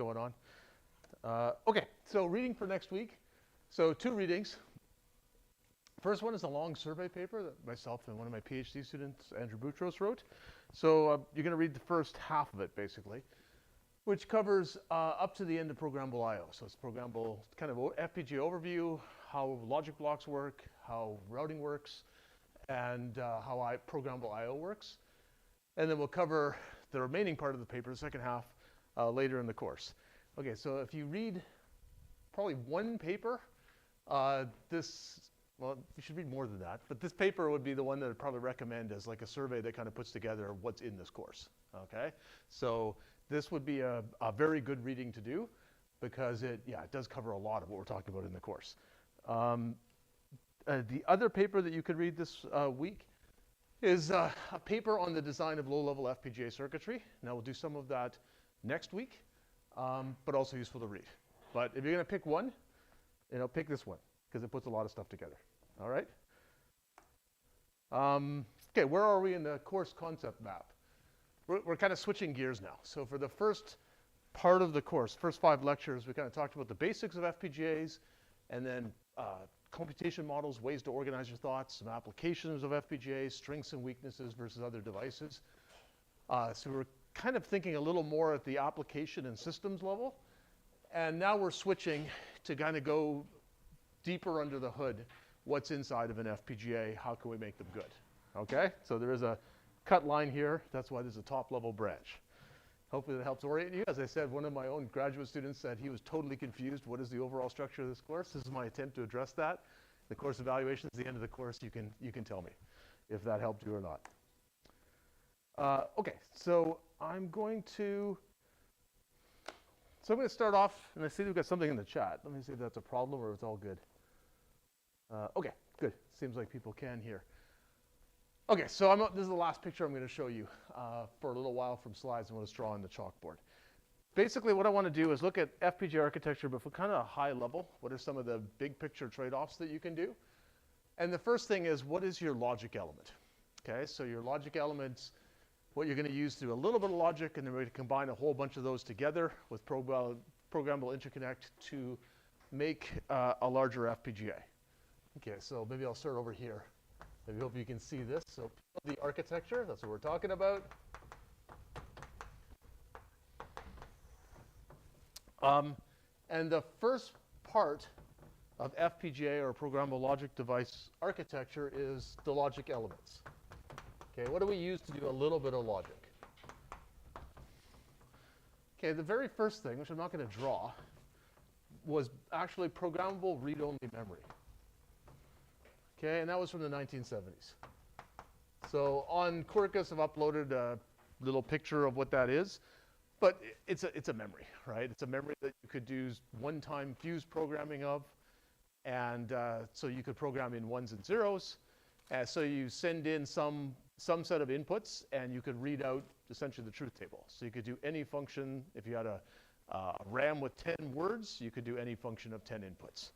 going on. Okay, so reading for next week. So 2 readings. First one is a long survey paper that myself and one of my PhD students, Andrew Boutros, wrote. So you're going to read the first half of it, basically, which covers up to the end of programmable I/O. So it's programmable kind of FPGA overview, how logic blocks work, how routing works, and how programmable I/O works. And then we'll cover the remaining part of the paper, the second half, later in the course. Okay, so if you read probably one paper, well, you should read more than that, but this paper would be the one that I'd probably recommend as like a survey that kind of puts together what's in this course, okay? So this would be a very good reading to do because it does cover a lot of what we're talking about in the course. The other paper that you could read this week is a paper on the design of low-level FPGA circuitry. Now we'll do some of that next week, but also useful to read. But if you're going to pick one, pick this one because it puts a lot of stuff together. All right? Okay, where are we in the course concept map? We're kind of switching gears now. So for the first part of the course, first 5 lectures, we kind of talked about the basics of FPGAs, and then computation models, ways to organize your thoughts, some applications of FPGAs, strengths and weaknesses versus other devices. So we're kind of thinking a little more at the application and systems level. And now we're switching to kind of go deeper under the hood. What's inside of an FPGA? How can we make them good? Okay, so there is a cut line here. That's why there's a top-level branch. Hopefully that helps orient you. As I said, one of my own graduate students said he was totally confused. What is the overall structure of this course? This is my attempt to address that. The course evaluation is the end of the course. You can tell me if that helped you or not. Okay, so I'm going to start off, and I see we've got something in the chat. Let me see if that's a problem or if it's all good. Okay, good. Seems like people can hear. Okay, so this is the last picture I'm going to show you for a little while from slides. I'm going to draw on the chalkboard. Basically, what I want to do is look at FPGA architecture, but for kind of a high level. What are some of the big picture trade-offs that you can do? And the first thing is, what is your logic element? Okay, so your logic elements, what you're going to use to do a little bit of logic, and then we're going to combine a whole bunch of those together with programmable interconnect to make a larger FPGA. Okay, so maybe I'll start over here. I hope you can see this. So the architecture, that's what we're talking about. And the first part of FPGA or programmable logic device architecture is the logic elements. Okay, what do we use to do a little bit of logic? Okay, the very first thing, which I'm not going to draw, was actually programmable read-only memory. Okay, and that was from the 1970s. So on Quarkus, I've uploaded a little picture of what that is. But it's a memory, right? It's a memory that you could do one-time fuse programming of. And so you could program in ones and zeros. So you send in some set of inputs, and you could read out essentially the truth table. So you could do any function. If you had a RAM with 10 words, you could do any function of 10 inputs.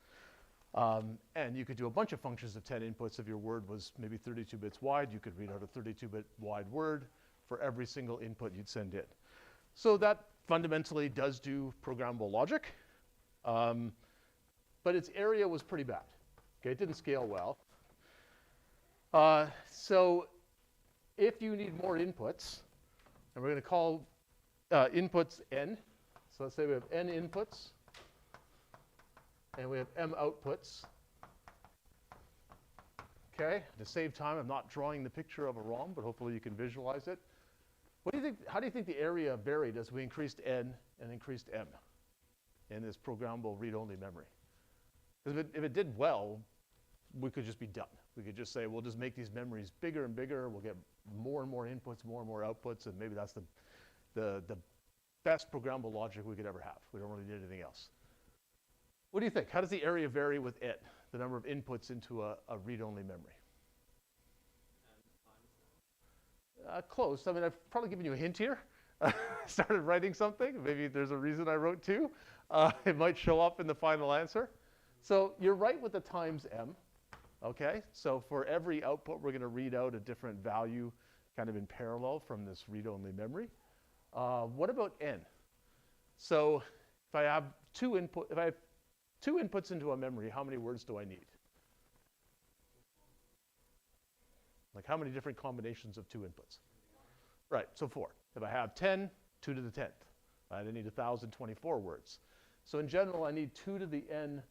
And you could do a bunch of functions of 10 inputs. If your word was maybe 32 bits wide, you could read out a 32-bit wide word for every single input you'd send in. So that fundamentally does do programmable logic. But its area was pretty bad. Okay, it didn't scale well. So if you need more inputs, and we're going to call inputs n. So let's say we have n inputs. And we have m outputs. Okay, to save time, I'm not drawing the picture of a ROM, but hopefully you can visualize it. What do you think? How do you think the area varied as we increased n and increased m in this programmable read-only memory? Because if it did well, we could just be done. We could just say, we'll just make these memories bigger and bigger. We'll get more and more inputs, more and more outputs, and maybe that's the best programmable logic we could ever have. We don't really need anything else. What do you think? How does the area vary with it, the number of inputs into a read-only memory? Close. I mean, I've probably given you a hint here. I started writing something. Maybe there's a reason I wrote 2. It might show up in the final answer. So you're right with the times m. Okay, so for every output, we're going to read out a different value kind of in parallel from this read-only memory. What about n? So if I have if I have two inputs into a memory, how many words do I need? Like how many different combinations of two inputs? Right, so 4. If I have 10, 2 to the 10th. I need 1,024 words. So in general, I need 2 to the n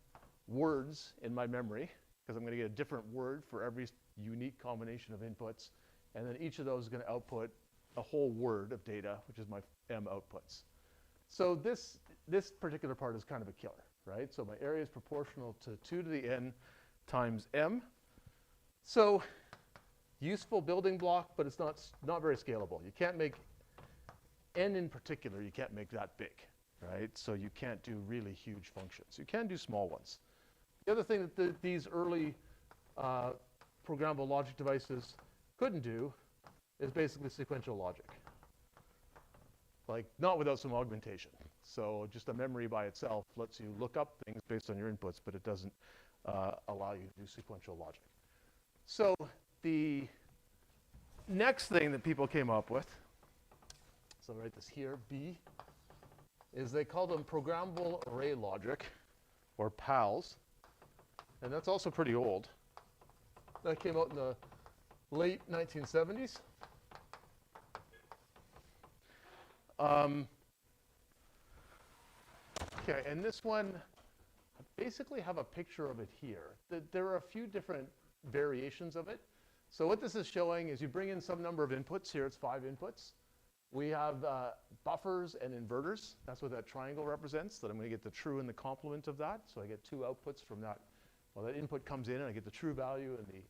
words in my memory, because I'm going to get a different word for every unique combination of inputs. And then each of those is going to output a whole word of data, which is my m outputs. So this particular part is kind of a killer, right? So my area is proportional to 2 to the n times m. So useful building block, but it's not very scalable. You can't make n in particular, you can't make that big, right? So you can't do really huge functions. You can do small ones. The other thing that these early programmable logic devices couldn't do is basically sequential logic. Like, not without some augmentation. So just a memory by itself lets you look up things based on your inputs, but it doesn't allow you to do sequential logic. So the next thing that people came up with, so I'll write this here, B, is they call them programmable array logic, or PALs. And that's also pretty old. That came out in the late 1970s. Okay, and this one, I basically have a picture of it here. There are a few different variations of it. So what this is showing is you bring in some number of inputs. Here it's 5 inputs. We have buffers and inverters. That's what that triangle represents, that I'm going to get the true and the complement of that. So I get 2 outputs from that. Well, that input comes in, and I get the true value and the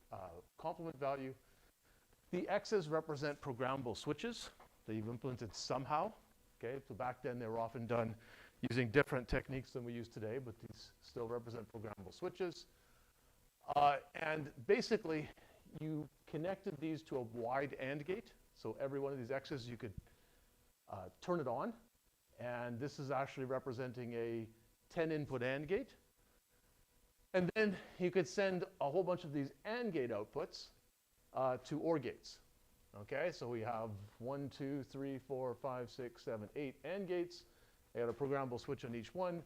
complement value. The X's represent programmable switches that you've implemented somehow. Okay, so back then they were often done using different techniques than we use today, but these still represent programmable switches. And basically, you connected these to a wide AND gate. So every one of these X's, you could turn it on. And this is actually representing a 10-input AND gate. And then you could send a whole bunch of these AND gate outputs to OR gates. Okay, so we have 1, 2, 3, 4, 5, 6, 7, 8 AND gates. I got a programmable switch on each one.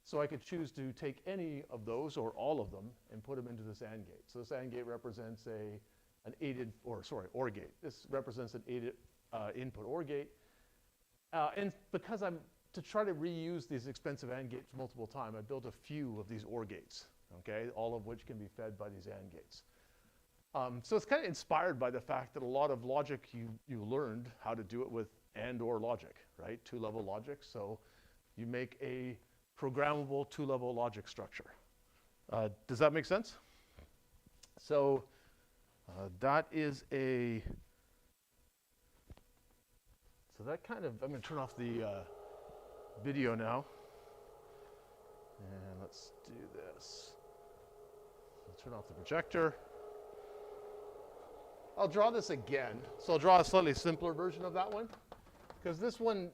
So I could choose to take any of those or all of them and put them into this AND gate. So this AND gate represents OR gate. This represents an 8 input OR gate. And because to try to reuse these expensive AND gates multiple times, I built a few of these OR gates, okay, all of which can be fed by these AND gates. So it's kind of inspired by the fact that a lot of logic you learned how to do it with and/or logic, right? 2-level logic. So you make a programmable 2-level logic structure. Does that make sense? So that is so that kind of, I'm going to turn off the video now. And let's do this. I'll turn off the projector. I'll draw this again. So I'll draw a slightly simpler version of that one, because this one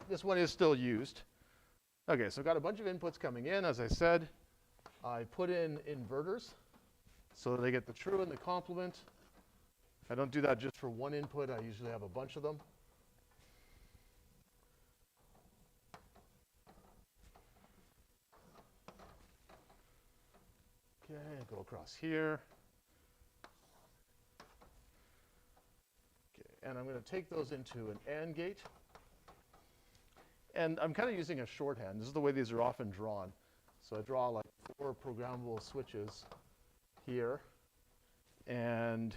is still used. Okay, so I've got a bunch of inputs coming in, as I said. I put in inverters so that they get the true and the complement. I don't do that just for one input. I usually have a bunch of them. Okay, go across here. Okay, and I'm going to take those into an AND gate. And I'm kind of using a shorthand. This is the way these are often drawn. So I draw like 4 programmable switches here, and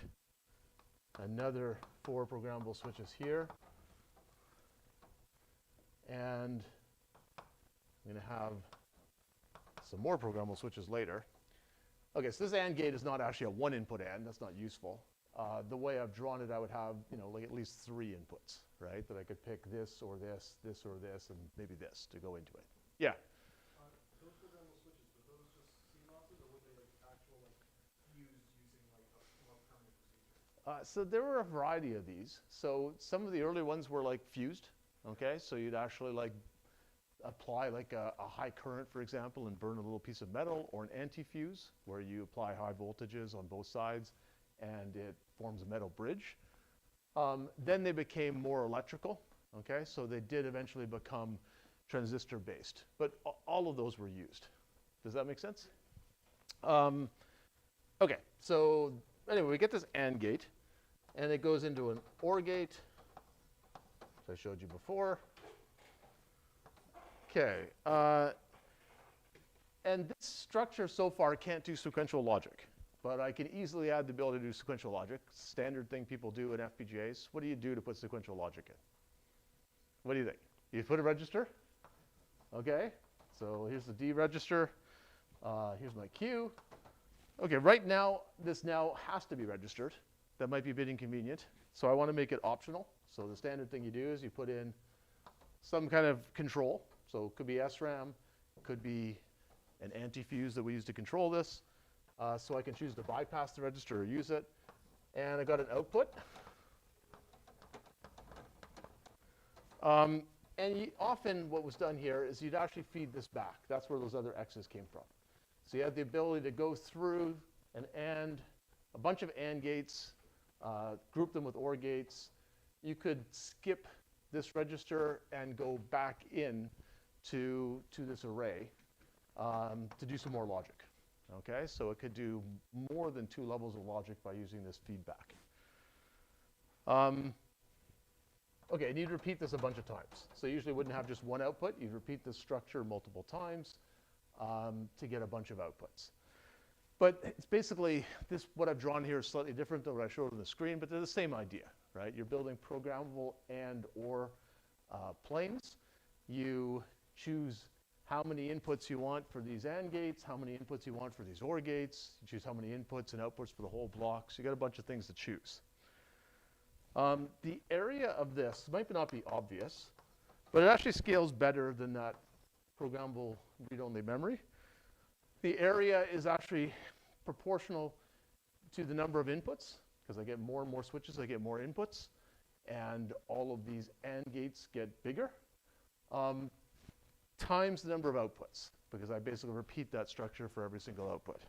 another 4 programmable switches here. And I'm going to have some more programmable switches later. Okay, so this AND gate is not actually a 1-input AND. That's not useful. The way I've drawn it, I would have, like at least 3 inputs, right? That I could pick this or this, this or this, and maybe this to go into it. Yeah? Those programmable switches, were those just CMOSes, or were they like actual, fused using like a more permanent procedure? So there were a variety of these. So some of the early ones were like fused, okay? So you'd actually like apply like a high current, for example, and burn a little piece of metal, or an anti-fuse, where you apply high voltages on both sides, and it forms a metal bridge. Then they became more electrical, okay? So they did eventually become transistor based, but all of those were used. Does that make sense? Okay, so anyway, we get this AND gate, and it goes into an OR gate, as I showed you before. Okay, and this structure so far can't do sequential logic, but I can easily add the ability to do sequential logic. Standard thing people do in FPGAs. What do you do to put sequential logic in? What do you think? You put a register? Okay, so here's the D register. Here's my Q. Okay, right now, this now has to be registered. That might be a bit inconvenient. So I want to make it optional. So the standard thing you do is you put in some kind of control. So it could be SRAM, could be an anti-fuse that we use to control this. So I can choose to bypass the register or use it. And I got an output. And often what was done here is you'd actually feed this back. That's where those other X's came from. So you had the ability to go through an AND, a bunch of AND gates, group them with OR gates. You could skip this register and go back in to this array to do some more logic. Okay, so it could do more than 2 levels of logic by using this feedback. Okay, and you'd repeat this a bunch of times. So you usually wouldn't have just one output. You'd repeat this structure multiple times to get a bunch of outputs. But it's basically, what I've drawn here is slightly different than what I showed on the screen, but they're the same idea, right? You're building programmable and or planes. You choose how many inputs you want for these AND gates, how many inputs you want for these OR gates. You choose how many inputs and outputs for the whole block. So you got a bunch of things to choose. The area of this might not be obvious, but it actually scales better than that programmable read-only memory. The area is actually proportional to the number of inputs, because I get more and more switches, I get more inputs, and all of these AND gates get bigger, times the number of outputs, because I basically repeat that structure for every single output.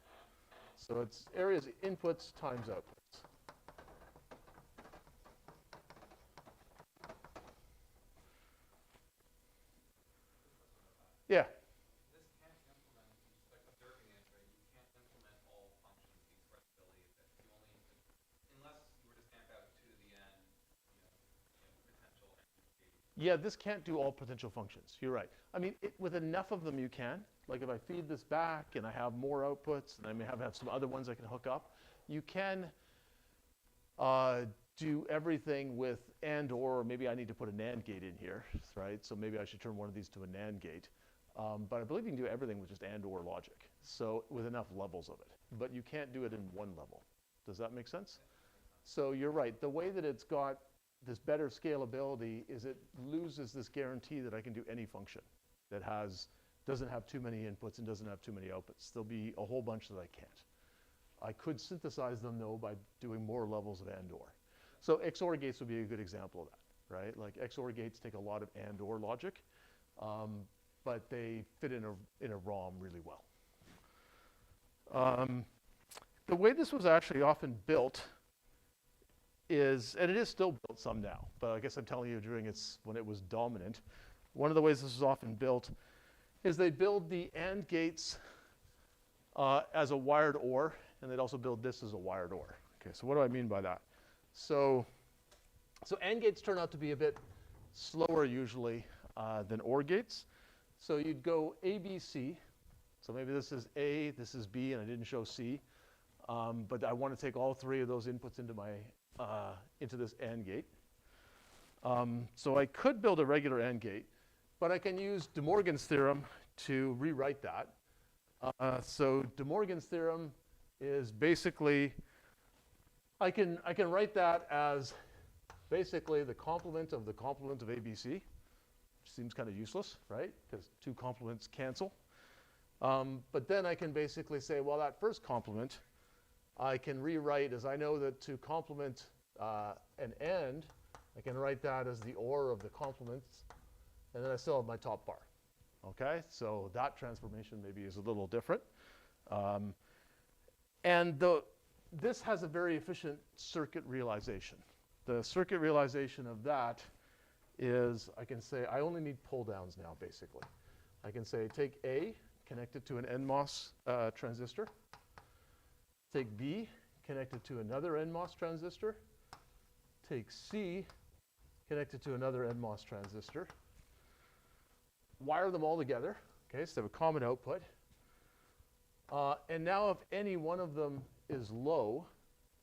So it's areas inputs times outputs. Yeah. This can't implement, just like observing it, right? You can't implement all functions expressibility. That you only, unless you were to stamp out 2 to the n, potential and gate. Yeah, this can't do all potential functions. You're right. I mean, with enough of them, you can. Like if I feed this back and I have more outputs, and I may have some other ones I can hook up, you can do everything with and or maybe I need to put a NAND gate in here, right? So maybe I should turn one of these to a NAND gate. But I believe you can do everything with just and or logic. So with enough levels of it. But you can't do it in one level. Does that make sense? So you're right. The way that it's got this better scalability is it loses this guarantee that I can do any function that doesn't have too many inputs and doesn't have too many outputs. There'll be a whole bunch that I can't. I could synthesize them, though, by doing more levels of and or. So XOR gates would be a good example of that, right? Like XOR gates take a lot of and or logic, but they fit in a ROM really well. The way this was actually often built is, and it is still built some now, but I guess I'm telling you when it was dominant, one of the ways this was often built is they build the AND gates as a wired OR, and they'd also build this as a wired OR. Okay, so what do I mean by that? So AND gates turn out to be a bit slower usually than OR gates. So you'd go A, B, C. So maybe this is A, this is B, and I didn't show C. But I want to take all 3 of those inputs into this AND gate. So I could build a regular AND gate, but I can use De Morgan's theorem to rewrite that. So De Morgan's theorem is basically, I can write that as basically the complement of ABC, which seems kind of useless, right? Because 2 complements cancel. But then I can basically say, well, that first complement, I can rewrite as I know that to complement an AND, I can write that as the OR of the complements, and then I still have my top bar. Okay, so that transformation maybe is a little different. And this has a very efficient circuit realization. The circuit realization of that is I can say I only need pull downs now, basically. I can say take A, connect it to an NMOS transistor. Take B, connect it to another NMOS transistor. Take C, connect it to another NMOS transistor. Wire them all together, okay, so they have a common output. And now if any one of them is low,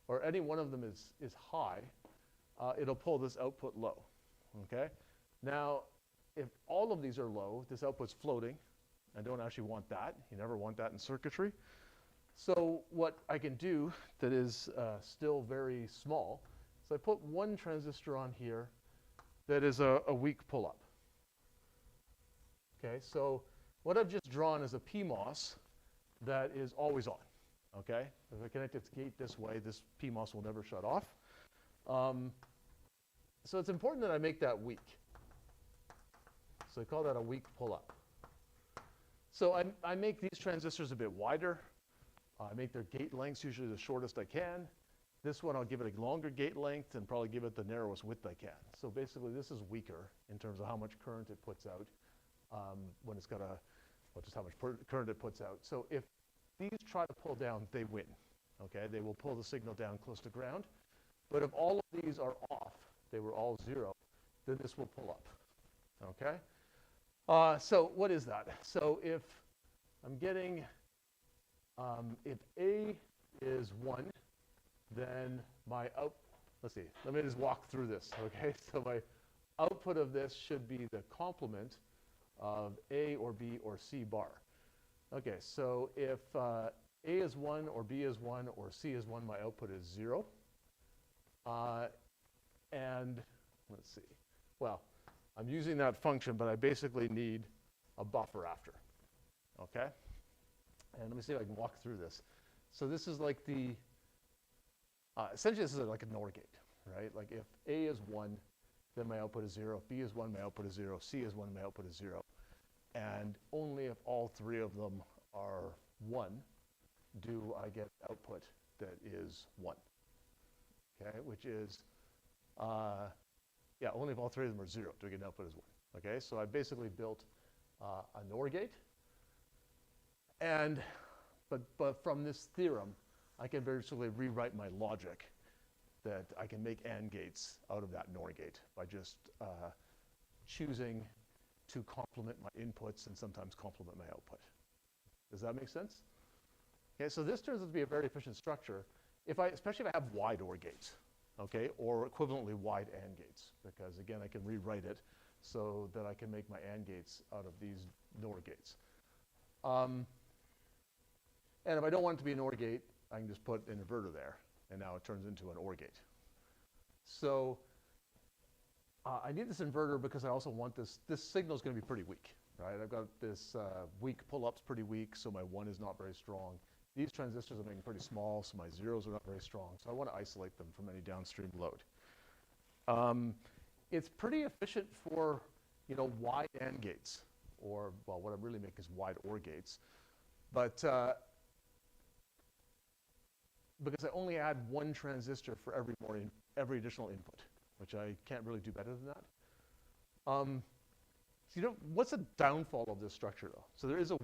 or any one of them is high, it'll pull this output low, okay? Now, if all of these are low, this output's floating. I don't actually want that. You never want that in circuitry. So what I can do that is still very small, is I put one transistor on here that is a weak pull-up. Okay, so what I've just drawn is a PMOS that is always on. Okay, if I connect its gate this way, this PMOS will never shut off. So it's important that I make that weak. So I call that a weak pull-up. So I make these transistors a bit wider. I make their gate lengths usually the shortest I can. This one I'll give it a longer gate length and probably give it the narrowest width I can. So basically this is weaker in terms of how much current it puts out when it's got just how much current it puts out. So if these try to pull down, they win. Okay, they will pull the signal down close to ground. But if all of these are off, they were all 0, then this will pull up. Okay? So what is that? So if I'm getting, if A is 1, then my let's see, let me just walk through this, okay? So my output of this should be the complement of A or B or C bar. Okay, so if A is 1 or B is 1 or C is 1, my output is 0. And let's see, well, I'm using that function, but I basically need a buffer after, okay? And let me see if I can walk through this. So this is like the, essentially this is like a NOR gate, right? Like if A is 1, then my output is 0. If B is 1, my output is 0. C is 1, my output is 0. And only if all 3 of them are 1 do I get output that is 1, okay? Which is, yeah, only if all 3 of them are 0 do I get an output as 1, okay? So I basically built a NOR gate. And, but from this theorem, I can basically rewrite my logic that I can make AND gates out of that NOR gate by just choosing to complement my inputs and sometimes complement my output. Does that make sense? Okay, so this turns out to be a very efficient structure, especially if I have wide OR gates, okay, or equivalently wide AND gates, because again, I can rewrite it so that I can make my AND gates out of these NOR gates. And if I don't want it to be an OR gate, I can just put an inverter there, and now it turns into an OR gate. So I need this inverter because I also want this signal is going to be pretty weak, right? I've got this weak pull-up's pretty weak, so my 1 is not very strong. These transistors are making pretty small, so my 0s are not very strong. So I want to isolate them from any downstream load. It's pretty efficient for, wide AND gates, or, well, what I really make is wide OR gates. But because I only add 1 transistor for every additional input, which I can't really do better than that. So what's the downfall of this structure, though? So there is a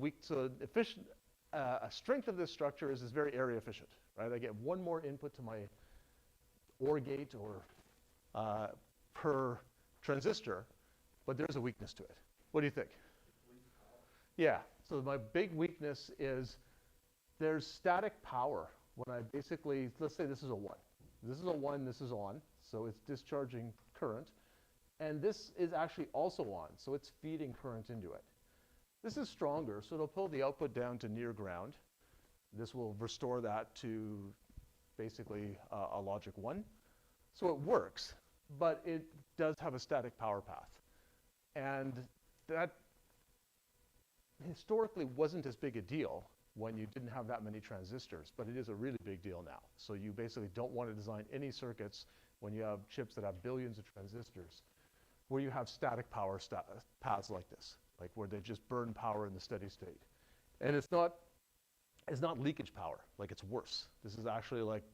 strength of this structure is it's very area efficient, right? I get 1 more input to my OR gate or per transistor, but there's a weakness to it. What do you think? Yeah, so my big weakness is there's static power when I basically, let's say this is a 1. This is a 1, this is on, so it's discharging current. And this is actually also on, so it's feeding current into it. This is stronger, so it'll pull the output down to near ground. This will restore that to basically a logic 1. So it works, but it does have a static power path. And that historically wasn't as big a deal when you didn't have that many transistors, but it is a really big deal now. So you basically don't want to design any circuits when you have chips that have billions of transistors where you have static power paths like this, like where they just burn power in the steady state. And it's not leakage power, like it's worse. This is actually like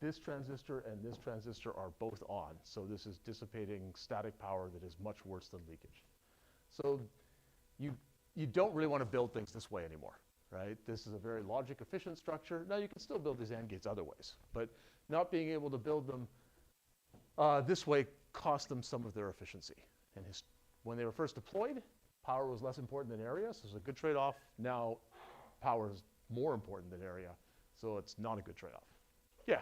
this transistor and this transistor are both on. So this is dissipating static power that is much worse than leakage. So you don't really want to build things this way anymore, right? This is a very logic efficient structure. Now you can still build these AND gates other ways, but not being able to build them this way cost them some of their efficiency. And when they were first deployed, power was less important than area, so it's a good trade-off. Now power is more important than area, so it's not a good trade-off. Yeah?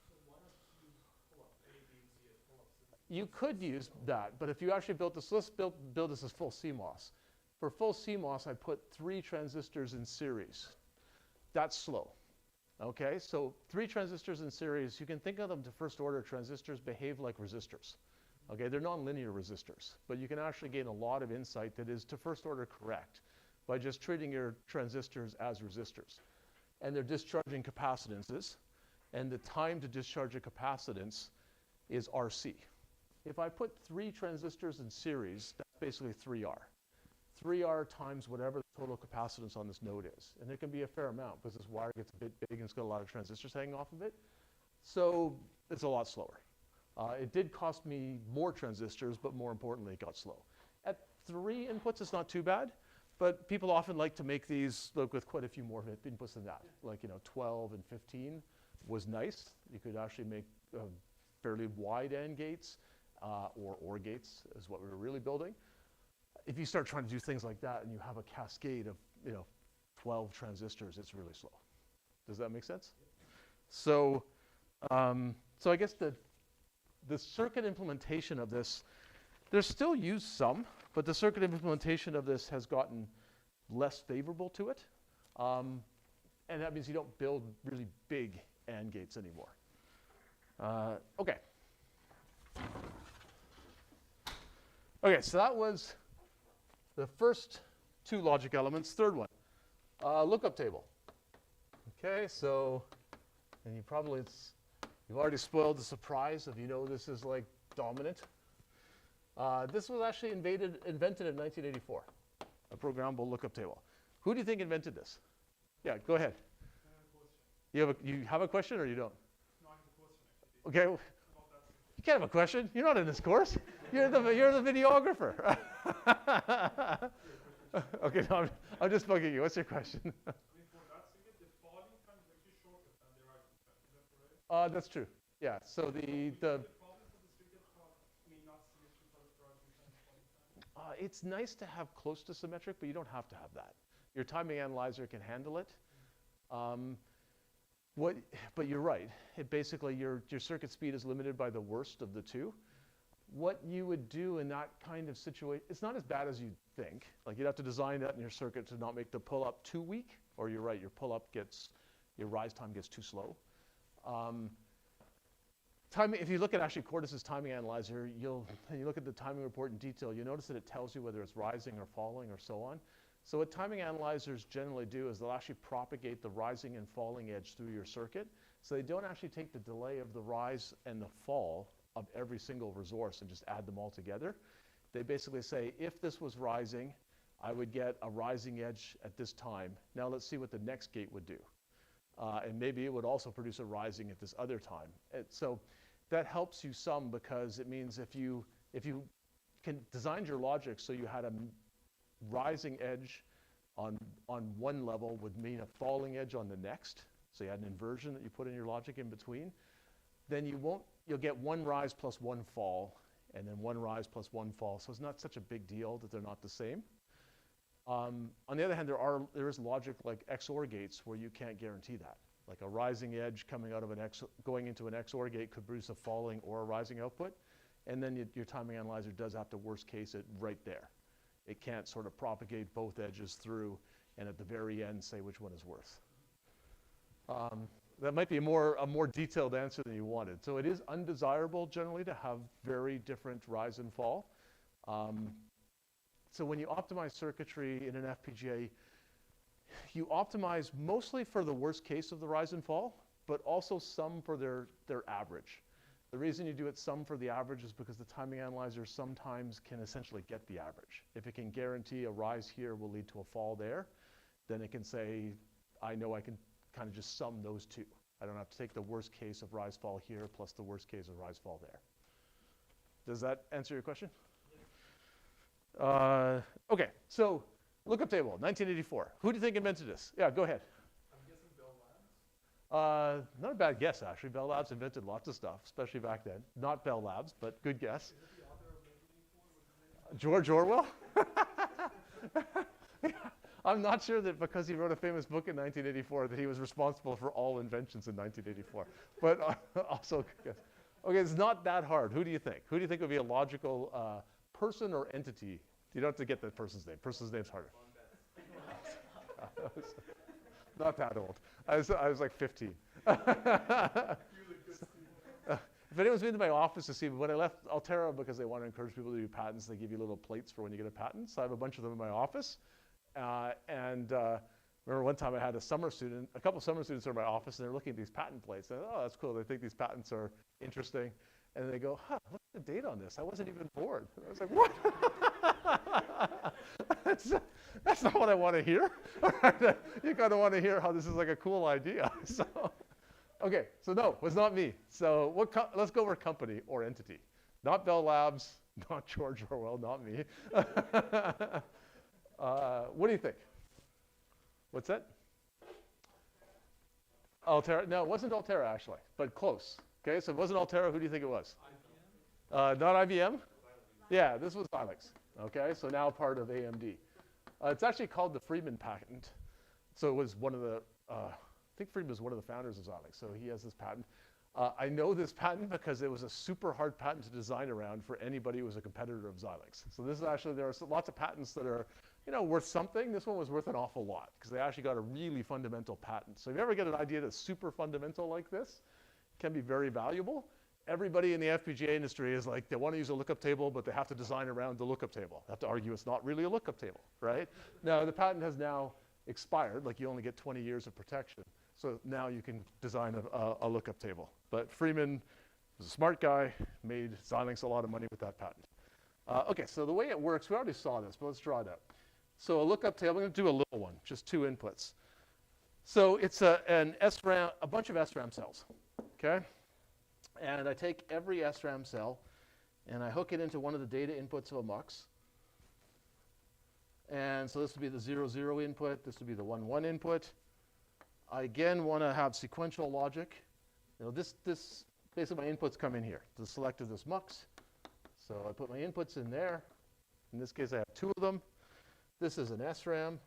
So why not just use pull-up A, B, and C as pull-ups? You could use that, but if you actually built this, let's build this as full CMOS. For full CMOS, I put 3 transistors in series. That's slow. Okay, so 3 transistors in series, you can think of them to first order transistors behave like resistors. Okay, they're nonlinear resistors, but you can actually gain a lot of insight that is to first order correct by just treating your transistors as resistors. And they're discharging capacitances, and the time to discharge a capacitance is RC. If I put 3 transistors in series, that's basically 3R. 3R times whatever the total capacitance on this node is. And there can be a fair amount because this wire gets a bit big and it's got a lot of transistors hanging off of it. So it's a lot slower. It did cost me more transistors, but more importantly, it got slow. At 3 inputs, it's not too bad, but people often like to make these look with quite a few more inputs than that. Like, 12 and 15 was nice. You could actually make fairly wide AND gates, or OR gates is what we were really building. If you start trying to do things like that and you have a cascade of 12 transistors, it's really slow. Does that make sense? So I guess the circuit implementation of this, there's still used some, but the circuit implementation of this has gotten less favorable to it. And that means you don't build really big AND gates anymore. Okay. Okay, so that was the first 2 logic elements. Third one, lookup table. Okay, so, and you've already spoiled the surprise if you know this is like dominant. This was actually invented in 1984, a programmable lookup table. Who do you think invented this? Yeah, go ahead. You have a question or you don't? No, I have a question actually. Okay. You can't have a question. You're not in this course. You're the videographer. Okay, no, I'm just bugging you. What's your question? I mean, for that circuit, the falling time is actually shorter than the rising time. Is that correct? That's true. Yeah. So the The problem for the circuit, not symmetry for the rising time and falling time. it's nice to have close to symmetric, but you don't have to have that. Your timing analyzer can handle it. But you're right. It basically, your circuit speed is limited by the worst of the 2. What you would do in that kind of situation, it's not as bad as you'd think. Like you'd have to design that in your circuit to not make the pull-up too weak, or you're right, your rise time gets too slow. If you look at actually Cordis's timing analyzer, and you look at the timing report in detail, you notice that it tells you whether it's rising or falling or so on. So what timing analyzers generally do is they'll actually propagate the rising and falling edge through your circuit. So they don't actually take the delay of the rise and the fall of every single resource and just add them all together. They basically say, if this was rising, I would get a rising edge at this time. Now let's see what the next gate would do. And maybe it would also produce a rising at this other time. So that helps you some because it means if you can design your logic so you had a rising edge on one level would mean a falling edge on the next. So you had an inversion that you put in your logic in between. Then you'll get 1 rise plus 1 fall, and then 1 rise plus 1 fall. So it's not such a big deal that they're not the same. On the other hand, there is logic like XOR gates where you can't guarantee that. Like a rising edge coming out of going into an XOR gate could produce a falling or a rising output. And then your timing analyzer does have to worst case it right there. It can't sort of propagate both edges through and at the very end say which one is worse. That might be a more detailed answer than you wanted. So it is undesirable generally to have very different rise and fall. So when you optimize circuitry in an FPGA, you optimize mostly for the worst case of the rise and fall, but also some for their average. The reason you do it some for the average is because the timing analyzer sometimes can essentially get the average. If it can guarantee a rise here will lead to a fall there, then it can say, I know I can kind of just sum those 2. I don't have to take the worst case of rise fall here plus the worst case of rise fall there. Does that answer your question? Okay, so lookup table, 1984. Who do you think invented this? Yeah, go ahead. I'm guessing Bell Labs. Not a bad guess, actually. Bell Labs invented lots of stuff, especially back then. Not Bell Labs, but good guess. Is it the author of 1984? What's his name? George Orwell? I'm not sure that because he wrote a famous book in 1984 that he was responsible for all inventions in 1984. But also, yes. Okay, it's not that hard. Who do you think? Who do you think would be a logical person or entity? You don't have to get the person's name. Person's name's harder. Not that old. I was like 15. If anyone's been to my office to see, when I left Altera because they want to encourage people to do patents, they give you little plates for when you get a patent. So I have a bunch of them in my office. Remember one time I had a couple of summer students in my office, and they're looking at these patent plates. And oh, that's cool. They think these patents are interesting. And they go, huh, look at the date on this. I wasn't even born. And I was like, what? That's not what I want to hear. You kind of want to hear how this is like a cool idea. So, okay, so no, it was not me. So let's go over company or entity. Not Bell Labs, not George Orwell, not me. What do you think? What's that? Altera? No, it wasn't Altera actually, but close. Okay, so if it wasn't Altera, who do you think it was? IBM? Not IBM? Yeah, this was Xilinx. Okay, so now part of AMD. It's actually called the Freeman patent. So it was one of the, I think Freeman was one of the founders of Xilinx, so he has this patent. I know this patent because it was a super hard patent to design around for anybody who was a competitor of Xilinx. So this is actually, there are lots of patents that are, worth something. This one was worth an awful lot because they actually got a really fundamental patent. So if you ever get an idea that's super fundamental like this, it can be very valuable. Everybody in the FPGA industry is like, they want to use a lookup table, but they have to design around the lookup table. They have to argue it's not really a lookup table, right? Now, the patent has now expired, like you only get 20 years of protection. So now you can design a lookup table. But Freeman was a smart guy, made Xilinx a lot of money with that patent. Okay, so the way it works, we already saw this, but let's draw it out. So a lookup table, I'm going to do a little one, just 2 inputs. So it's a bunch of SRAM cells, okay? And I take every SRAM cell, and I hook it into one of the data inputs of a MUX. And so this would be the 0, 0 input. This would be the 1, 1 input. I again want to have sequential logic. This basically my inputs come in here. The select of this MUX. So I put my inputs in there. In this case, I have 2 of them. This is an SRAM.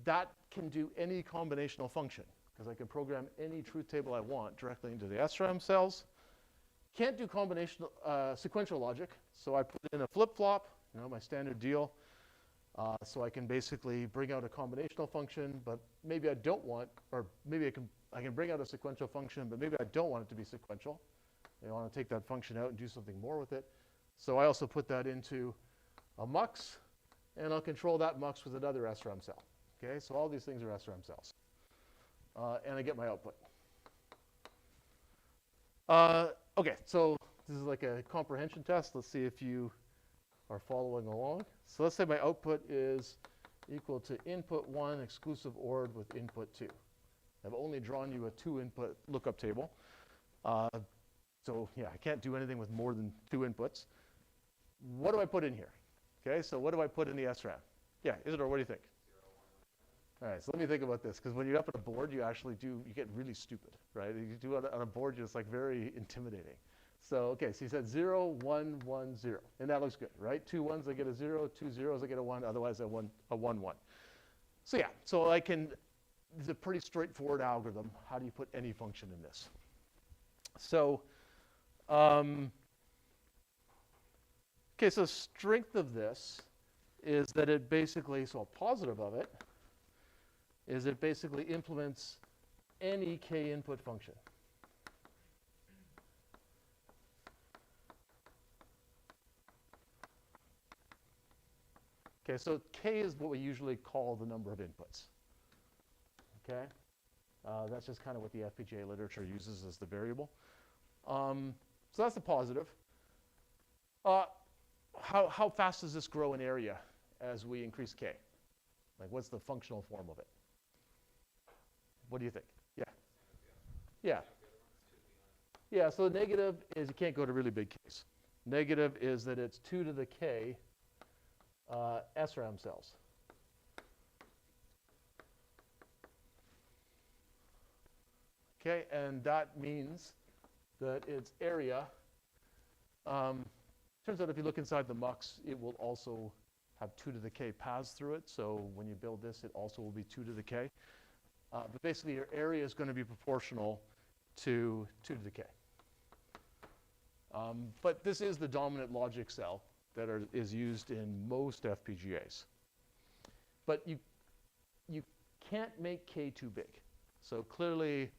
That can do any combinational function because I can program any truth table I want directly into the SRAM cells. Can't do combinational sequential logic, so I put in a flip-flop, my standard deal. So I can basically bring out a combinational function, but maybe I don't want, or maybe I can bring out a sequential function, but maybe I don't want it to be sequential. I want to take that function out and do something more with it. So I also put that into a MUX, and I'll control that MUX with another SRAM cell. Okay, so all these things are SRAM cells. And I get my output. Okay, so this is like a comprehension test. Let's see if you are following along. So let's say my output is equal to input 1 exclusive ORed with input 2. I've only drawn you a 2-input lookup table. So yeah, I can't do anything with more than 2 inputs. What do I put in here? Okay, so what do I put in the SRAM? Yeah, Isidore, what do you think? 0, 1. All right, so let me think about this, because when you're up at a board, you get really stupid, right? You do it on a board, it's like very intimidating. So, okay, so you said 0, 1, 1, 0, and that looks good, right? 2 1s, I get a 0, 2 0s, I get a 1, otherwise a 1, 1. So yeah, so it's a pretty straightforward algorithm. How do you put any function in this? So, okay, so strength of this is that it basically, so a positive of it, is it basically implements any k input function. Okay, so k is what we usually call the number of inputs. Okay, that's just kind of what the FPGA literature uses as the variable. So that's the positive. How fast does this grow in area as we increase k? Like, what's the functional form of it? What do you think? Yeah. Same as the other. Yeah. Same as the other one, it's 2 to the n. Yeah, so the negative is you can't go to really big Ks. Negative is that it's 2 to the K SRAM cells. Okay, and that means that its area, turns out if you look inside the mux, it will also have 2 to the K paths through it. So when you build this, it also will be 2 to the K. But basically, your area is going to be proportional to 2 to the K. But this is the dominant logic cell that is used in most FPGAs. But you can't make K too big. So clearly,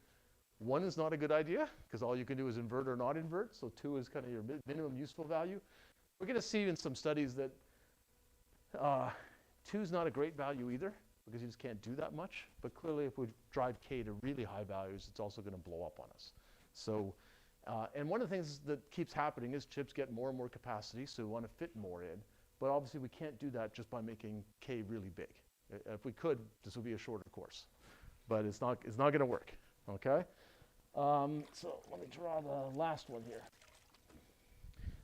1 is not a good idea, because all you can do is invert or not invert. So 2 is kind of your minimum useful value. We're going to see in some studies that 2 is not a great value either, because you just can't do that much. But clearly, if we drive K to really high values, it's also going to blow up on us. So, and one of the things that keeps happening is chips get more and more capacity, so we want to fit more in. But obviously, we can't do that just by making K really big. If we could, this would be a shorter course. But it's not going to work, okay? So let me draw the last one here.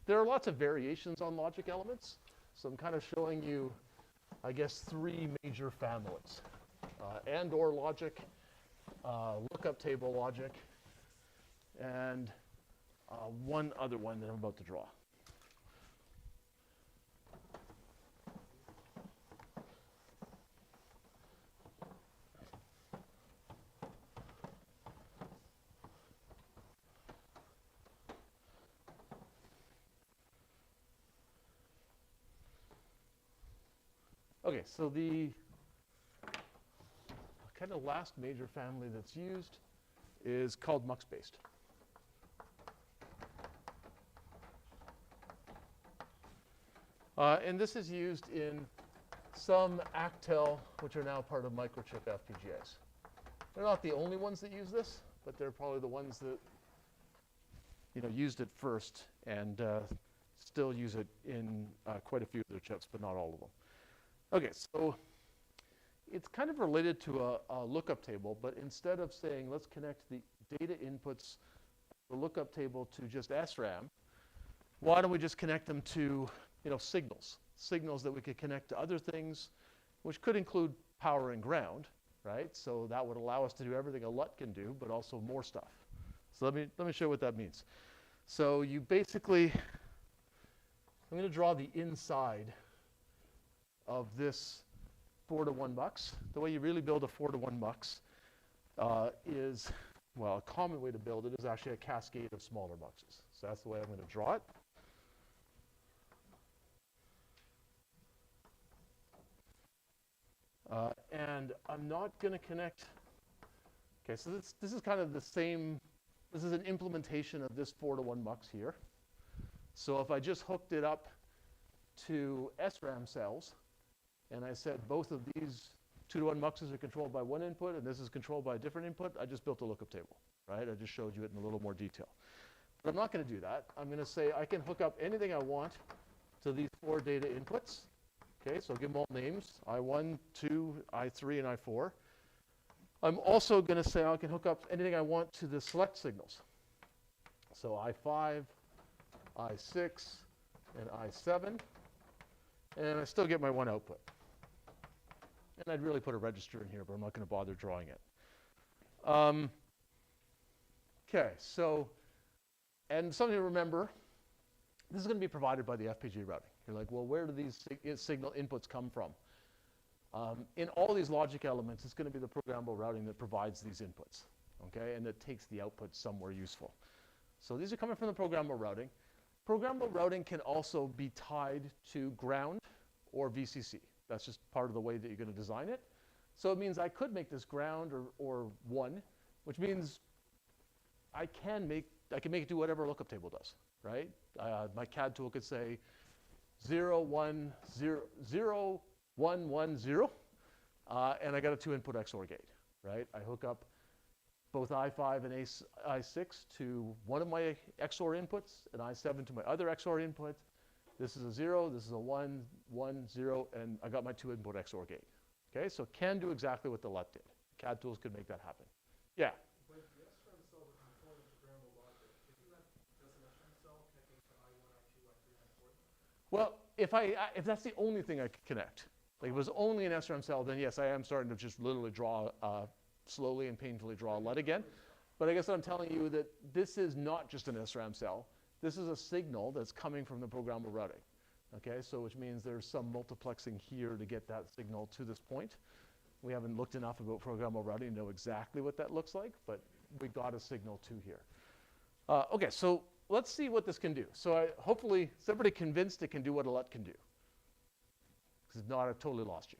There are lots of variations on logic elements. So I'm kind of showing you, I guess, 3 major families. And/or logic, lookup table logic, and one other one that I'm about to draw. Okay, so the kind of last major family that's used is called mux-based. And this is used in some Actel, which are now part of microchip FPGAs. They're not the only ones that use this, but they're probably the ones that used it first and still use it in quite a few of their chips, but not all of them. Okay, so it's kind of related to a lookup table, but instead of saying let's connect the data inputs, the lookup table to just SRAM, why don't we just connect them to signals that we could connect to other things, which could include power and ground, right? So that would allow us to do everything a LUT can do, but also more stuff. So let me show you what that means. So you basically, I'm going to draw the inside of this 4-to-1 mux. The way you really build a 4-to-1 mux is, well, a common way to build it is actually a cascade of smaller muxes. So that's the way I'm going to draw it. And I'm not going to connect. Okay, so this is kind of the same. This is an implementation of this 4-to-1 mux here. So if I just hooked it up to SRAM cells, and I said both of these 2-to-1 muxes are controlled by one input, and this is controlled by a different input, I just built a lookup table, right? I just showed you it in a little more detail. But I'm not going to do that. I'm going to say I can hook up anything I want to these 4 data inputs. Okay, so I'll give them all names, I1, 2, I3, and I4. I'm also going to say I can hook up anything I want to the select signals. So I5, I6, and I7. And I still get my 1 output. And I'd really put a register in here, but I'm not going to bother drawing it. Okay, so, and something to remember, this is going to be provided by the FPGA routing. You're like, well, where do these signal inputs come from? In all these logic elements, it's going to be the programmable routing that provides these inputs, okay, and that takes the output somewhere useful. So these are coming from the programmable routing. Programmable routing can also be tied to ground or VCC. That's just part of the way that you're going to design it. So it means I could make this ground or 1, which means I can make it do whatever a lookup table does, right? My CAD tool could say 0, 1, 0, 0, 1, 1, 0, and I got a 2-input XOR gate, right? I hook up both I5 and I6 to one of my XOR inputs, and I7 to my other XOR input. This is a 0, this is a 1, 1, 0, and I got my 2-input XOR gate. Okay, so it can do exactly what the LUT did. CAD tools could make that happen. Yeah. But the SRAM cell with component programmable logic, isn't that, does an SRAM cell connect into I1, I2, I3, I4 then? Well, if that's the only thing I could connect, like if it was only an SRAM cell, then yes, I am starting to just literally draw, slowly and painfully draw a LUT again. But I guess I'm telling you that this is not just an SRAM cell. This is a signal that's coming from the programmable routing. Okay, so which means there's some multiplexing here to get that signal to this point. We haven't looked enough about programmable routing to know exactly what that looks like, but we got a signal to here. Okay, so let's see what this can do. So hopefully, is everybody convinced it can do what a LUT can do? Because if not, I've totally lost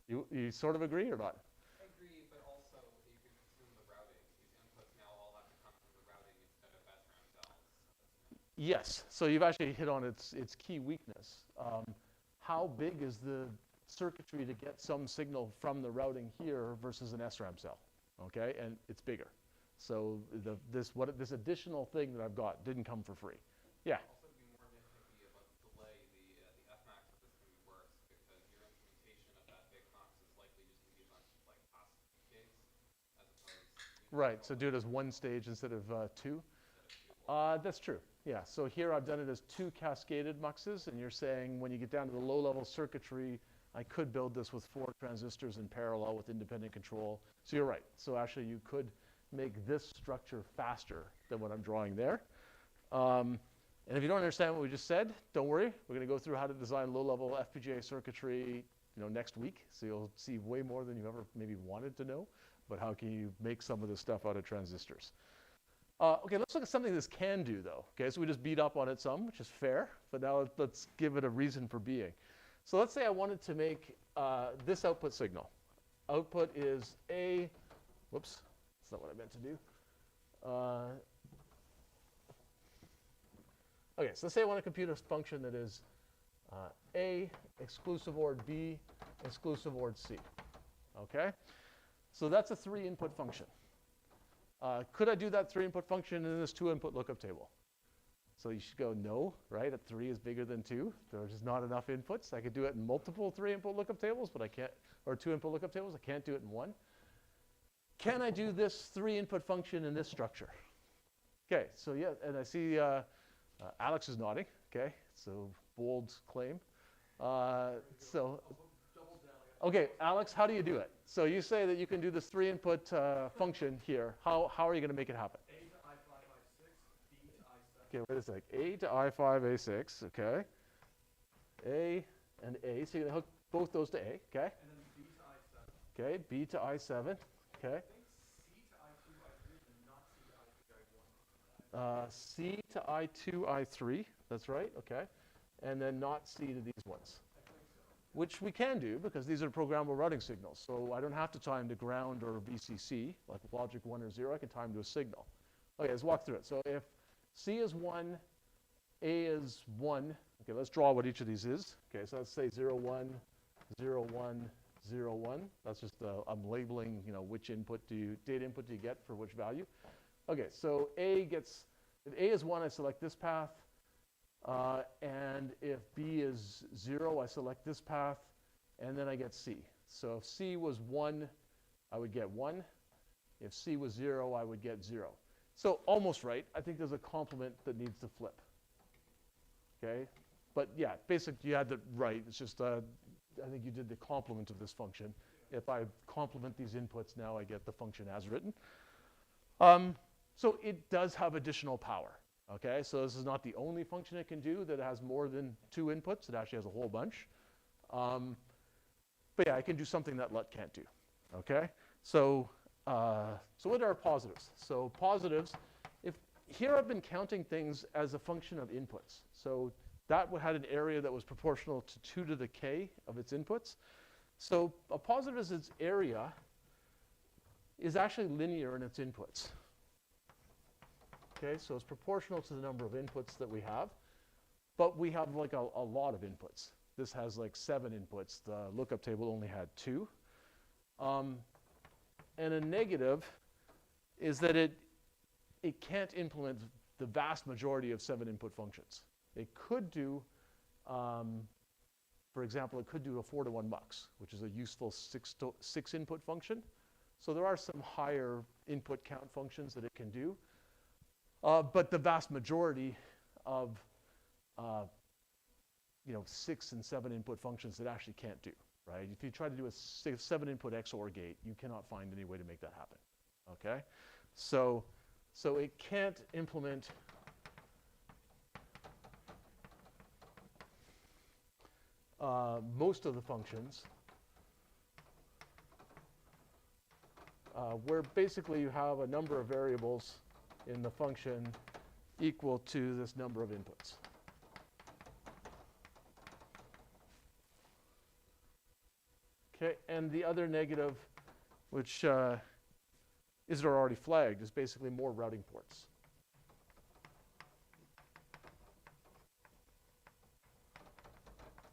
you. You sort of agree or not? I agree, but also you can consume the routing. These inputs now all have to come from the routing instead of SRAM cells. Yes, so you've actually hit on its key weakness. How big is the circuitry to get some signal from the routing here versus an SRAM cell? Okay, and it's bigger. So this additional thing that I've got didn't come for free. Yeah. Also, to be more nitpicky about the delay, the Fmax of this can be worse because your implementation of that big mux is likely just going to be a bunch of like past decades as opposed to Right. So do it as one stage instead of two. That's true. Yeah. So here I've done it as two cascaded muxes, and you're saying when you get down to the low-level circuitry, I could build this with 4 transistors in parallel with independent control. So you're right. So actually, you could make this structure faster than what I'm drawing there. And if you don't understand what we just said, don't worry. We're going to go through how to design low-level FPGA circuitry, next week. So you'll see way more than you ever maybe wanted to know. But how can you make some of this stuff out of transistors? Okay, let's look at something this can do, though. Okay, so we just beat up on it some, which is fair. But now let's give it a reason for being. So let's say I wanted to make this output signal. Output is A. Whoops, that's not what I meant to do. Okay, so let's say I want to compute a function that is A exclusive OR B exclusive OR C. Okay, so that's a 3-input function. Could I do that 3-input function in this 2-input lookup table? So you should go no, right? At 3 is bigger than 2. There's just not enough inputs. I could do it in multiple 3-input lookup tables, but I can't, or 2-input lookup tables. I can't do it in one. Can I do this 3-input function in this structure? Okay, so yeah, and I see Alex is nodding. Okay, so bold claim. Okay, Alex, how do you do it? So you say that you can do this 3-input function here. How are you going to make it happen? A to I5, I6, B to I7. Okay, wait a sec. A to I5, A6, okay. A and A, so you're going to hook both those to A, okay? And then B to I7. Okay, B to I7, okay. I think C to I2, I3, and not C to I2, I1. C to I2, I3, that's right, okay. And then not C to these ones, I think so. which we can do because these are programmable routing signals. So I don't have to time to ground or VCC, like with logic 1 or 0, I can time to a signal. Okay, let's walk through it. So if C is 1, A is 1, okay, let's draw what each of these is. Okay, so let's say 0, 1, 0, 1, 0, 1. That's just, I'm labeling, which data input do you get for which value. Okay, so if A is 1, I select this path. And if B is 0, I select this path. And then I get C. So if C was 1, I would get 1. If C was 0, I would get 0. So almost right. I think there's a complement that needs to flip. Okay? But yeah, basically you had it right. It's just, I think you did the complement of this function. If I complement these inputs, now I get the function as written. So it does have additional power. Okay, so this is not the only function it can do that has more than 2 inputs. It actually has a whole bunch. But yeah, I can do something that LUT can't do. Okay, so what are positives? So positives, here I've been counting things as a function of inputs. So that had an area that was proportional to 2 to the k of its inputs. So a positive is its area is actually linear in its inputs. Okay, so it's proportional to the number of inputs that we have, but we have like a lot of inputs. This has like 7 inputs. The lookup table only had 2. And a negative is that it can't implement the vast majority of 7-input functions. It could do, for example, it could do a 4-to-1 mux, which is a useful 6-input function. So there are some higher input count functions that it can do. But the vast majority of 6 and 7 input functions it actually can't do, right? If you try to do a 7 input XOR gate, you cannot find any way to make that happen, okay? So it can't implement most of the functions where basically you have a number of variables in the function equal to this number of inputs. Okay, and the other negative, which is already flagged, is basically more routing ports.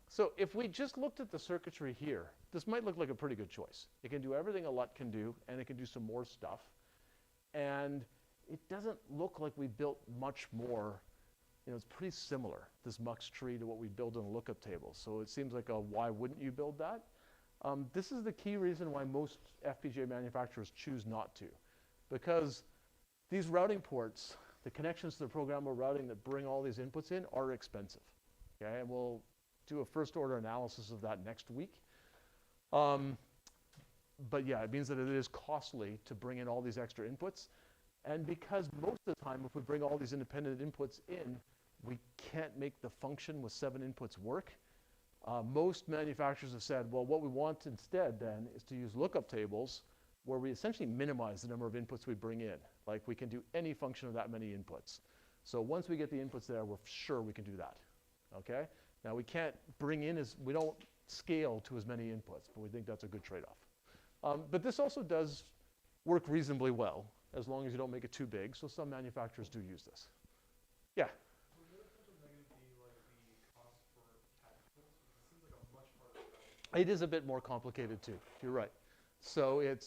So if we just looked at the circuitry here, this might look like a pretty good choice. It can do everything a LUT can do, and it can do some more stuff. And it doesn't look like we built much more. It's pretty similar, this mux tree, to what we build in a lookup table. So it seems like why wouldn't you build that? This is the key reason why most FPGA manufacturers choose not to. Because these routing ports, the connections to the programmable routing that bring all these inputs in, are expensive. Okay, and we'll do a first order analysis of that next week. But yeah, it means that it is costly to bring in all these extra inputs. And because most of the time, if we bring all these independent inputs in, we can't make the function with 7 inputs work. Most manufacturers have said, well, what we want instead then is to use lookup tables where we essentially minimize the number of inputs we bring in. Like we can do any function of that many inputs. So once we get the inputs there, we're sure we can do that, okay? Now we can't bring in we don't scale to as many inputs, but we think that's a good trade-off. But this also does work reasonably well, as long as you don't make it too big. So some manufacturers do use this. Yeah? Would another potential negative be like the cost for CAD tools? Because it seems like a much harder problem. It is a bit more complicated too. You're right. So it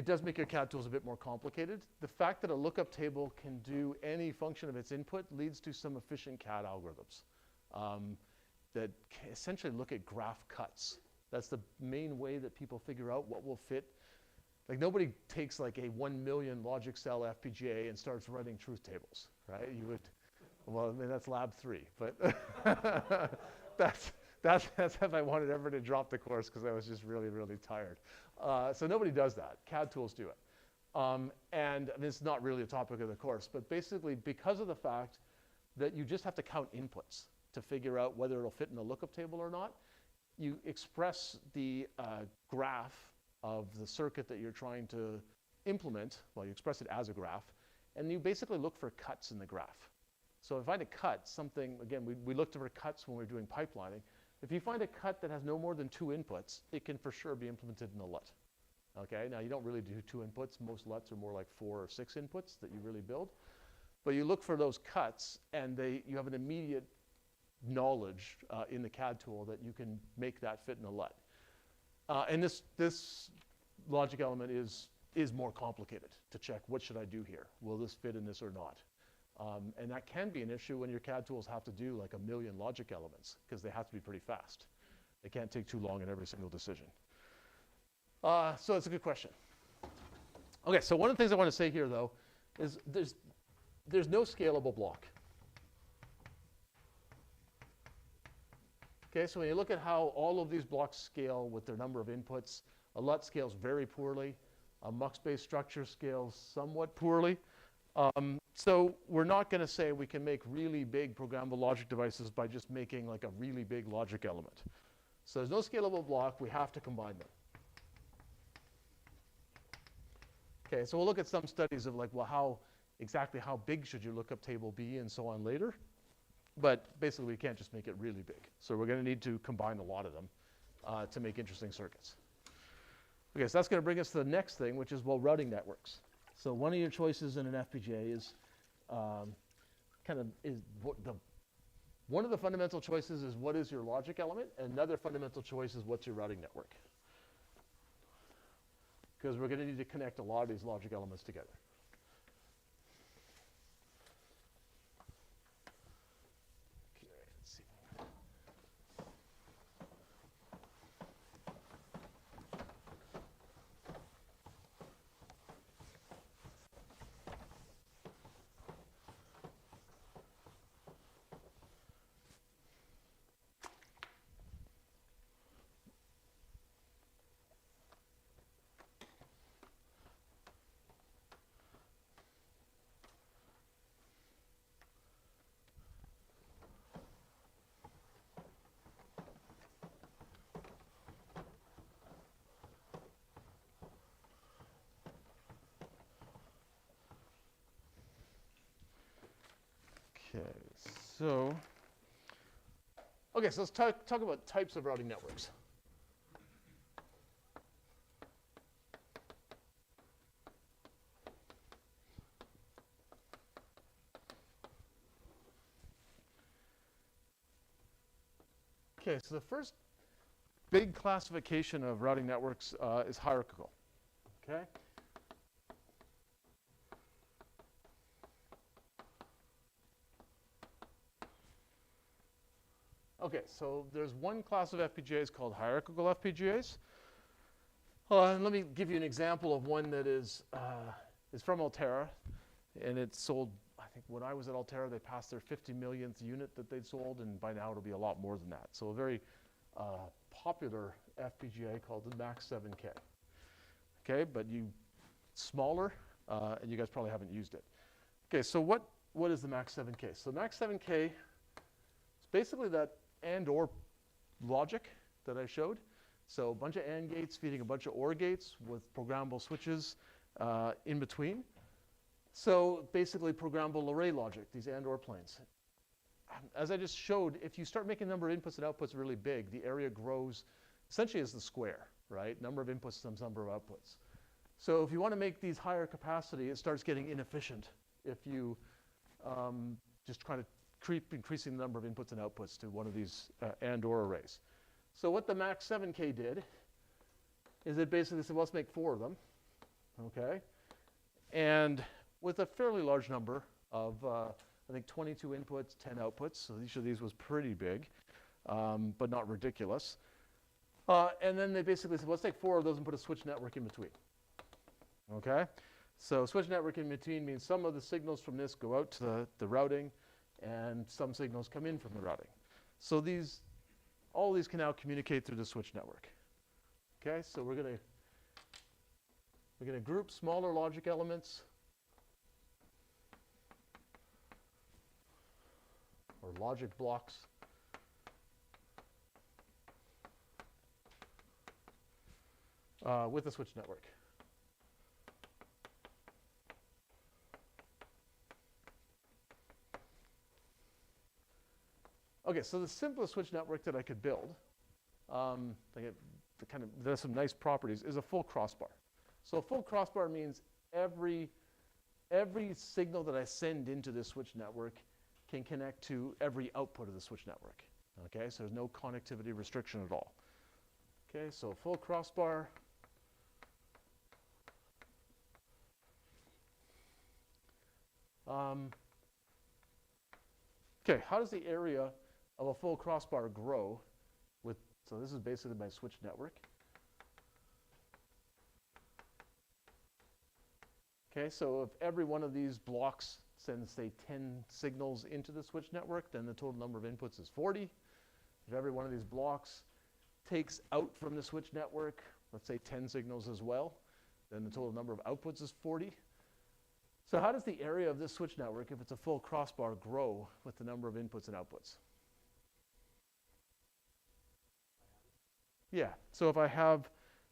does make your CAD tools a bit more complicated. The fact that a lookup table can do any function of its input leads to some efficient CAD algorithms that essentially look at graph cuts. That's the main way that people figure out what will fit. Like nobody takes like a 1 million logic cell FPGA and starts writing truth tables, right? You would, well, I mean, that's lab 3, but that's if I wanted ever to drop the course because I was just really, really tired. So nobody does that. CAD tools do it. And I mean, it's not really a topic of the course, but basically because of the fact that you just have to count inputs to figure out whether it'll fit in a lookup table or not, you express the graph of the circuit that you're trying to implement. Well, you express it as a graph, and you basically look for cuts in the graph. So if I find a cut, something, again, we looked for cuts when we were doing pipelining. If you find a cut that has no more than 2 inputs, it can for sure be implemented in a LUT. Okay, now you don't really do 2 inputs. Most LUTs are more like 4 or 6 inputs that you really build. But you look for those cuts, and you have an immediate knowledge in the CAD tool that you can make that fit in a LUT. And this logic element is more complicated to check what should I do here. Will this fit in this or not? And that can be an issue when your CAD tools have to do like 1 million logic elements because they have to be pretty fast. They can't take too long in every single decision. So it's a good question. Okay, so one of the things I want to say here though is there's no scalable block. Okay, so when you look at how all of these blocks scale with their number of inputs, a LUT scales very poorly. A mux-based structure scales somewhat poorly. So we're not going to say we can make really big programmable logic devices by just making like a really big logic element. So there's no scalable block. We have to combine them. Okay, so we'll look at some studies of like, well, exactly how big should your lookup table be and so on later. But basically, we can't just make it really big. So we're going to need to combine a lot of them to make interesting circuits. Okay, so that's going to bring us to the next thing, which is, well, routing networks. So one of your choices in an FPGA is one of the fundamental choices is what is your logic element, and another fundamental choice is what's your routing network. Because we're going to need to connect a lot of these logic elements together. Okay, so let's talk about types of routing networks. Okay, so the first big classification of routing networks is hierarchical. Okay. Okay, so there's one class of FPGAs called hierarchical FPGAs. And let me give you an example of one that is from Altera, and it's sold. I think when I was at Altera, they passed their 50 millionth unit that they'd sold, and by now it'll be a lot more than that. So a very popular FPGA called the Max 7K. Okay, but smaller, and you guys probably haven't used it. Okay, so what is the Max 7K? So Max 7K is basically that and/or logic that I showed. So a bunch of AND gates feeding a bunch of OR gates with programmable switches in between. So basically programmable array logic, these and/or planes. As I just showed, if you start making the number of inputs and outputs really big, the area grows essentially as the square, right? Number of inputs times number of outputs. So if you want to make these higher capacity, it starts getting inefficient if you just try to keep increasing the number of inputs and outputs to one of these and/or arrays. So what the Max 7K did is it basically said, well, let's make 4 of them, okay? And with a fairly large number of, I think 22 inputs, 10 outputs. So each of these was pretty big, but not ridiculous. And then they basically said, well, let's take 4 of those and put a switch network in between, okay? So switch network in between means some of the signals from this go out to the routing, and some signals come in from the routing. So all these can now communicate through the switch network. Okay, so we're going to group smaller logic elements or logic blocks with the switch network. Okay, so the simplest switch network that I could build, there's some nice properties, is a full crossbar. So a full crossbar means every signal that I send into this switch network can connect to every output of the switch network. Okay, so there's no connectivity restriction at all. Okay, so full crossbar. Okay, how does the area of a full crossbar grow so this is basically my switch network. Okay, so if every one of these blocks sends, say, 10 signals into the switch network, then the total number of inputs is 40. If every one of these blocks takes out from the switch network, let's say 10 signals as well, then the total number of outputs is 40. So how does the area of this switch network, if it's a full crossbar, grow with the number of inputs and outputs? Yeah, so if I have,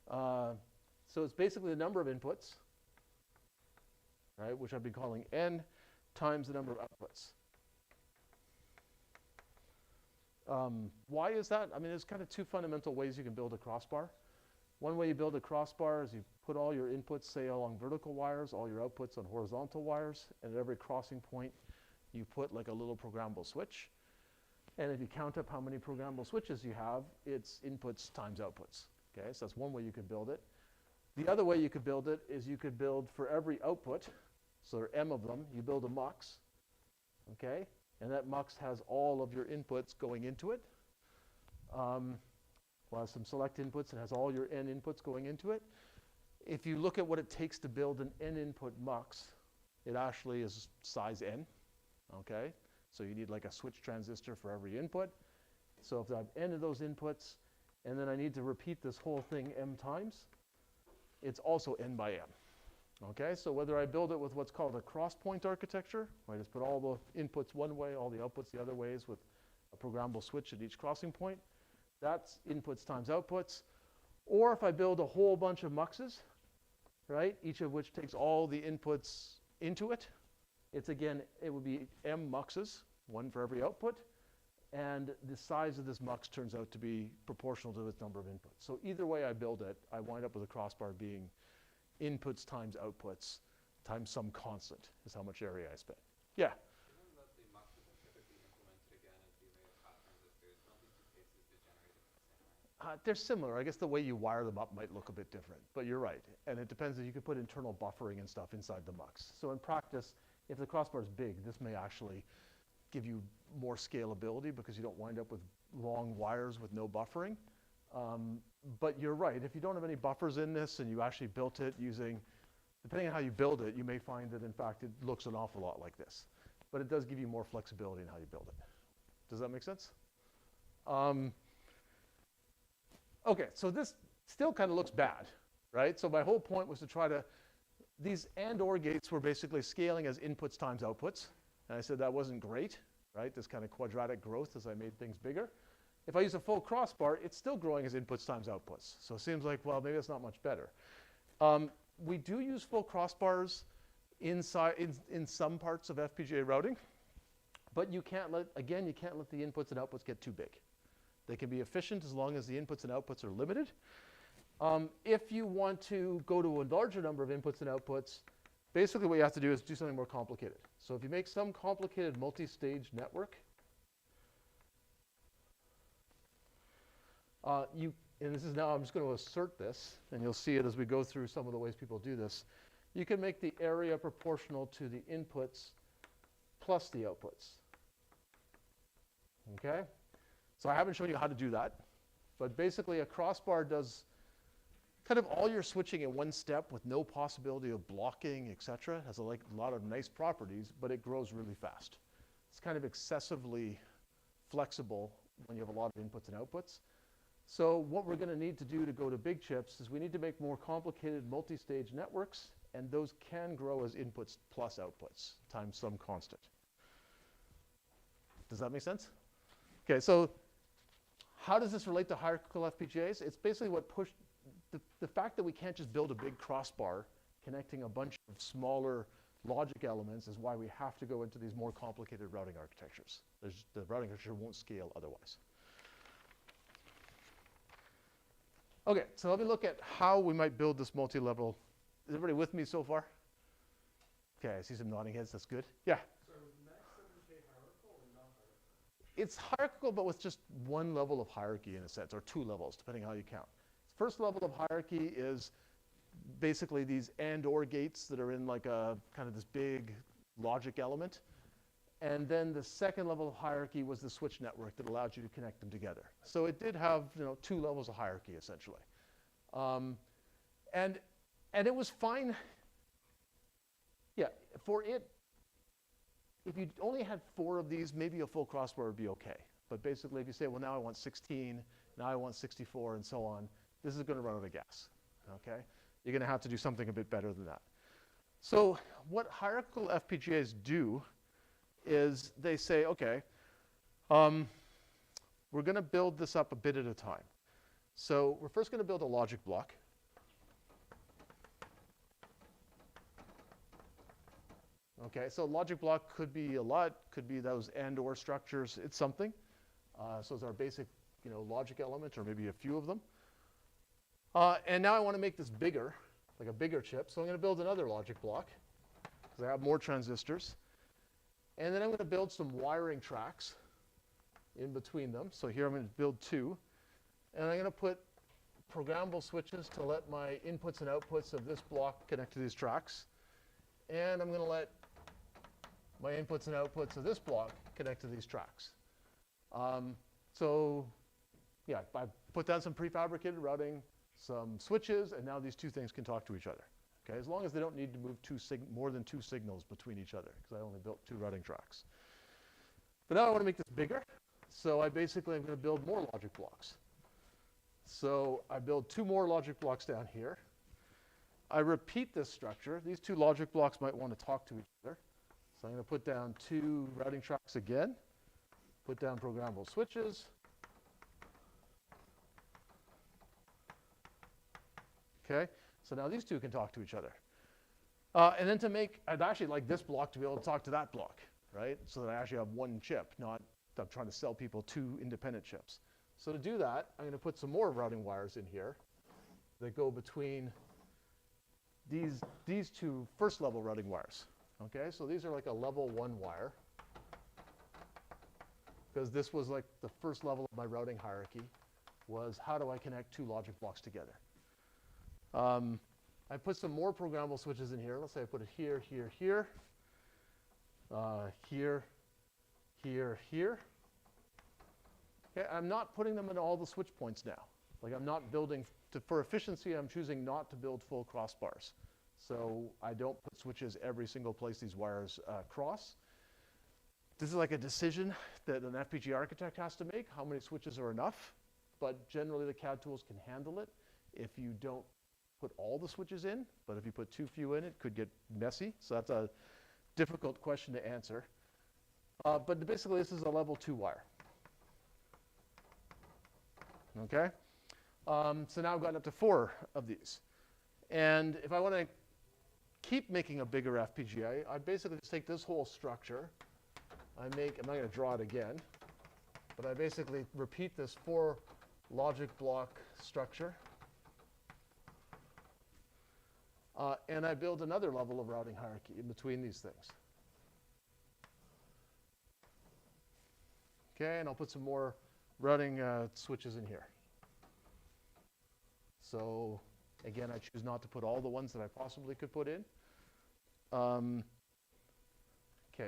so it's basically the number of inputs, right, which I've been calling n, times the number of outputs. Why is that? I mean, there's kind of 2 fundamental ways you can build a crossbar. One way you build a crossbar is you put all your inputs, say, along vertical wires, all your outputs on horizontal wires, and at every crossing point, you put like a little programmable switch. And if you count up how many programmable switches you have, it's inputs times outputs. Okay, so that's one way you could build it. The other way you could build it is you could build for every output, so there are m of them, you build a mux, okay? And that mux has all of your inputs going into it. Well, has some select inputs and has all your n inputs going into it. If you look at what it takes to build an n input mux, it actually is size n, okay? So you need like a switch transistor for every input. So if I have n of those inputs, and then I need to repeat this whole thing m times, it's also n by m. Okay, so whether I build it with what's called a cross-point architecture, where I just put all the inputs one way, all the outputs the other ways with a programmable switch at each crossing point, that's inputs times outputs. Or if I build a whole bunch of muxes, right, each of which takes all the inputs into it, it's again, it would be m muxes, one for every output, and the size of this mux turns out to be proportional to its number of inputs. So either way I build it, I wind up with a crossbar being inputs times outputs times some constant is how much area I spend. Yeah? Given that the muxes are typically implemented again as the array of hot transistors, don't these two cases degenerate into the same way? They're similar. I guess the way you wire them up might look a bit different, but you're right. And it depends if you could put internal buffering and stuff inside the mux. So in practice, if the crossbar is big, this may actually give you more scalability because you don't wind up with long wires with no buffering. But you're right. If you don't have any buffers in this and you actually built it using, depending on how you build it, you may find that, in fact, it looks an awful lot like this. But it does give you more flexibility in how you build it. Does that make sense? Okay, so this still kind of looks bad, right? So my whole point was to try to, these and/or gates were basically scaling as inputs times outputs. And I said that wasn't great, right? This kind of quadratic growth as I made things bigger. If I use a full crossbar, it's still growing as inputs times outputs. So it seems like, well, maybe it's not much better. We do use full crossbars inside in some parts of FPGA routing, but you can't let the inputs and outputs get too big. They can be efficient as long as the inputs and outputs are limited. If you want to go to a larger number of inputs and outputs, basically what you have to do is do something more complicated. So if you make some complicated multi-stage network, and this is now, I'm just going to assert this, and you'll see it as we go through some of the ways people do this. You can make the area proportional to the inputs plus the outputs. Okay? So I haven't shown you how to do that, but basically a crossbar does kind of all your switching in one step with no possibility of blocking, et cetera. It has a lot of nice properties, but it grows really fast. It's kind of excessively flexible when you have a lot of inputs and outputs. So what we're going to need to do to go to big chips is we need to make more complicated multi-stage networks, and those can grow as inputs plus outputs times some constant. Does that make sense? Okay, so how does this relate to hierarchical FPGAs? It's basically what pushed the fact that we can't just build a big crossbar connecting a bunch of smaller logic elements is why we have to go into these more complicated routing architectures. The routing architecture won't scale otherwise. Okay, so let me look at how we might build this multi-level. Is everybody with me so far? Okay, I see some nodding heads. That's good. Yeah? So Max 7K hierarchical or non-hierarchical? It's hierarchical, but with just one level of hierarchy in a sense, or two levels, depending on how you count. First level of hierarchy is basically these and/or gates that are in like a kind of this big logic element. And then the second level of hierarchy was the switch network that allowed you to connect them together. So it did have, two levels of hierarchy essentially. And it was fine. Yeah, for it, if you only had 4 of these, maybe a full crossbar would be okay. But basically if you say, well, now I want 16, now I want 64 and so on, this is going to run out of gas, okay? You're going to have to do something a bit better than that. So what hierarchical FPGAs do is they say, okay, we're going to build this up a bit at a time. So we're first going to build a logic block. Okay, so logic block could be a lot, could be those and/or structures. It's something. So it's our basic, logic element, or maybe a few of them. And now I want to make this bigger, like a bigger chip. So I'm going to build another logic block because I have more transistors. And then I'm going to build some wiring tracks in between them. So here I'm going to build 2. And I'm going to put programmable switches to let my inputs and outputs of this block connect to these tracks. And I'm going to let my inputs and outputs of this block connect to these tracks. So yeah, I put down some prefabricated routing, some switches, and now these 2 things can talk to each other. Okay, as long as they don't need to move more than 2 signals between each other, because I only built 2 routing tracks. But now I want to make this bigger, so I basically am going to build more logic blocks. So I build 2 more logic blocks down here. I repeat this structure. These 2 logic blocks might want to talk to each other. So I'm going to put down 2 routing tracks again, put down programmable switches. Okay, so now these 2 can talk to each other. And then I'd actually like this block to be able to talk to that block. right? So that I actually have one chip, not I'm trying to sell people two independent chips. So to do that, I'm going to put some more routing wires in here that go between these two first level routing wires. Okay, so these are like a level 1 wire, because this was like the first level of my routing hierarchy, was how do I connect two logic blocks together. I put some more programmable switches in here. Let's say I put it here, here, here, here, here, here. Okay, I'm not putting them in all the switch points now. Like I'm not building, for efficiency, I'm choosing not to build full crossbars. So I don't put switches every single place these wires cross. This is like a decision that an FPGA architect has to make. How many switches are enough? But generally the CAD tools can handle it if you don't put all the switches in. But if you put too few in, it could get messy. So that's a difficult question to answer. But basically this is a level 2 wire. Okay? So now I've gotten up to 4 of these. And if I want to keep making a bigger FPGA, I basically just take this whole structure. I'm not going to draw it again, but I basically repeat this 4 logic block structure. And I build another level of routing hierarchy in between these things. Okay, and I'll put some more routing switches in here. So again, I choose not to put all the ones that I possibly could put in. Okay,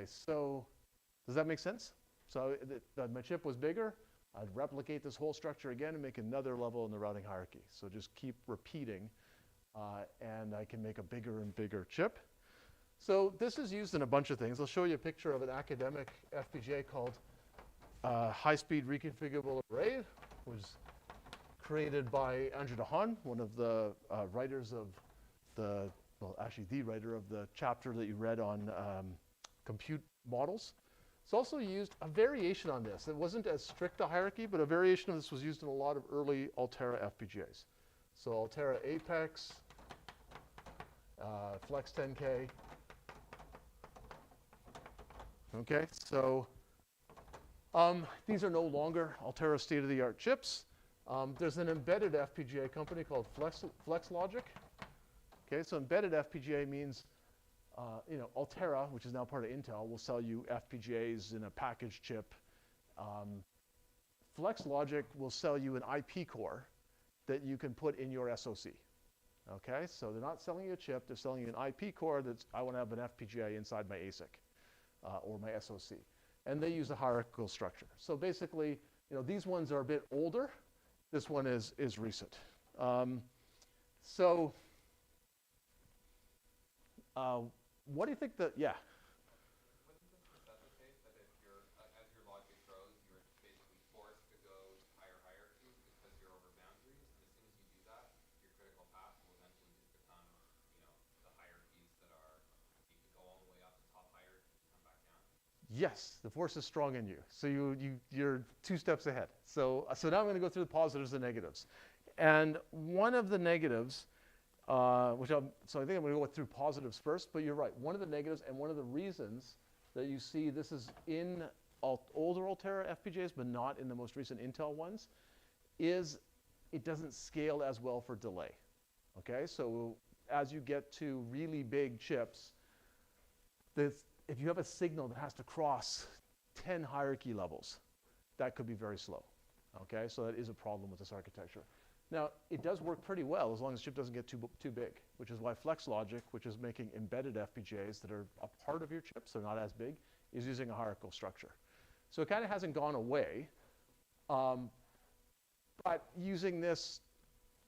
so does that make sense? So my chip was bigger. I'd replicate this whole structure again and make another level in the routing hierarchy. So just keep repeating, and I can make a bigger and bigger chip. So this is used in a bunch of things. I'll show you a picture of an academic FPGA called High-Speed Reconfigurable Array, which was created by Andrew DeHaan, one of the writers of the, well, actually the writer of the chapter that you read on compute models. It's also used a variation on this. It wasn't as strict a hierarchy, but a variation of this was used in a lot of early Altera FPGAs. So Altera Apex, Flex 10K. Okay, so these are no longer Altera state-of-the-art chips. There's an embedded FPGA company called Flex Logic. Okay, so embedded FPGA means, Altera, which is now part of Intel, will sell you FPGAs in a packaged chip. Flex Logic will sell you an IP core that you can put in your SoC. Okay, so they're not selling you a chip, they're selling you an IP core that's, I want to have an FPGA inside my ASIC or my SoC. And they use a hierarchical structure. So basically, these ones are a bit older. This one is recent. What do you think that, yeah? Wouldn't this necessitate that if you're, as your logic grows, you're basically forced to go to higher hierarchies because you're over boundaries, and as soon as you do that, your critical path will eventually just become, the hierarchies that are, you could go all the way up to top hierarchy and come back down? Yes, the force is strong in you. So you're 2 steps ahead. So now I'm going to go through the positives and negatives. And one of the negatives, so I think I'm going to go through positives first, but you're right. One of the negatives and one of the reasons that you see this is in older Altera FPGAs, but not in the most recent Intel ones, is it doesn't scale as well for delay. Okay, so as you get to really big chips, if you have a signal that has to cross 10 hierarchy levels, that could be very slow. Okay, so that is a problem with this architecture. Now, it does work pretty well as long as the chip doesn't get too big, which is why Flex Logic, which is making embedded FPGAs that are a part of your chips, they're not as big, is using a hierarchical structure. So it kind of hasn't gone away, but using this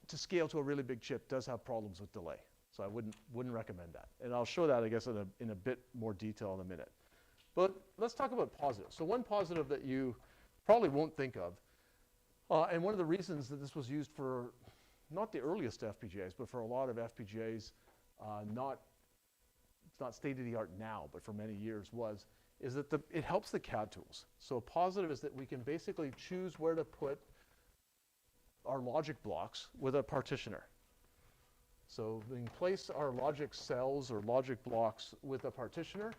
to scale to a really big chip does have problems with delay. So I wouldn't recommend that. And I'll show that, I guess, in a bit more detail in a minute. But let's talk about positives. So one positive that you probably won't think of, and one of the reasons that this was used for not the earliest FPGAs, but for a lot of FPGAs, it's not state-of-the-art now, but for many years is that it helps the CAD tools. So a positive is that we can basically choose where to put our logic blocks with a partitioner. So we can place our logic cells or logic blocks with a partitioner.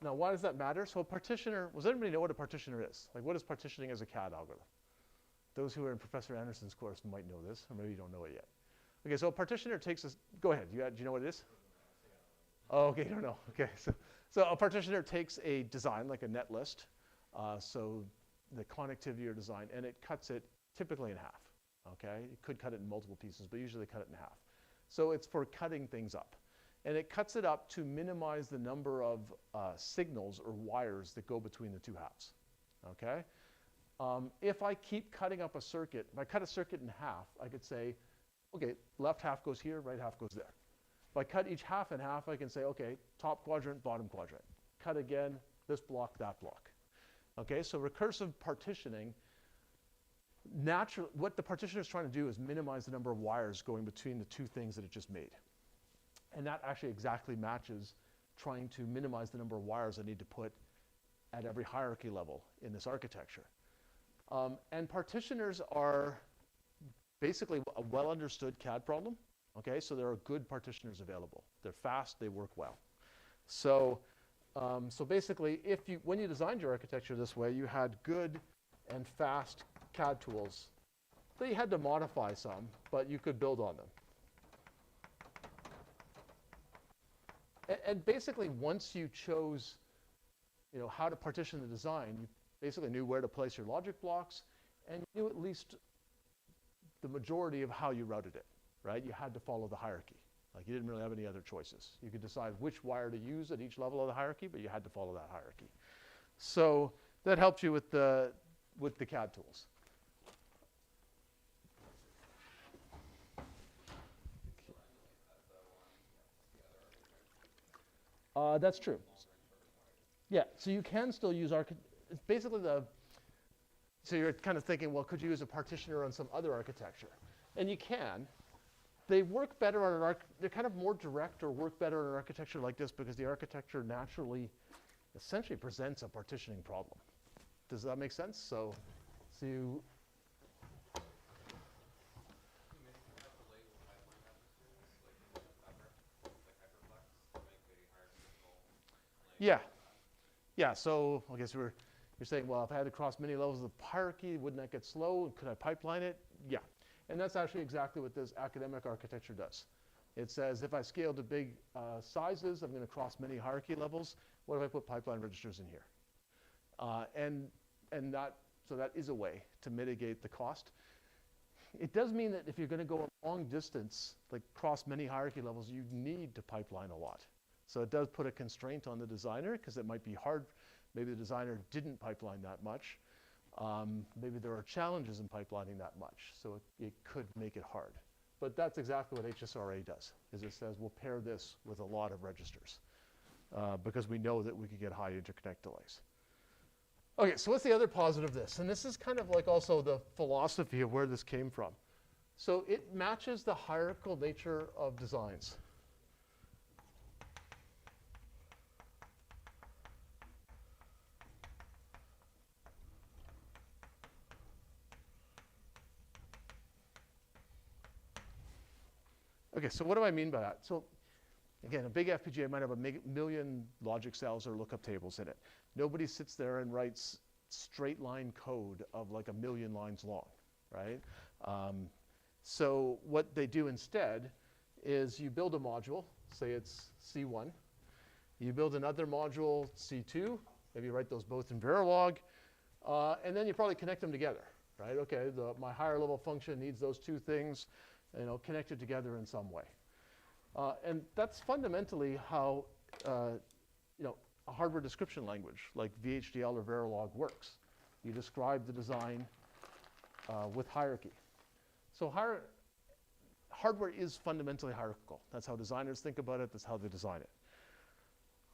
Now, why does that matter? So a partitioner, does anybody know what a partitioner is? Like, what is partitioning as a CAD algorithm? Those who are in Professor Anderson's course might know this, or maybe you don't know it yet. Okay, so a partitioner takes us, go ahead, do you know what it is? Oh, okay, you don't know. Okay, so a partitioner takes a design, like a net list, so the connectivity or design, and it cuts it typically in half, okay? It could cut it in multiple pieces, but usually cut it in half. So it's for cutting things up. And it cuts it up to minimize the number of signals or wires that go between the two halves, okay? If I keep cutting up a circuit, if I cut a circuit in half, I could say, okay, left half goes here, right half goes there. If I cut each half in half, I can say, okay, top quadrant, bottom quadrant. Cut again, this block, that block. Okay, so recursive partitioning, what the partitioner is trying to do is minimize the number of wires going between the two things that it just made. And that actually exactly matches trying to minimize the number of wires I need to put at every hierarchy level in this architecture. And partitioners are basically a well understood CAD problem. Okay, so there are good partitioners available. They're fast, they work well. So, so basically, when you designed your architecture this way, you had good and fast CAD tools. They had to modify some, but you could build on them. And basically, once you chose, how to partition the design, you basically knew where to place your logic blocks, and you knew at least the majority of how you routed it, right? You had to follow the hierarchy. Like, you didn't really have any other choices. You could decide which wire to use at each level of the hierarchy, but you had to follow that hierarchy. So that helped you with the CAD tools. That's true. Yeah, so you can still use it's basically so you're kind of thinking, well, could you use a partitioner on some other architecture? And you can. They work better on they're kind of more direct or work better on an architecture like this because the architecture naturally, essentially presents a partitioning problem. Does that make sense? So you yeah. Yeah, so I guess you're saying, well, if I had to cross many levels of hierarchy, wouldn't that get slow? Could I pipeline it? Yeah. And that's actually exactly what this academic architecture does. It says if I scale to big sizes, I'm going to cross many hierarchy levels. What if I put pipeline registers in here? So that is a way to mitigate the cost. It does mean that if you're going to go a long distance, like cross many hierarchy levels, you need to pipeline a lot. So it does put a constraint on the designer because it might be hard. Maybe the designer didn't pipeline that much. Maybe there are challenges in pipelining that much. So it could make it hard. But that's exactly what HSRA does, is it says we'll pair this with a lot of registers because we know that we could get high interconnect delays. Okay, so what's the other positive of this? And this is kind of like also the philosophy of where this came from. So it matches the hierarchical nature of designs. Okay, so what do I mean by that? So again, a big FPGA might have a million logic cells or lookup tables in it. Nobody sits there and writes straight line code of like a million lines long, right? So what they do instead is you build a module, say it's C1. You build another module, C2. Maybe you write those both in Verilog. And then you probably connect them together, right? Okay, my higher level function needs those two things, connected together in some way. And that's fundamentally how a hardware description language like VHDL or Verilog works. You describe the design with hierarchy. So hardware is fundamentally hierarchical. That's how designers think about it. That's how they design it.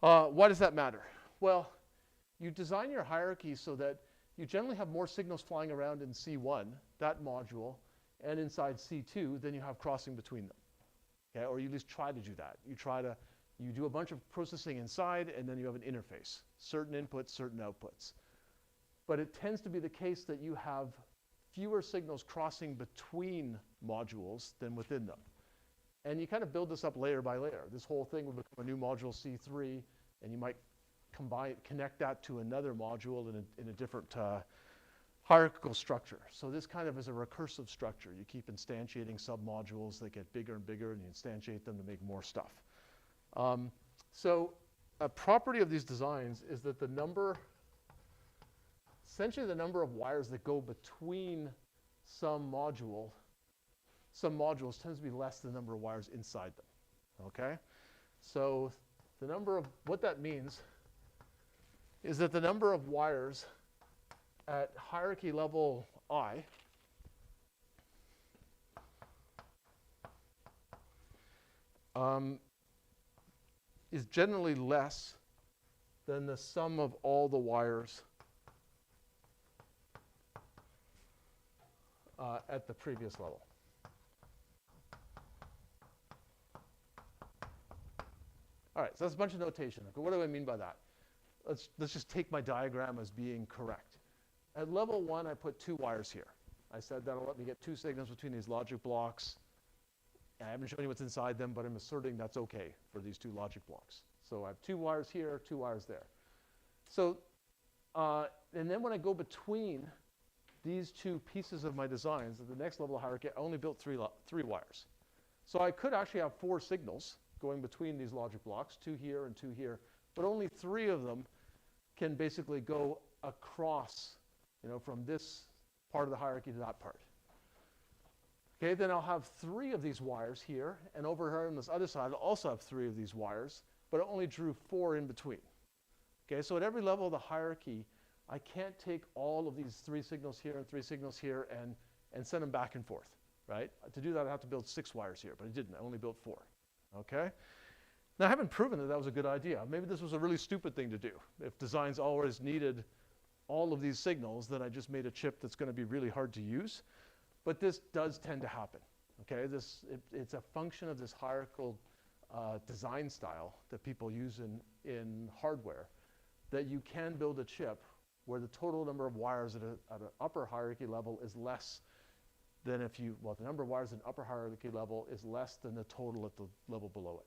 Why does that matter? Well, you design your hierarchy so that you generally have more signals flying around in C1, that module, and inside C2 than you have crossing between them. Okay? Or you at least try to do that. You do a bunch of processing inside, and then you have an interface. Certain inputs, certain outputs. But it tends to be the case that you have fewer signals crossing between modules than within them. And you kind of build this up layer by layer. This whole thing will become a new module C3, and you might connect that to another module in a different hierarchical structure. So this kind of is a recursive structure. You keep instantiating submodules that get bigger and bigger, and you instantiate them to make more stuff. So a property of these designs is that essentially the number of wires that go between some modules tends to be less than the number of wires inside them, okay? So what that means is that the number of wires at hierarchy level I is generally less than the sum of all the wires at the previous level. All right, so that's a bunch of notation. Okay, what do I mean by that? Let's just take my diagram as being correct. At level 1, I put 2 wires here. I said that'll let me get 2 signals between these logic blocks. I haven't shown you what's inside them, but I'm asserting that's okay for these 2 logic blocks. So I have 2 wires here, 2 wires there. So, and then when I go between these 2 pieces of my designs at the next level of hierarchy, I only built 3 wires. So I could actually have 4 signals going between these logic blocks, 2 here and 2 here, but only 3 of them can basically go across, from this part of the hierarchy to that part. Okay, then I'll have 3 of these wires here, and over here on this other side, I'll also have 3 of these wires, but I only drew 4 in between. Okay, so at every level of the hierarchy, I can't take all of these 3 signals here and 3 signals here and send them back and forth, right? To do that, I have to build 6 wires here, but I didn't. I only built 4. Okay? Now, I haven't proven that that was a good idea. Maybe this was a really stupid thing to do. If designs always needed all of these signals, then I just made a chip that's going to be really hard to use. But this does tend to happen. Okay? It's a function of this hierarchical design style that people use in hardware, that you can build a chip where the total number of wires at an upper hierarchy level is less than the number of wires at an upper hierarchy level is less than the total at the level below it.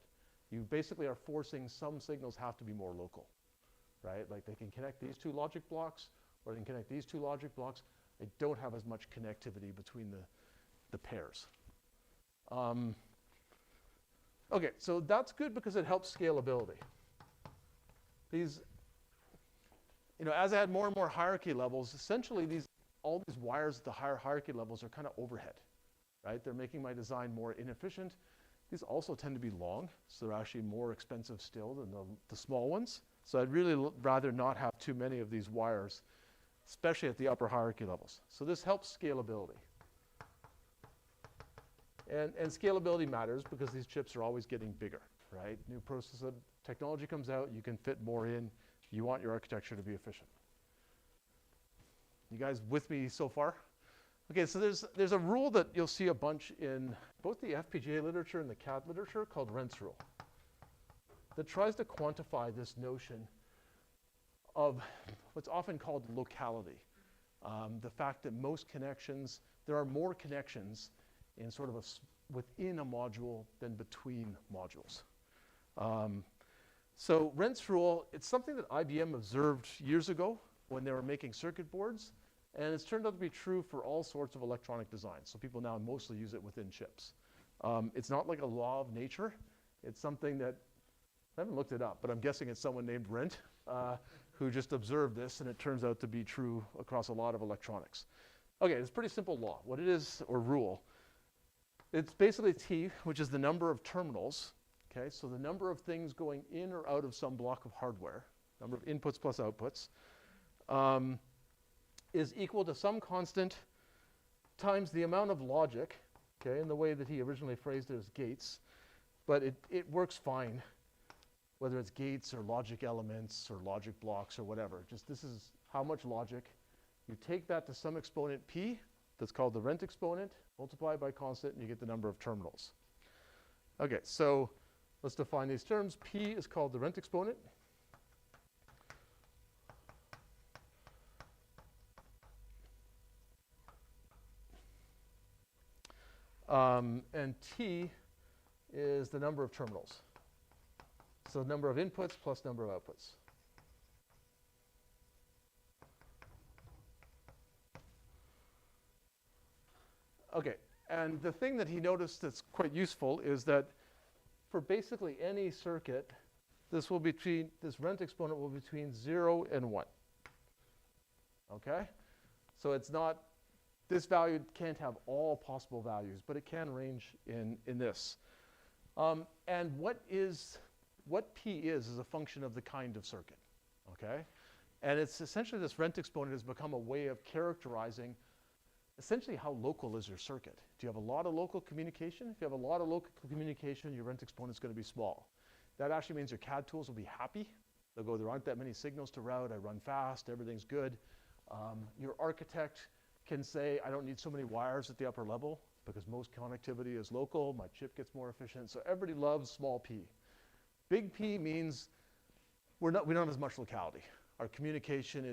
You basically are forcing some signals have to be more local, right? Like they can connect these 2 logic blocks, or they can connect these 2 logic blocks. They don't have as much connectivity between the pairs. Okay, so that's good because it helps scalability. These, as I had more and more hierarchy levels, essentially all these wires at the higher hierarchy levels are kind of overhead, right? They're making my design more inefficient. These also tend to be long, so they're actually more expensive still than the small ones. So I'd really rather not have too many of these wires, especially at the upper hierarchy levels. So this helps scalability. And scalability matters because these chips are always getting bigger, right? New processor technology comes out, you can fit more in. You want your architecture to be efficient. You guys with me so far? Okay, so there's a rule that you'll see a bunch in both the FPGA literature and the CAD literature called Rent's rule that tries to quantify this notion of what's often called locality. The fact that there are more connections in sort of within a module than between modules. So Rent's rule, it's something that IBM observed years ago when they were making circuit boards, and it's turned out to be true for all sorts of electronic designs. So people now mostly use it within chips. It's not like a law of nature. It's something that, I haven't looked it up, but I'm guessing it's someone named Rent who just observed this, and it turns out to be true across a lot of electronics. Okay, it's a pretty simple law. What it is, or rule, it's basically T, which is the number of terminals. Okay, so the number of things going in or out of some block of hardware, number of inputs plus outputs, is equal to some constant times the amount of logic, okay, in the way that he originally phrased it as gates, but it works fine, whether it's gates or logic elements or logic blocks or whatever. Just this is how much logic. You take that to some exponent p, that's called the Rent exponent, multiply by constant, and you get the number of terminals. Okay, so let's define these terms. P is called the Rent exponent. And T is the number of terminals. So number of inputs plus number of outputs. Okay, and the thing that he noticed that's quite useful is that for basically any circuit, this rent exponent will be between 0 and 1. Okay? So it's not, this value can't have all possible values, but it can range in this. And what P is a function of the kind of circuit. Okay? And it's essentially this rent exponent has become a way of characterizing essentially how local is your circuit. Do you have a lot of local communication? If you have a lot of local communication, your rent exponent is going to be small. That actually means your CAD tools will be happy. They'll go, there aren't that many signals to route, I run fast, everything's good. Your architect can say, I don't need so many wires at the upper level because most connectivity is local, my chip gets more efficient. So everybody loves small p. Big P means we don't have as much locality. Our communication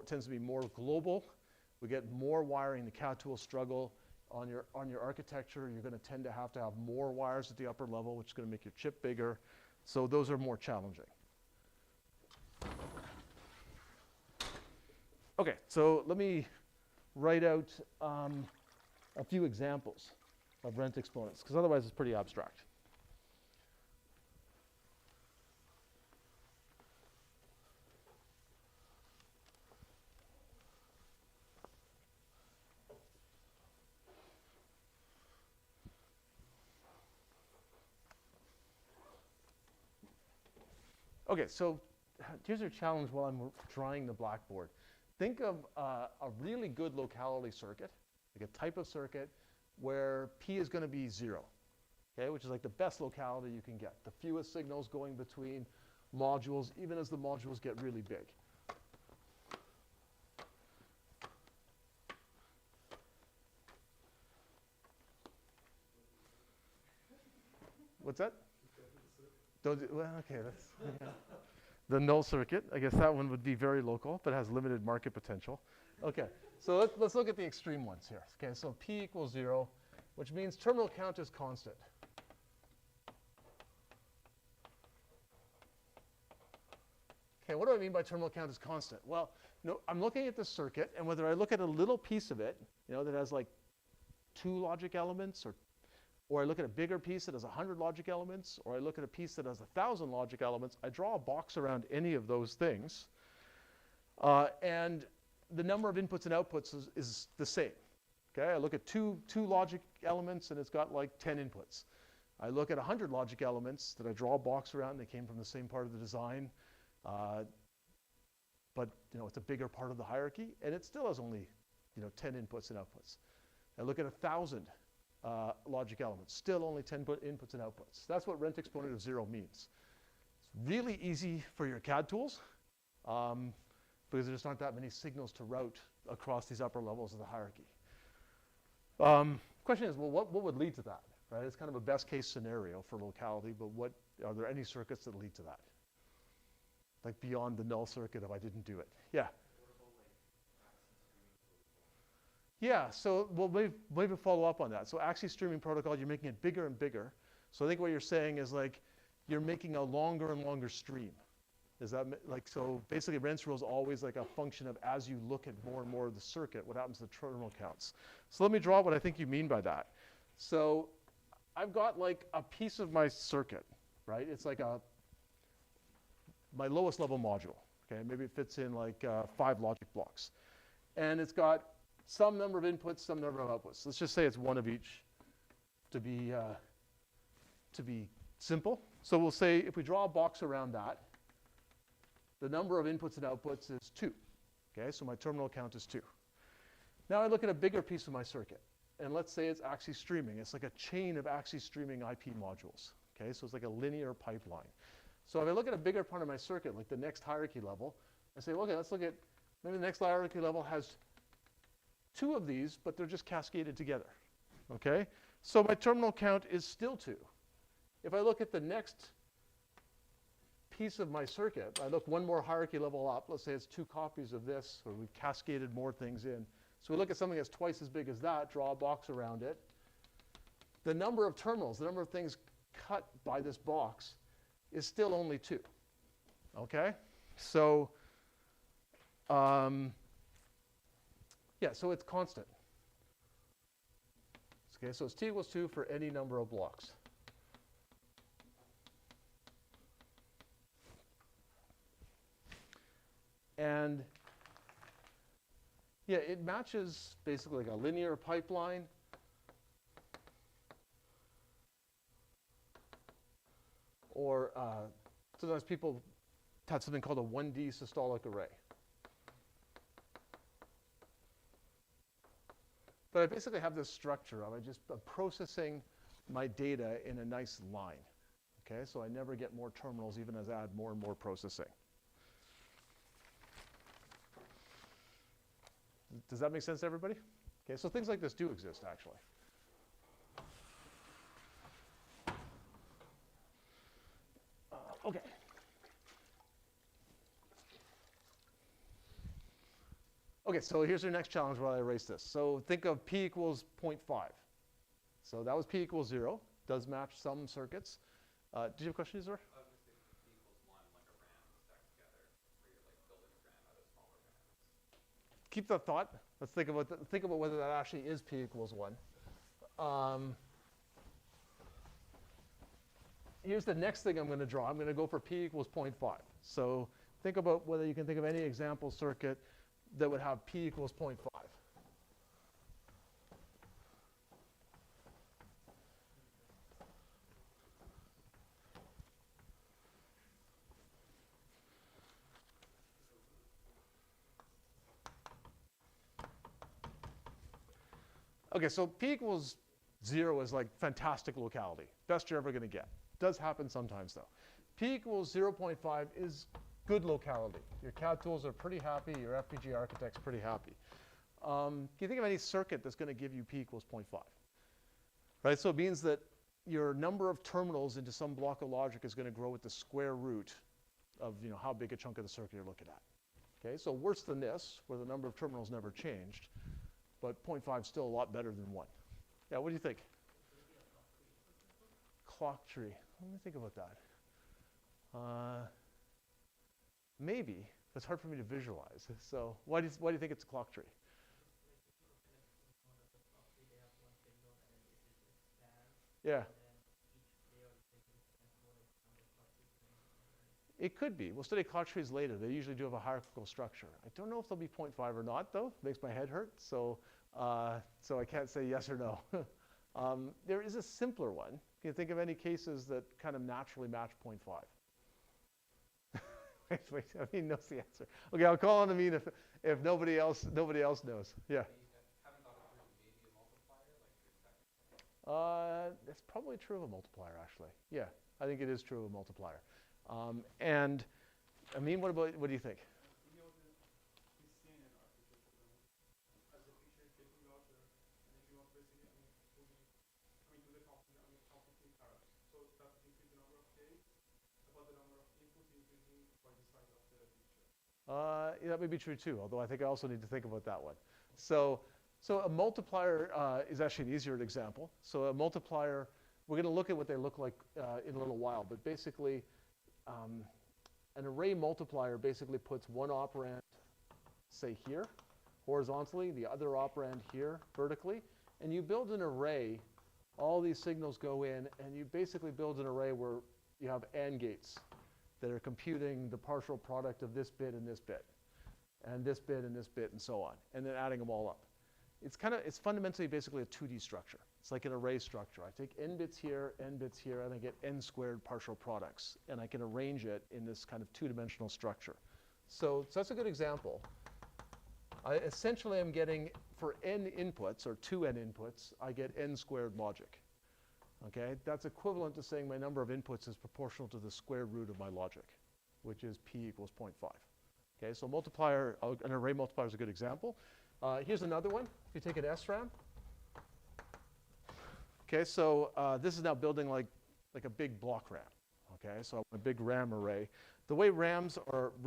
tends to be more global. We get more wiring, the CAD tools struggle. On your architecture, you're going to tend to have more wires at the upper level, which is going to make your chip bigger. So those are more challenging. Okay, so let me write out a few examples of rent exponents, because otherwise it's pretty abstract. Okay, so here's your challenge while I'm drawing the blackboard. Think of a really good locality circuit, like a type of circuit where P is going to be 0, okay, which is like the best locality you can get. The fewest signals going between modules, even as the modules get really big. What's that? Don't do, well, okay, that's yeah. The null circuit. I guess that one would be very local, but has limited market potential. Okay, so let's look at the extreme ones here. Okay, so P equals 0, which means terminal count is constant. Okay, what do I mean by terminal count is constant? Well, I'm looking at this circuit, and whether I look at a little piece of it, that has like 2 logic elements, or I look at a bigger piece that has 100 logic elements, or I look at a piece that has 1,000 logic elements, I draw a box around any of those things. And the number of inputs and outputs is the same. Okay, I look at two logic elements, and it's got like 10 inputs. I look at 100 logic elements that I draw a box around. They came from the same part of the design. But it's a bigger part of the hierarchy, and it still has only 10 inputs and outputs. I look at 1,000 logic elements, still only 10 inputs and outputs. That's what rent exponent of 0 means. It's really easy for your CAD tools because there just aren't that many signals to route across these upper levels of the hierarchy. Question is, well, what would lead to that? Right? It's kind of a best case scenario for locality, but are there any circuits that lead to that? Like beyond the null circuit if I didn't do it. Yeah. Yeah, so we'll maybe follow up on that. So AXI streaming protocol, you're making it bigger and bigger. So I think what you're saying is like you're making a longer and longer stream. Is that like, so basically Rent's rule is always like a function of as you look at more and more of the circuit, what happens to the terminal counts. So let me draw what I think you mean by that. So I've got like a piece of my circuit, right? It's like my lowest level module, okay? Maybe it fits in like 5 logic blocks. And it's got some number of inputs, some number of outputs. Let's just say it's 1 of each to be simple. So we'll say if we draw a box around that, the number of inputs and outputs is 2. Okay, so my terminal count is 2. Now I look at a bigger piece of my circuit, and let's say it's AXI streaming. It's like a chain of AXI streaming IP modules. Okay, so it's like a linear pipeline. So if I look at a bigger part of my circuit, like the next hierarchy level, I say, okay, let's look at maybe the next hierarchy level has 2 of these, but they're just cascaded together. Okay, so my terminal count is still 2. If I look at the next piece of my circuit, I look one more hierarchy level up, let's say it's 2 copies of this, or we've cascaded more things in. So we look at something that's twice as big as that, draw a box around it. The number of terminals, the number of things cut by this box is still only 2. Okay? So, yeah, so it's constant. Okay, so it's t equals 2 for any number of blocks. And yeah, it matches basically like a linear pipeline. Or sometimes people have something called a 1D systolic array. But I basically have this structure of I'm processing my data in a nice line. Okay, so I never get more terminals even as I add more and more processing. Does that make sense to everybody? Okay, so things like this do exist actually. Okay. Okay, so here's your next challenge while I erase this. So think of p equals 0.5. So that was p equals 0. Does match some circuits. Did you have a question, Izor? I was going to say p equals 1, like a RAM stacked together, where you're like building a RAM out of smaller RAMs. Keep that thought. Let's think about whether that actually is p equals 1. Here's the next thing I'm going to draw. I'm going to go for p equals 0.5. So think about whether you can think of any example circuit that would have p equals 0.5. Okay, so p equals 0 is like fantastic locality. Best you're ever going to get. Does happen sometimes though. P equals 0.5 is good locality. Your CAD tools are pretty happy. Your FPGA architect's pretty happy. Can you think of any circuit that's going to give you p equals 0.5? Right, so it means that your number of terminals into some block of logic is going to grow with the square root of how big a chunk of the circuit you're looking at. Okay, so worse than this, where the number of terminals never changed, but 0.5 is still a lot better than 1. Yeah, what do you think? Clock tree. Let me think about that. Maybe. It's hard for me to visualize. So why do you think it's a clock tree? Yeah. It could be. We'll study clock trees later. They usually do have a hierarchical structure. I don't know if they'll be 0.5 or not, though. Makes my head hurt. So I can't say yes or no. There is a simpler one. Can you think of any cases that kind of naturally match 0.5? wait, Amin knows the answer. Okay, I'll call on Amin if nobody else knows. Yeah. Haven't thought it through, maybe a multiplier, like 3 seconds. It's probably true of a multiplier, actually. Yeah, I think it is true of a multiplier. And Amin, what do you think? You know, the CNN architecture, as the picture is getting larger, and if you want basically, do the completing params. So that increase the number of gates, but the number of inputs increasing by the size of the picture. Yeah, that may be true too, although I think I also need to think about that one. So a multiplier is actually an easier example. So a multiplier, we're going to look at what they look like in a little while, but basically an array multiplier basically puts one operand, say here, horizontally, the other operand here, vertically, and you build an array. All these signals go in, and you basically build an array where you have AND gates that are computing the partial product of this bit and this bit, and this bit and this bit, and so on, and then adding them all up. It's fundamentally basically a 2D structure. It's like an array structure. I take n bits here, and I get n squared partial products, and I can arrange it in this kind of two-dimensional structure. So that's a good example. I essentially am getting, for n inputs, or 2n inputs, I get n squared logic. Okay, that's equivalent to saying my number of inputs is proportional to the square root of my logic, which is p equals 0.5. Okay, so an array multiplier is a good example. Here's another one. If you take an SRAM. Okay, so this is now building like a big block RAM. Okay, so a big RAM array. The way RAM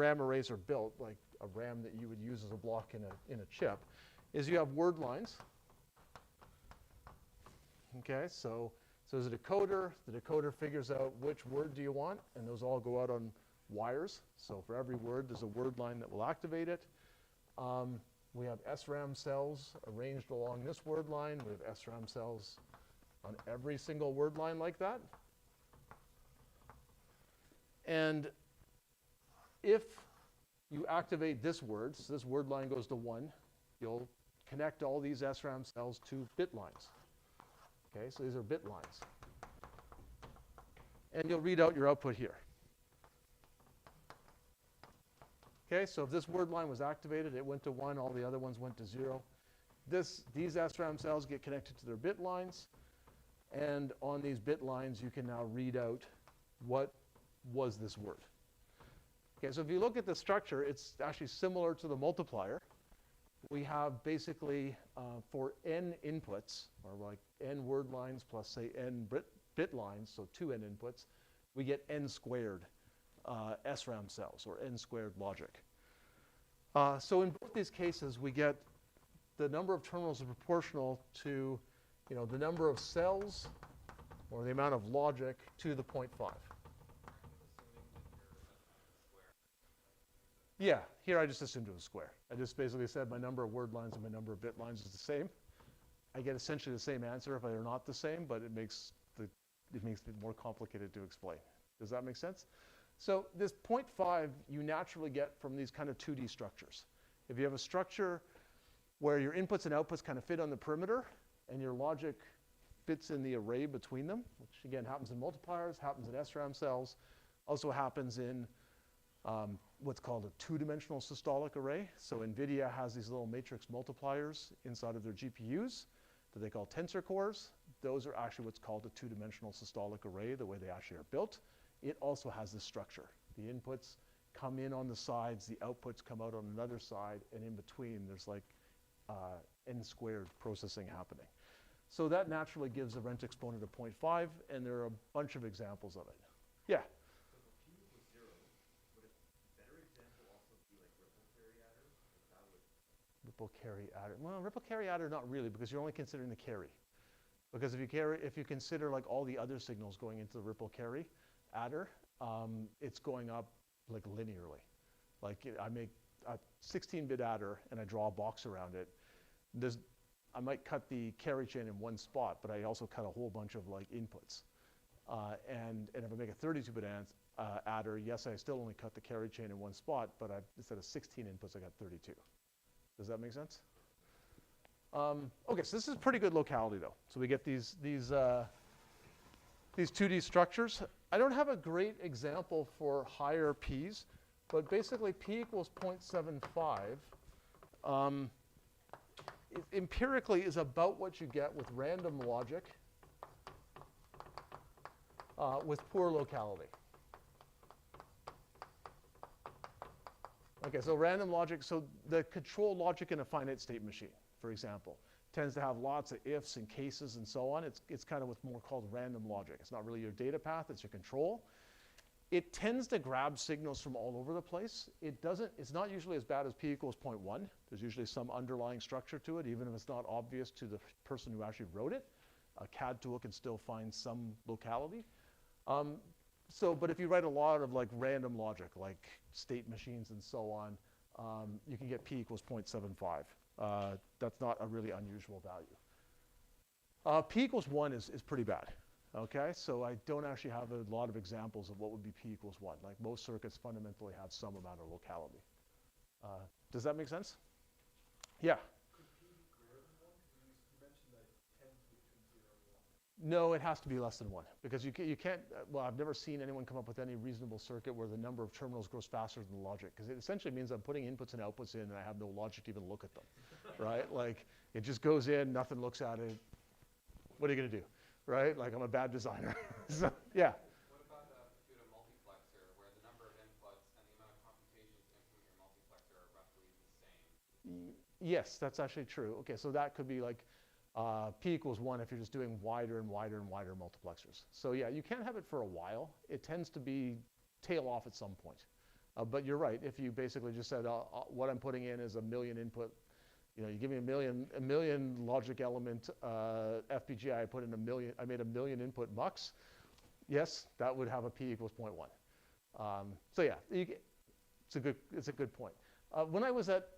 arrays are built, like a RAM that you would use as a block in a chip, is you have word lines. Okay, so there's a decoder. The decoder figures out which word do you want, and those all go out on wires. So for every word, there's a word line that will activate it. We have SRAM cells arranged along this word line. We have SRAM cells on every single word line like that. And if you activate this word, so this word line goes to 1, you'll connect all these SRAM cells to bit lines. Okay, so these are bit lines. And you'll read out your output here. Okay, so if this word line was activated, it went to 1, all the other ones went to 0. These SRAM cells get connected to their bit lines, and on these bit lines, you can now read out what was this word. Okay, so if you look at the structure, it's actually similar to the multiplier. We have basically, for n inputs, or like n word lines plus, say, n bit lines, so 2n inputs, we get n squared SRAM cells, or n squared logic. So in both these cases, we get the number of terminals is proportional to, the number of cells, or the amount of logic, to the 0.5. Yeah, here I just assumed it was square. I just basically said my number of word lines and my number of bit lines is the same. I get essentially the same answer if they're not the same, but it makes it more complicated to explain. Does that make sense? So this 0.5 you naturally get from these kind of 2D structures. If you have a structure where your inputs and outputs kind of fit on the perimeter and your logic fits in the array between them, which again happens in multipliers, happens in SRAM cells, also happens in what's called a two-dimensional systolic array. So NVIDIA has these little matrix multipliers inside of their GPUs that they call tensor cores. Those are actually what's called a two-dimensional systolic array, the way they actually are built. It also has this structure. The inputs come in on the sides, the outputs come out on another side, and in between there's like n squared processing happening. So that naturally gives a rent exponent of 0.5, and there are a bunch of examples of it. Yeah? Ripple carry adder. Well, ripple carry adder, not really, because you're only considering the carry. Because if you consider like all the other signals going into the ripple carry adder, it's going up like linearly. Like I make a 16-bit adder and I draw a box around it. I might cut the carry chain in one spot, but I also cut a whole bunch of like inputs. And if I make a 32-bit adder, yes, I still only cut the carry chain in one spot, but instead of 16 inputs, I got 32. Does that make sense? Okay, so this is pretty good locality, though. So we get these 2D structures. I don't have a great example for higher P's, but basically P equals 0.75 empirically is about what you get with random logic with poor locality. Okay, so random logic, so the control logic in a finite state machine, for example, tends to have lots of ifs and cases and so on. It's kind of what's more called random logic. It's not really your data path, it's your control. It tends to grab signals from all over the place. It's not usually as bad as P equals 0.1. There's usually some underlying structure to it, even if it's not obvious to the person who actually wrote it. A CAD tool can still find some locality. But if you write a lot of like random logic, like state machines and so on, you can get P equals 0.75. That's not a really unusual value. P equals 1 is pretty bad. Okay, so I don't actually have a lot of examples of what would be P equals 1. Like most circuits fundamentally have some amount of locality. Does that make sense? Yeah. Could P be greater than 1? You mentioned that it tends between 0 and 1. No, it has to be less than 1 because you can't, well, I've never seen anyone come up with any reasonable circuit where the number of terminals grows faster than the logic, because it essentially means I'm putting inputs and outputs in and I have no logic to even look at them, right? Like it just goes in, nothing looks at it. What are you going to do, right? Like I'm a bad designer. So, yeah. What about if you had a multiplexer where the number of inputs and the amount of computations to implement your multiplexer are roughly the same? Yes, that's actually true. Okay, so that could be like P equals 1 if you're just doing wider and wider and wider multiplexers. So yeah, you can have it for a while. It tends to be tail off at some point. But you're right. If you basically just said what I'm putting in is a million input, you give me a million logic element FPGA. I put in I made a million input mux. Yes, that would have a P equals 0.1. So yeah, it's a good point. When I was at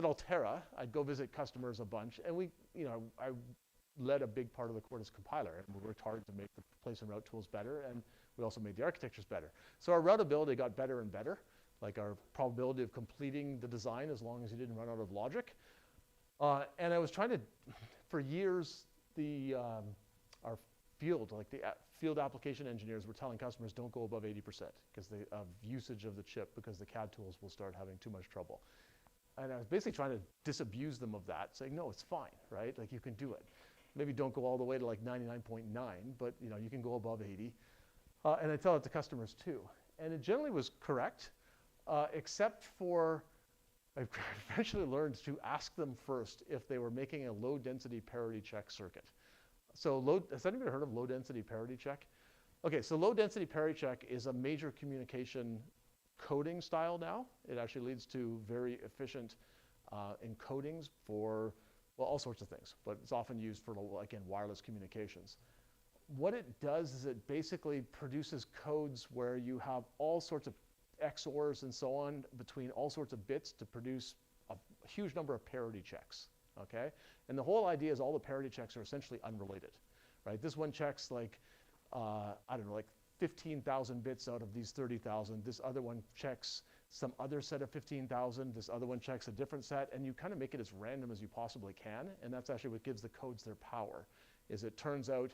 Altera, I'd go visit customers a bunch, and I led a big part of the Quartus compiler, and we worked hard to make the place and route tools better, and we also made the architectures better. So our routability got better and better, like our probability of completing the design as long as you didn't run out of logic. And I was trying to, for years, our field, like the field application engineers were telling customers don't go above 80% because of usage of the chip, because the CAD tools will start having too much trouble. And I was basically trying to disabuse them of that, saying, no, it's fine, right? Like, you can do it. Maybe don't go all the way to like 99.9, but you can go above 80. And I tell it to customers too. And it generally was correct, except for I eventually learned to ask them first if they were making a low density parity check circuit. So has anybody heard of low density parity check? Okay, so low density parity check is a major communication coding style now. It actually leads to very efficient encodings for, well, all sorts of things, but it's often used for, again, wireless communications. What it does is it basically produces codes where you have all sorts of XORs and so on between all sorts of bits to produce a huge number of parity checks, okay? And the whole idea is all the parity checks are essentially unrelated, right? This one checks like, I don't know, like 15,000 bits out of these 30,000. This other one checks some other set of 15,000. This other one checks a different set, and you kind of make it as random as you possibly can, and that's actually what gives the codes their power, is it turns out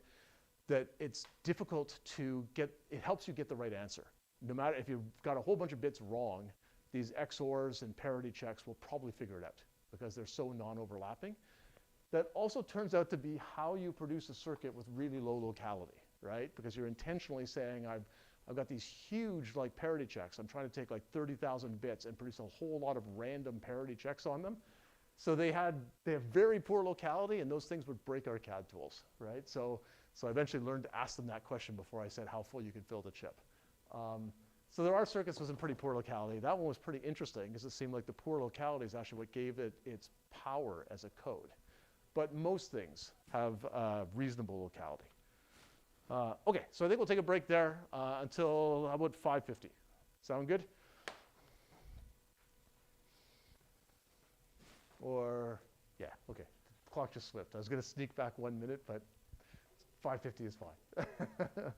that it's difficult to get, it helps you get the right answer. No matter if you've got a whole bunch of bits wrong, these XORs and parity checks will probably figure it out because they're so non-overlapping. That also turns out to be how you produce a circuit with really low locality, right? Because you're intentionally saying, I've got these huge like parity checks. I'm trying to take like 30,000 bits and produce a whole lot of random parity checks on them. So they have very poor locality, and those things would break our CAD tools, right? So I eventually learned to ask them that question before I said how full you could fill the chip. So there are circuits with some pretty poor locality. That one was pretty interesting because it seemed like the poor locality is actually what gave it its power as a code. But most things have reasonable locality. Okay, so I think we'll take a break there until about 5:50. Sound good? Or, yeah, okay. The clock just slipped. I was going to sneak back 1 minute, but 5:50 is fine.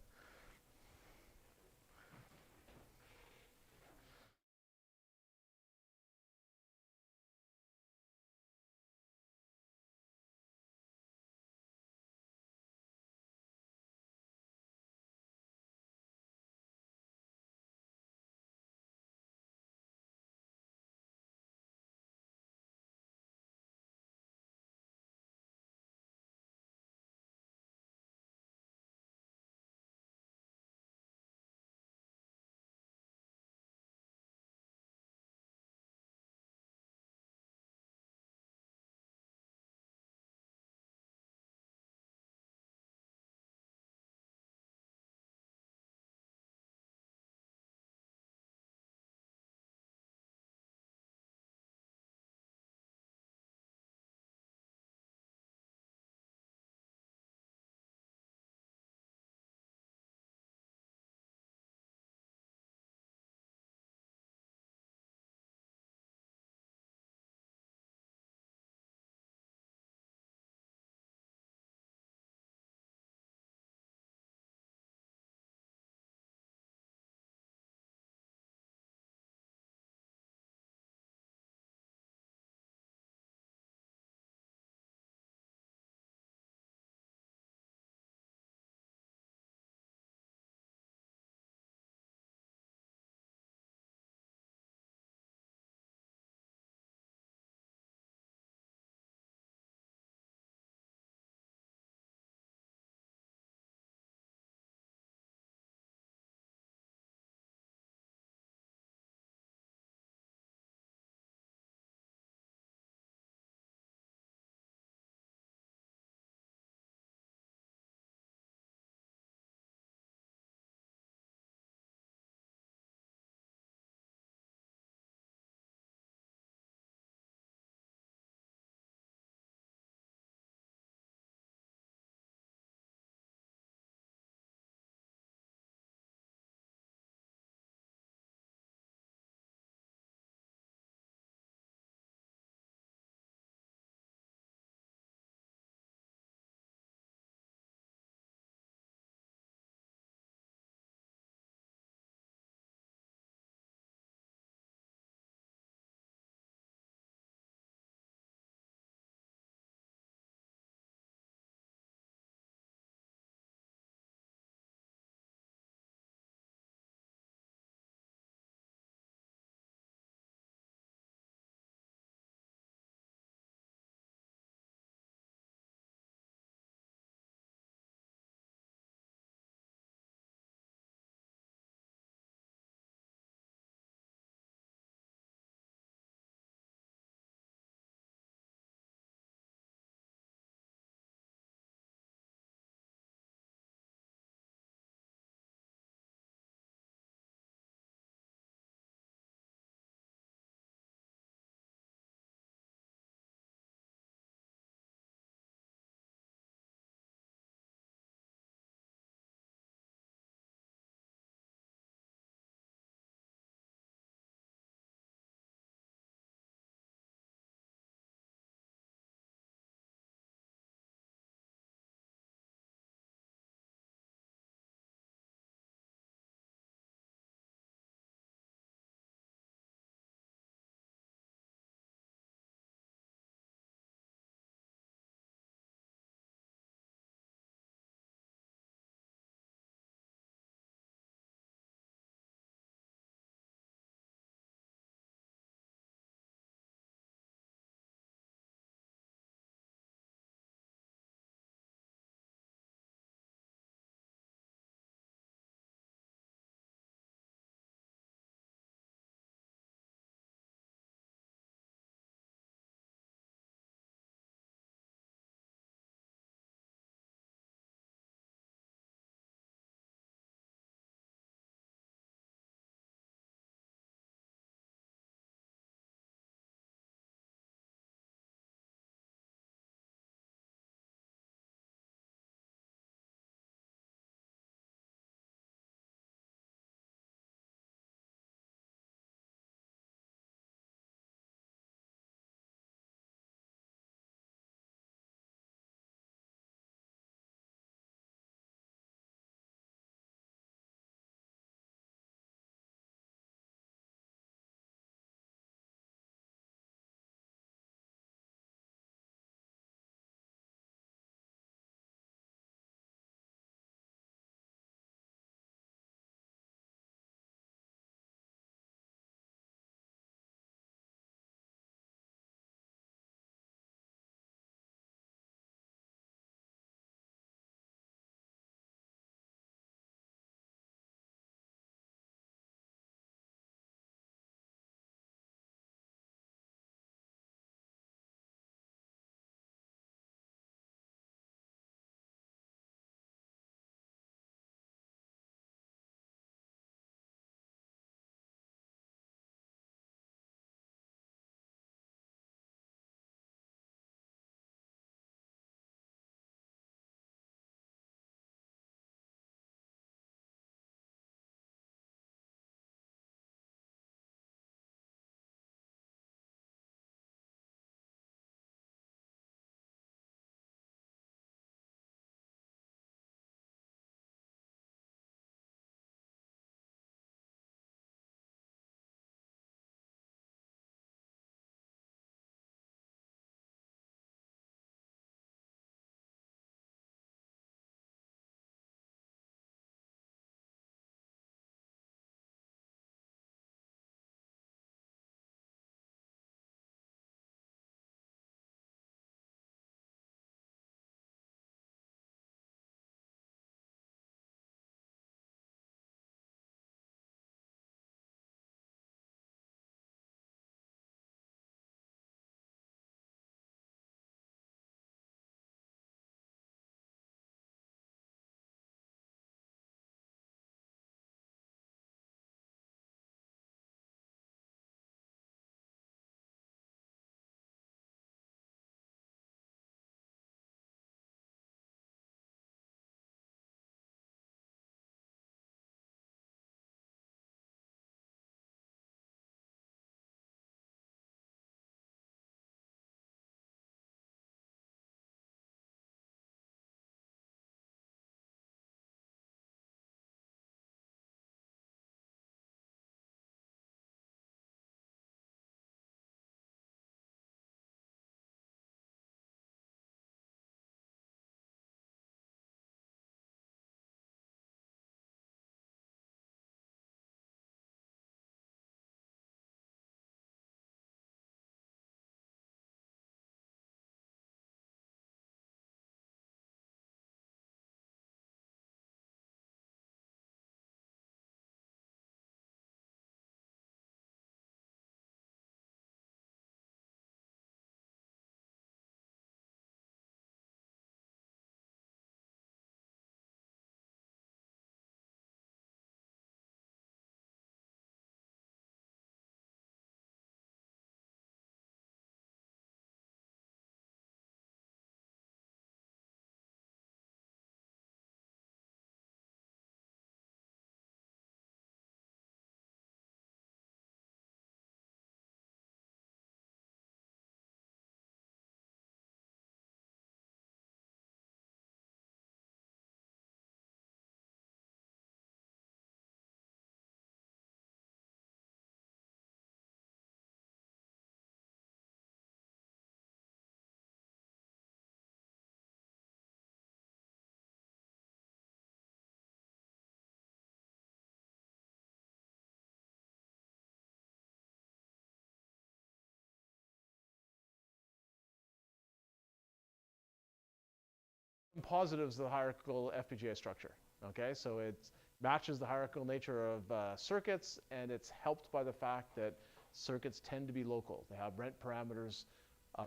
positives of the hierarchical FPGA structure. Okay, so it matches the hierarchical nature of circuits, and it's helped by the fact that circuits tend to be local. They have rent parameters.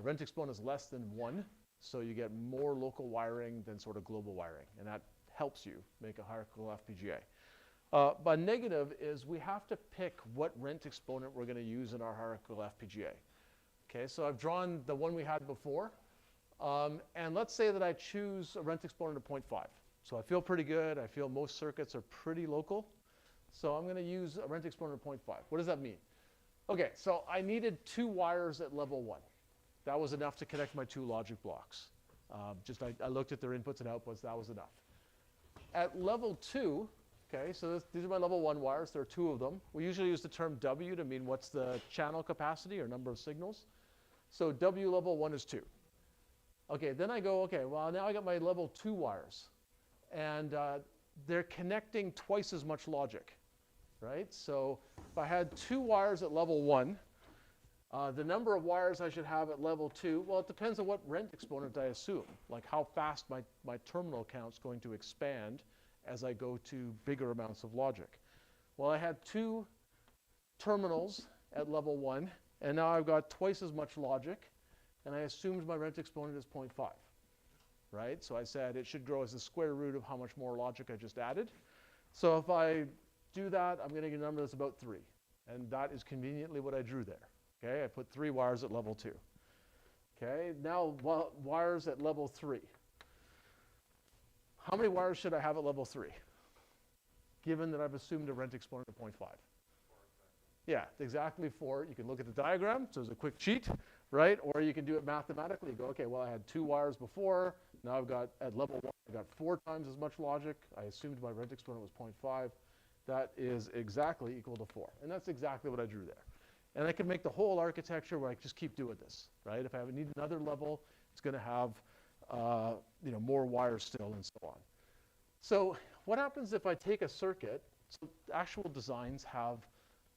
Rent exponent is less than 1, so you get more local wiring than sort of global wiring, and that helps you make a hierarchical FPGA. But negative is we have to pick what rent exponent we're going to use in our hierarchical FPGA. Okay, so I've drawn the one we had before, and let's say that I choose a rent exponent of 0.5. So I feel pretty good. I feel most circuits are pretty local. So I'm going to use a rent exponent of 0.5. What does that mean? Okay, so I needed 2 wires at level 1. That was enough to connect my 2 logic blocks. I looked at their inputs and outputs. That was enough. At level 2, okay, so these are my level 1 wires. There are 2 of them. We usually use the term W to mean what's the channel capacity or number of signals. So W level 1 is 2. Okay, then I go, okay, well, now I got my level 2 wires. And they're connecting twice as much logic, right? So if I had 2 wires at level 1, the number of wires I should have at level 2, well, it depends on what rent exponent I assume, like how fast my terminal count's going to expand as I go to bigger amounts of logic. Well, I had 2 terminals at level 1, and now I've got twice as much logic, and I assumed my rent exponent is 0.5. Right? So I said it should grow as the square root of how much more logic I just added. So if I do that, I'm going to get a number that's about 3. And that is conveniently what I drew there. Okay, I put 3 wires at level 2. Okay, now wires at level 3. How many wires should I have at level 3? Given that I've assumed a rent exponent of 0.5. Yeah, exactly 4. You can look at the diagram, so it's a quick cheat, right? Or you can do it mathematically. You go, okay, well, I had 2 wires before. Now I've got, at level 1, I've got 4 times as much logic. I assumed my rent exponent was 0.5. That is exactly equal to 4. And that's exactly what I drew there. And I can make the whole architecture where I just keep doing this, right? If I need another level, it's going to have more wires still and so on. So what happens if I take a circuit? So actual designs have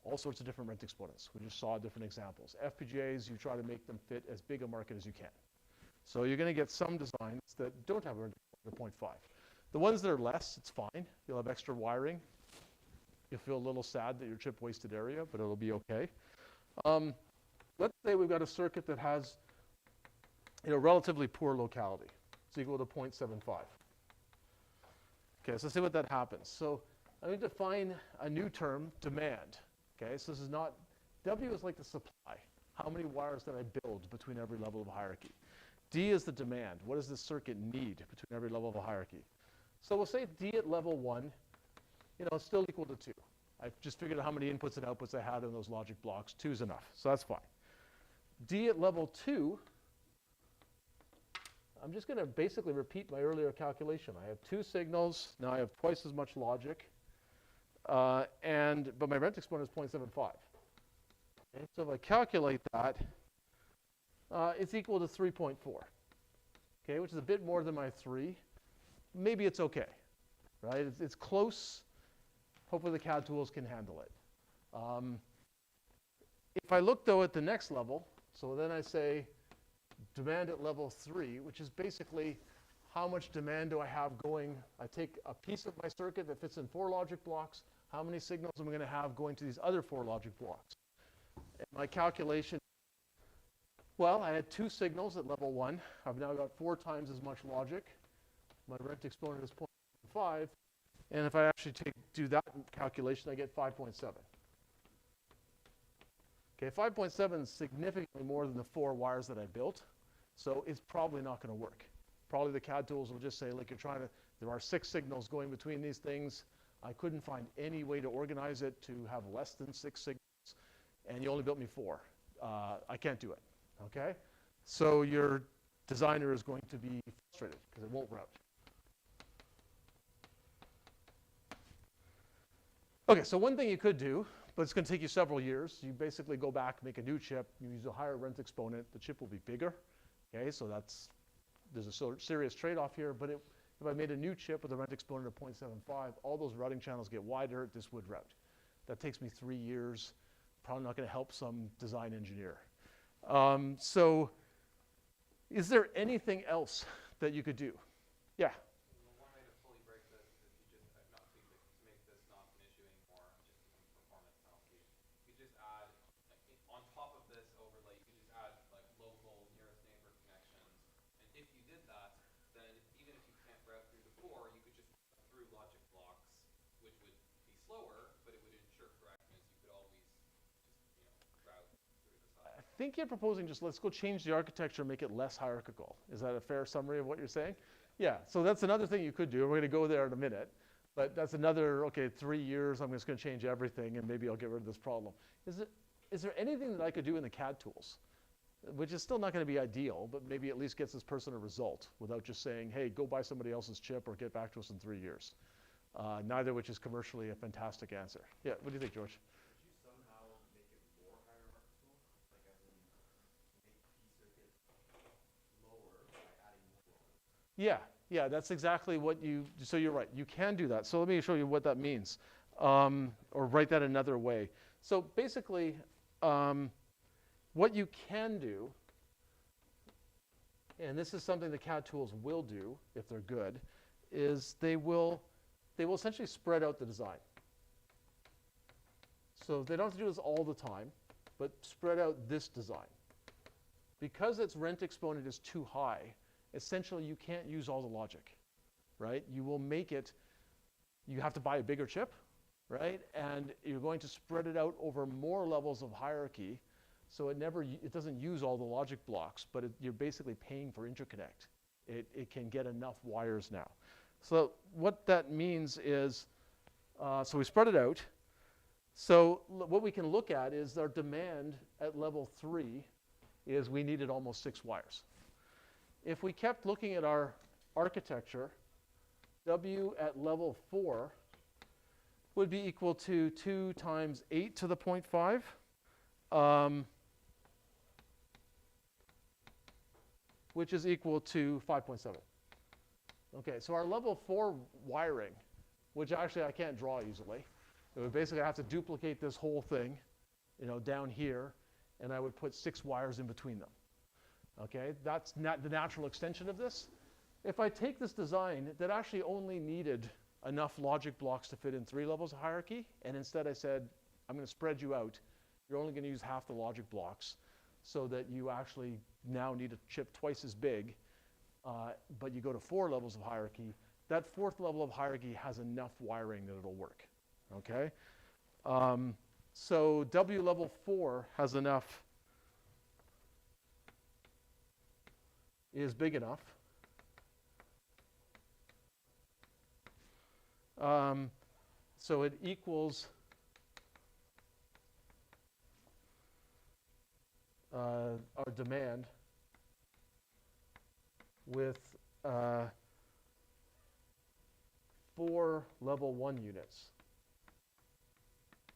all sorts of different rent exponents. We just saw different examples. FPGAs, you try to make them fit as big a market as you can. So you're going to get some designs that don't have a rent exponent of 0.5. The ones that are less, it's fine. You'll have extra wiring. You'll feel a little sad that your chip wasted area, but it'll be okay. Let's say we've got a circuit that has relatively poor locality. It's equal to 0.75. Okay, so let's see what that happens. So I need to define a new term, demand. Okay, so this is not, W is like the supply. How many wires did I build between every level of hierarchy? D is the demand. What does this circuit need between every level of a hierarchy? So we'll say D at level 1, it's still equal to 2. I've just figured out how many inputs and outputs I had in those logic blocks. 2 is enough, so that's fine. D at level 2, I'm just going to basically repeat my earlier calculation. I have 2 signals. Now I have twice as much logic. But my rent exponent is 0.75. Okay, so if I calculate that, it's equal to 3.4. Okay, which is a bit more than my 3. Maybe it's okay, right? It's close. Hopefully the CAD tools can handle it. If I look, though, at the next level, so then I say demand at level 3, which is basically how much demand do I have going. I take a piece of my circuit that fits in 4 logic blocks. How many signals am I going to have going to these other 4 logic blocks? And my calculation, well, I had 2 signals at level 1. I've now got 4 times as much logic. My rent exponent is 0.5. And if I actually do that calculation, I get 5.7. Okay, 5.7 is significantly more than the 4 wires that I built. So it's probably not going to work. Probably the CAD tools will just say, like, there are 6 signals going between these things. I couldn't find any way to organize it to have less than 6 signals. And you only built me 4. I can't do it, okay? So your designer is going to be frustrated because it won't route. Okay, so one thing you could do, but it's going to take you several years, you basically go back, make a new chip, you use a higher rent exponent, the chip will be bigger. Okay, so there's a serious trade-off here, but if I made a new chip with a rent exponent of 0.75, all those routing channels get wider, this would route. That takes me 3 years, probably not going to help some design engineer. So is there anything else that you could do? Yeah. One way to fully break this is if you just, not to make this not an issue anymore, just becomes performance penalty. You just add, on top of this overlay, you could just add like local nearest neighbor connections. And if you did that, then even if you can't route through the four, you could just route through logic blocks, which would be slower, but it would ensure correctness. You could always just, route through the side. I think you're proposing just let's go change the architecture and make it less hierarchical. Is that a fair summary of what you're saying? Yeah, so that's another thing you could do. We're going to go there in a minute. But that's another, okay, 3 years, I'm just going to change everything, and maybe I'll get rid of this problem. Is there anything that I could do in the CAD tools, which is still not going to be ideal, but maybe at least gets this person a result without just saying, hey, go buy somebody else's chip or get back to us in 3 years? Neither which is commercially a fantastic answer. Yeah, what do you think, George? Could you somehow make it more hierarchical? Like as in make P circuits lower by adding more ones? Yeah, that's exactly what so you're right, you can do that. So let me show you what that means, or write that another way. So basically, what you can do, and this is something the CAD tools will do if they're good, is they will essentially spread out the design. So they don't have to do this all the time, but spread out this design. Because its rent exponent is too high, essentially you can't use all the logic, right? You will make it, you have to buy a bigger chip, right? And you're going to spread it out over more levels of hierarchy, so it doesn't use all the logic blocks, but you're basically paying for interconnect. It can get enough wires now. So what that means is, so we spread it out. So what we can look at is our demand at level 3 is we needed almost 6 wires. If we kept looking at our architecture, W at level 4 would be equal to 2 times 8 to the 0.5, which is equal to 5.7. Okay, so our level 4 wiring, which actually I can't draw easily, it would basically have to duplicate this whole thing, down here, and I would put 6 wires in between them. Okay, that's not the natural extension of this. If I take this design that actually only needed enough logic blocks to fit in 3 levels of hierarchy, and instead I said, I'm going to spread you out. You're only going to use half the logic blocks so that you actually now need a chip twice as big, but you go to 4 levels of hierarchy. That 4th level of hierarchy has enough wiring that it'll work. Okay, so W level 4 has enough, is big enough. So it equals our demand with 4 level 1 units.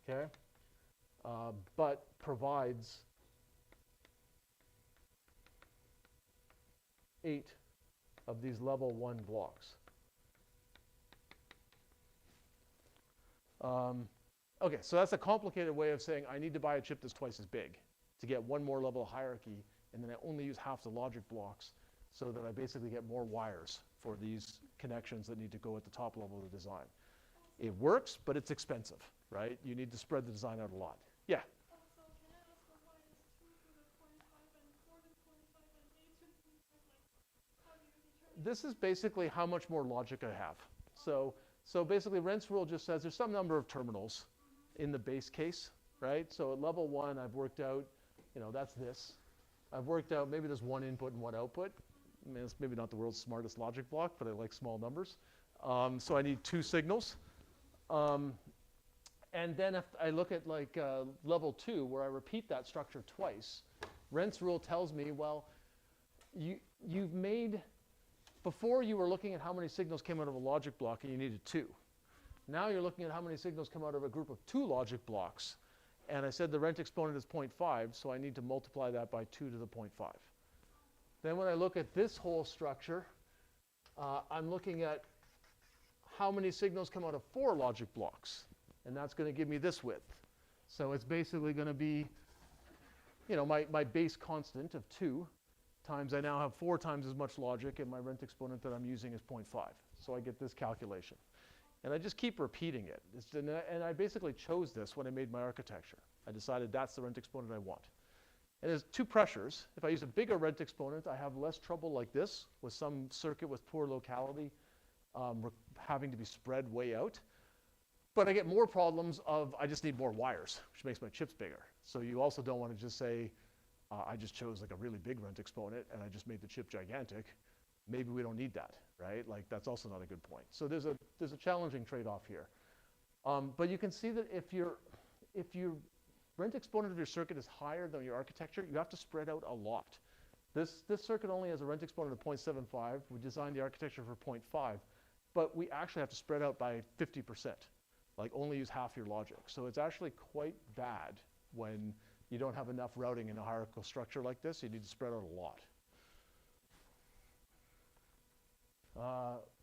Okay, but provides 8 of these level 1 blocks. Okay, so that's a complicated way of saying I need to buy a chip that's twice as big to get 1 more level of hierarchy, and then I only use half the logic blocks so that I basically get more wires for these connections that need to go at the top level of the design. It works, but it's expensive, right? You need to spread the design out a lot. Yeah? Also, can I ask why is 2 to the 0.5 and 4 to the 0.5 and 8 to the 0.5? Like, how do you determine? This is basically how much more logic I have. So basically, Rent's rule just says there's some number of terminals in the base case, right? So at level 1, I've worked out, that's this. I've worked out maybe there's 1 input and 1 output. I mean, it's maybe not the world's smartest logic block, but I like small numbers. So I need 2 signals. And then if I look at like level 2, where I repeat that structure twice, Rent's rule tells me, well, you've made, before you were looking at how many signals came out of a logic block and you needed 2. Now you're looking at how many signals come out of a group of 2 logic blocks. And I said the rent exponent is 0.5, so I need to multiply that by 2 to the 0.5. Then when I look at this whole structure, I'm looking at how many signals come out of 4 logic blocks. And that's going to give me this width. So it's basically going to be, my base constant of 2 times I now have 4 times as much logic, and my rent exponent that I'm using is 0.5. So I get this calculation. And I just keep repeating it. And I basically chose this when I made my architecture. I decided that's the rent exponent I want. And there's 2 pressures. If I use a bigger rent exponent, I have less trouble like this with some circuit with poor locality having to be spread way out. But I get more problems of I just need more wires, which makes my chips bigger. So you also don't want to just say, I just chose like a really big rent exponent and I just made the chip gigantic. Maybe we don't need that, right? Like that's also not a good point. So there's a challenging trade-off here. But you can see that if your rent exponent of your circuit is higher than your architecture, you have to spread out a lot. This circuit only has a rent exponent of 0.75. We designed the architecture for 0.5, but we actually have to spread out by 50%, like only use half your logic. So it's actually quite bad when you don't have enough routing in a hierarchical structure like this. You need to spread out a lot.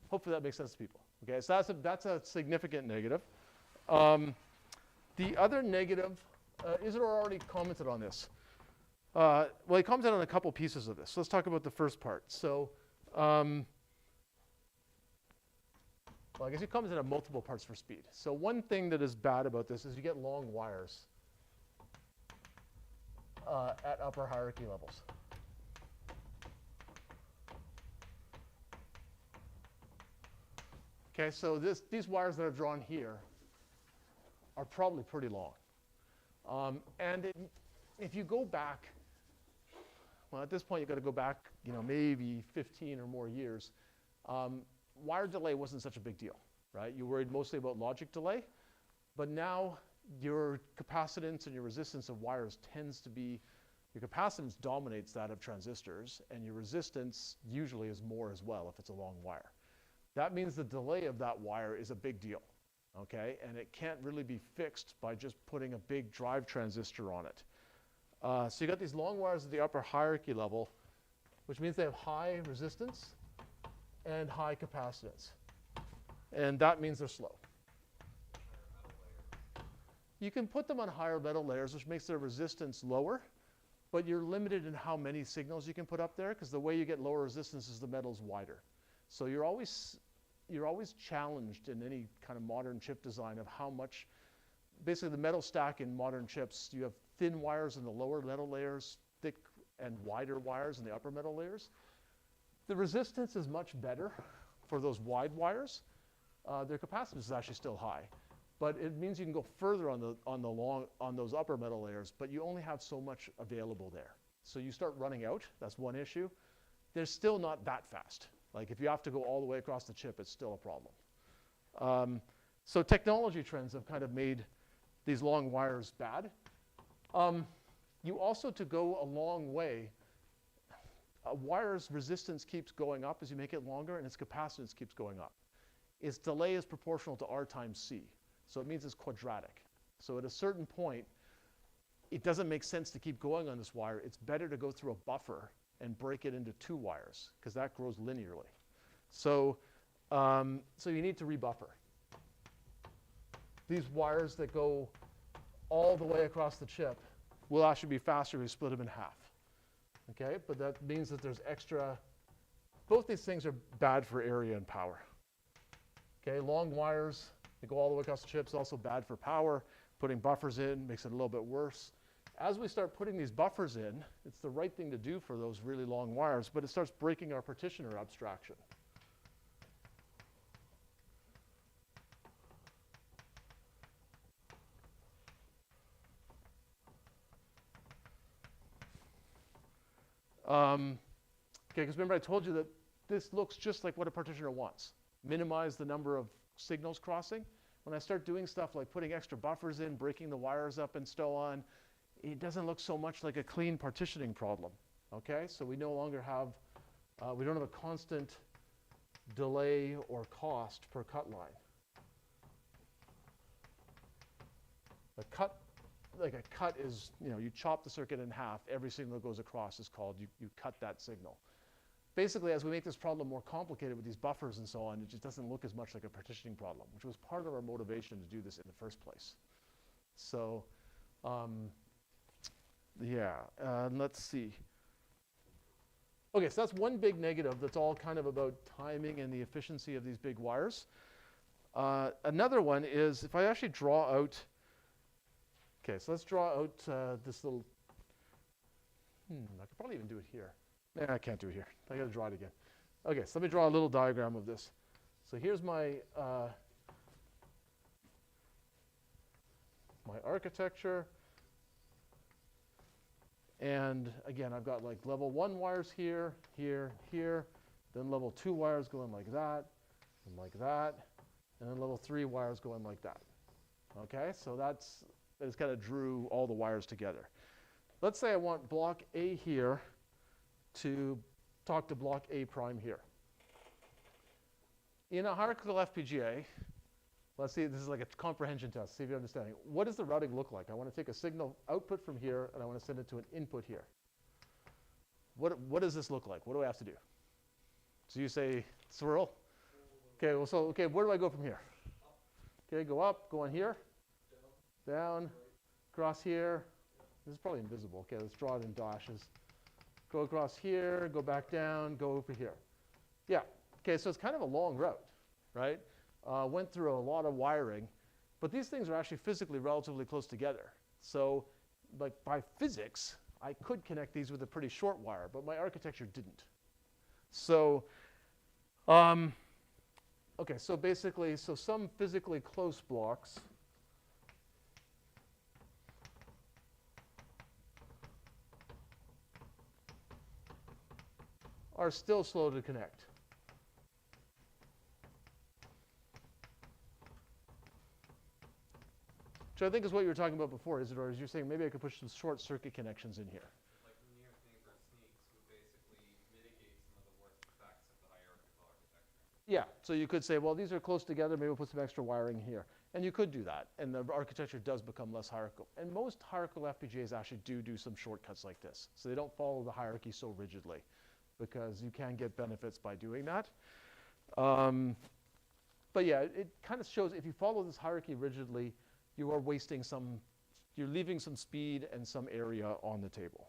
Hopefully that makes sense to people. Okay, so that's a significant negative. The other negative, Isidore already commented on this. Well, he commented on a couple pieces of this. So let's talk about the first part. So, well, I guess he commented on multiple parts for speed. So one thing that is bad about this is you get long wires at upper hierarchy levels. Okay, so these wires that are drawn here are probably pretty long. If you go back, well, at this point you've got to go back, maybe 15 or more years. Wire delay wasn't such a big deal, right? You worried mostly about logic delay, but now your capacitance and your resistance of wires tends to be, your capacitance dominates that of transistors, and your resistance usually is more as well if it's a long wire. That means the delay of that wire is a big deal, okay? And it can't really be fixed by just putting a big drive transistor on it. So you got these long wires at the upper hierarchy level, which means they have high resistance and high capacitance. And that means they're slow. You can put them on higher metal layers, which makes their resistance lower, but you're limited in how many signals you can put up there, because the way you get lower resistance is the metal's wider. So you're always challenged in any kind of modern chip design of how much, basically the metal stack in modern chips, you have thin wires in the lower metal layers, thick and wider wires in the upper metal layers. The resistance is much better for those wide wires. Their capacitance is actually still high, but it means you can go further on those upper metal layers, but you only have so much available there. So you start running out. That's one issue. They're still not that fast. Like if you have to go all the way across the chip, it's still a problem. So technology trends have kind of made these long wires bad. You also, to go a long way, a wire's resistance keeps going up as you make it longer, and its capacitance keeps going up. Its delay is proportional to R times C. So it means it's quadratic. So at a certain point, it doesn't make sense to keep going on this wire. It's better to go through a buffer and break it into 2 wires, because that grows linearly. So, so you need to rebuffer. These wires that go all the way across the chip will actually be faster if you split them in half. Okay, but that means that there's extra, both these things are bad for area and power. Okay, long wires, they go all the way across the chip, is also bad for power. Putting buffers in makes it a little bit worse. As we start putting these buffers in, it's the right thing to do for those really long wires, but it starts breaking our partitioner abstraction. Okay, because remember I told you that this looks just like what a partitioner wants. Minimize the number of signals crossing. When I start doing stuff like putting extra buffers in, breaking the wires up and so on, it doesn't look so much like a clean partitioning problem. Okay, so we no longer have, we don't have a constant delay or cost per cut line. A cut is, you chop the circuit in half, every signal that goes across is called, you cut that signal. Basically, as we make this problem more complicated with these buffers and so on, it just doesn't look as much like a partitioning problem, which was part of our motivation to do this in the first place. So, yeah, let's see. Okay, so that's one big negative that's all kind of about timing and the efficiency of these big wires. Another one is if I actually draw out, okay, so let's draw out this little, I could probably even do it here. Nah, I can't do it here. I gotta draw it again. Okay, so let me draw a little diagram of this. So here's my my architecture. And again, I've got like level 1 wires here, here, here, then level 2 wires going like that, and like that, and then level 3 wires going like that. Okay, so I just kind of drew all the wires together. Let's say I want block A here to talk to block A prime here. In a hierarchical FPGA, let's see, this is like a comprehension test, see if you're understanding. What does the routing look like? I want to take a signal output from here, and I want to send it to an input here. What does this look like? What do I have to do? So you say swirl. Okay, well, so, okay, where do I go from here? Okay, go up, go on here, down, across here. This is probably invisible. Okay, let's draw it in dashes. Go across here, go back down, go over here. Yeah, okay, so it's kind of a long route, right? Went through a lot of wiring, but these things are actually physically relatively close together. So like by physics, I could connect these with a pretty short wire, but my architecture didn't. So, okay, so basically, so some physically close blocks are still slow to connect. Which I think is what you were talking about before, Isidore, is you're saying maybe I could push some short circuit connections in here. Like near neighbor sneaks would basically mitigate some of the worst effects of the hierarchical architecture. Yeah, so you could say, well, these are close together, maybe we'll put some extra wiring here. And you could do that, and the architecture does become less hierarchical. And most hierarchical FPGAs actually do some shortcuts like this. So they don't follow the hierarchy so rigidly, because you can get benefits by doing that. But yeah, it kind of shows if you follow this hierarchy rigidly, you are wasting some, you're leaving some speed and some area on the table.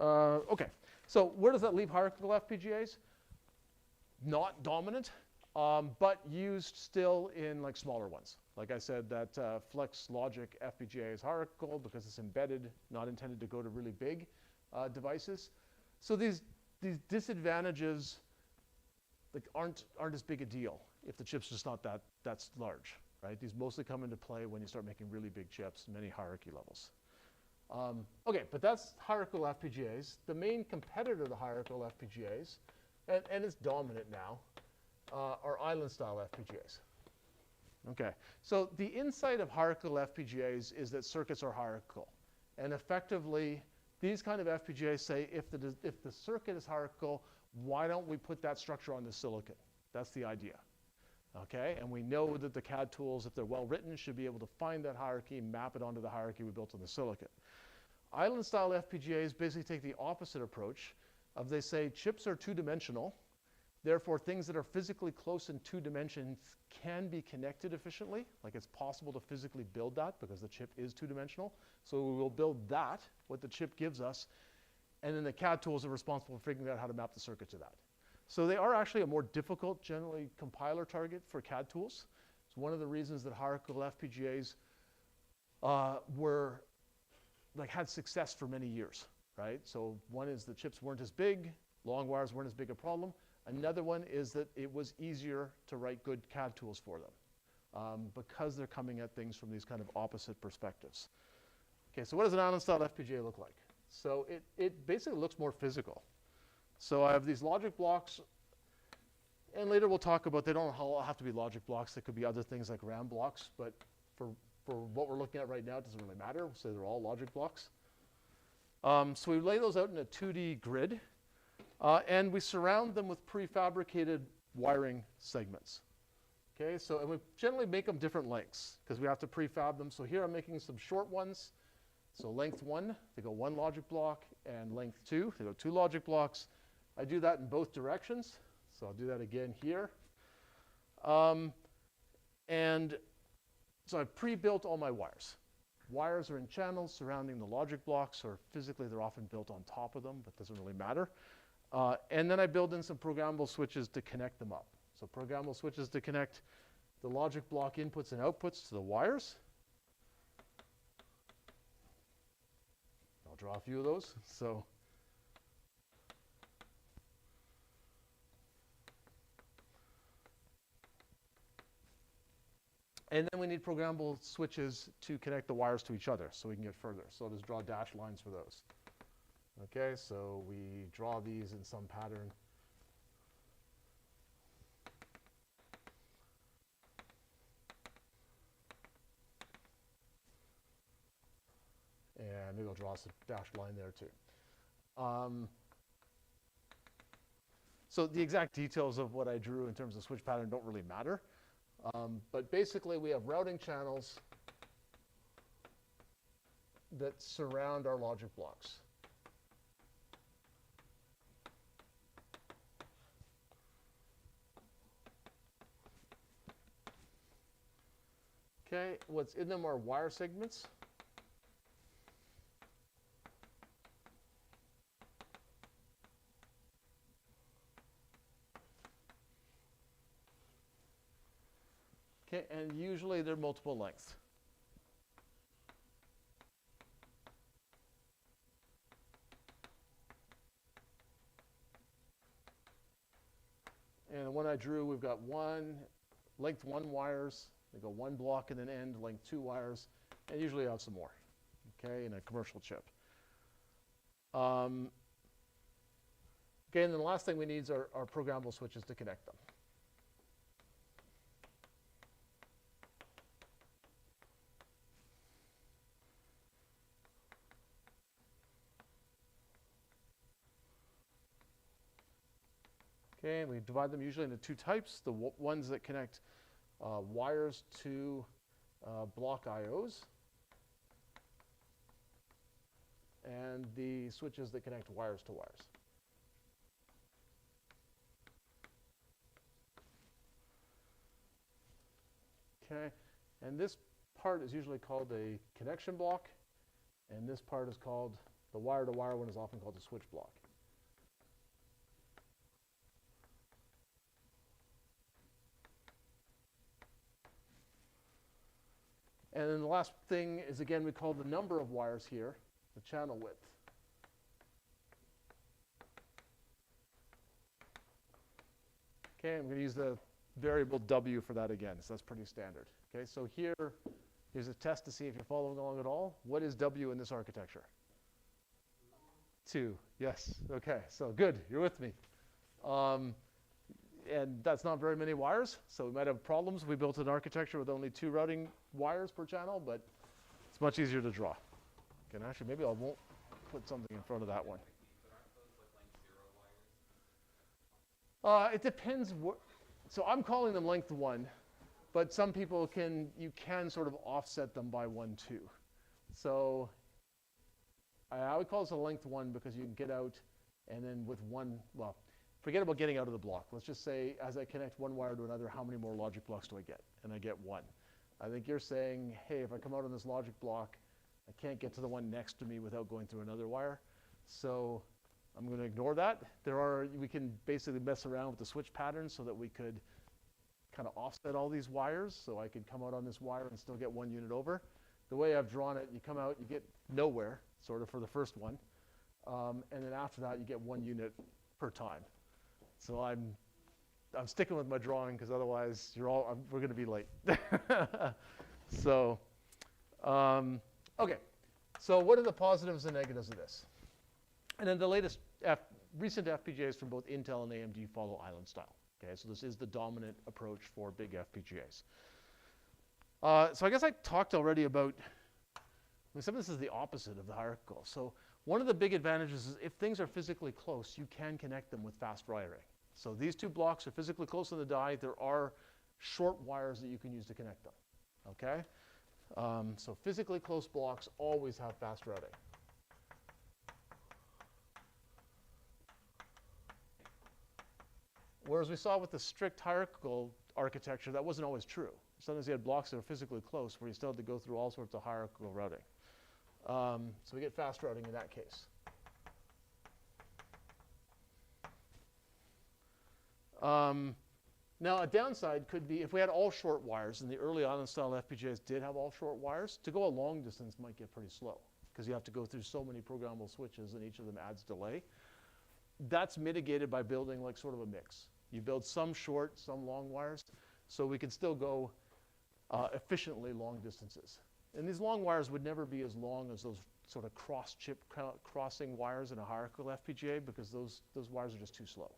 Okay, so where does that leave hierarchical FPGAs? Not dominant, but used still in like smaller ones. Like I said, that Flex Logic FPGA is hierarchical because it's embedded, not intended to go to really big devices. So these disadvantages like aren't as big a deal if the chip's just not that large, right? These mostly come into play when you start making really big chips, many hierarchy levels. Okay, but that's hierarchical FPGAs. The main competitor to hierarchical FPGAs, and it's dominant now, are island-style FPGAs. Okay, so the insight of hierarchical FPGAs is that circuits are hierarchical, and effectively, these kind of FPGAs say if the circuit is hierarchical, why don't we put that structure on the silicon? That's the idea. Okay, and we know that the CAD tools, if they're well written, should be able to find that hierarchy, map it onto the hierarchy we built on the silicon. Island-style FPGAs basically take the opposite approach of they say chips are two-dimensional, therefore things that are physically close in 2 dimensions can be connected efficiently, like it's possible to physically build that because the chip is 2-dimensional. So we will build that, what the chip gives us, and then the CAD tools are responsible for figuring out how to map the circuit to that. So they are actually a more difficult, generally, compiler target for CAD tools. It's one of the reasons that hierarchical FPGAs had success for many years, right? So one is the chips weren't as big, long wires weren't as big a problem. Another one is that it was easier to write good CAD tools for them because they're coming at things from these kind of opposite perspectives. Okay, so what does an island-style FPGA look like? So it basically looks more physical. So I have these logic blocks, and later we'll talk about they don't all have to be logic blocks. They could be other things like RAM blocks, but for what we're looking at right now, it doesn't really matter. We'll say they're all logic blocks. So we lay those out in a 2D grid, and we surround them with prefabricated wiring segments. Okay, so and we generally make them different lengths because we have to prefab them. So here I'm making some short ones. So length 1, they go 1 logic block, and length 2, they go 2 logic blocks. I do that in both directions, so I'll do that again here. And so I've pre-built all my wires. wires are in channels surrounding the logic blocks, or physically they're often built on top of them, but doesn't really matter. And then I build in some programmable switches to connect them up. So programmable switches to connect the logic block inputs and outputs to the wires. I'll draw a few of those. So and then we need programmable switches to connect the wires to each other so we can get further. So I'll just draw dashed lines for those. Okay, so we draw these in some pattern. And maybe I'll draw a dashed line there too. So the exact details of what I drew in terms of switch pattern don't really matter. But basically we have routing channels that surround our logic blocks. Okay, what's in them are wire segments. Okay, and usually they're multiple lengths. And the one I drew, we've got length 1 wires. They go 1 block and then end, length 2 wires, and usually I have some more, okay, in a commercial chip. Okay, and then the last thing we need are programmable switches to connect them. Okay, and we divide them usually into 2 types. The ones that connect wires to block IOs, and the switches that connect wires to wires. Okay, and this part is usually called a connection block, and this part is called, the wire-to-wire one is often called a switch block. And then the last thing is, again, we call the number of wires here the channel width. Okay, I'm going to use the variable W for that again, so that's pretty standard. Okay, so here's a test to see if you're following along at all. What is W in this architecture? 2, yes, okay, so good, you're with me. And that's not very many wires, so we might have problems. We built an architecture with only 2 routing wires per channel, but it's much easier to draw. Okay, and actually, maybe I won't put something in front of that one. But aren't those like length 0 wires? It depends. So I'm calling them length 1, but some people you can sort of offset them by 1, 2. So I would call this a length 1 because you can get out, and then with one, well, forget about getting out of the block. Let's just say as I connect one wire to another, how many more logic blocks do I get? And I get 1. I think you're saying, hey, if I come out on this logic block, I can't get to the one next to me without going through another wire. So I'm going to ignore that. We can basically mess around with the switch patterns so that we could kind of offset all these wires. So I could come out on this wire and still get 1 unit over. The way I've drawn it, you come out, you get nowhere, sort of for the first one. And then after that, you get 1 unit per time. So I'm sticking with my drawing because otherwise we're going to be late. So, okay. So what are the positives and negatives of this? And then the latest recent FPGAs from both Intel and AMD follow island style. Okay, so this is the dominant approach for big FPGAs. So I guess I talked already about, some of this is the opposite of the hierarchical. So one of the big advantages is if things are physically close, you can connect them with fast wiring. So these 2 blocks are physically close on the die. There are short wires that you can use to connect them. Okay? So physically close blocks always have fast routing. Whereas we saw with the strict hierarchical architecture, that wasn't always true. Sometimes you had blocks that are physically close where you still had to go through all sorts of hierarchical routing. So we get fast routing in that case. Now, a downside could be if we had all short wires, and the early island-style FPGAs did have all short wires, to go a long distance might get pretty slow because you have to go through so many programmable switches and each of them adds delay. That's mitigated by building like sort of a mix. You build some short, some long wires, so we can still go efficiently long distances. And these long wires would never be as long as those sort of cross-chip crossing wires in a hierarchical FPGA because those wires are just too slow.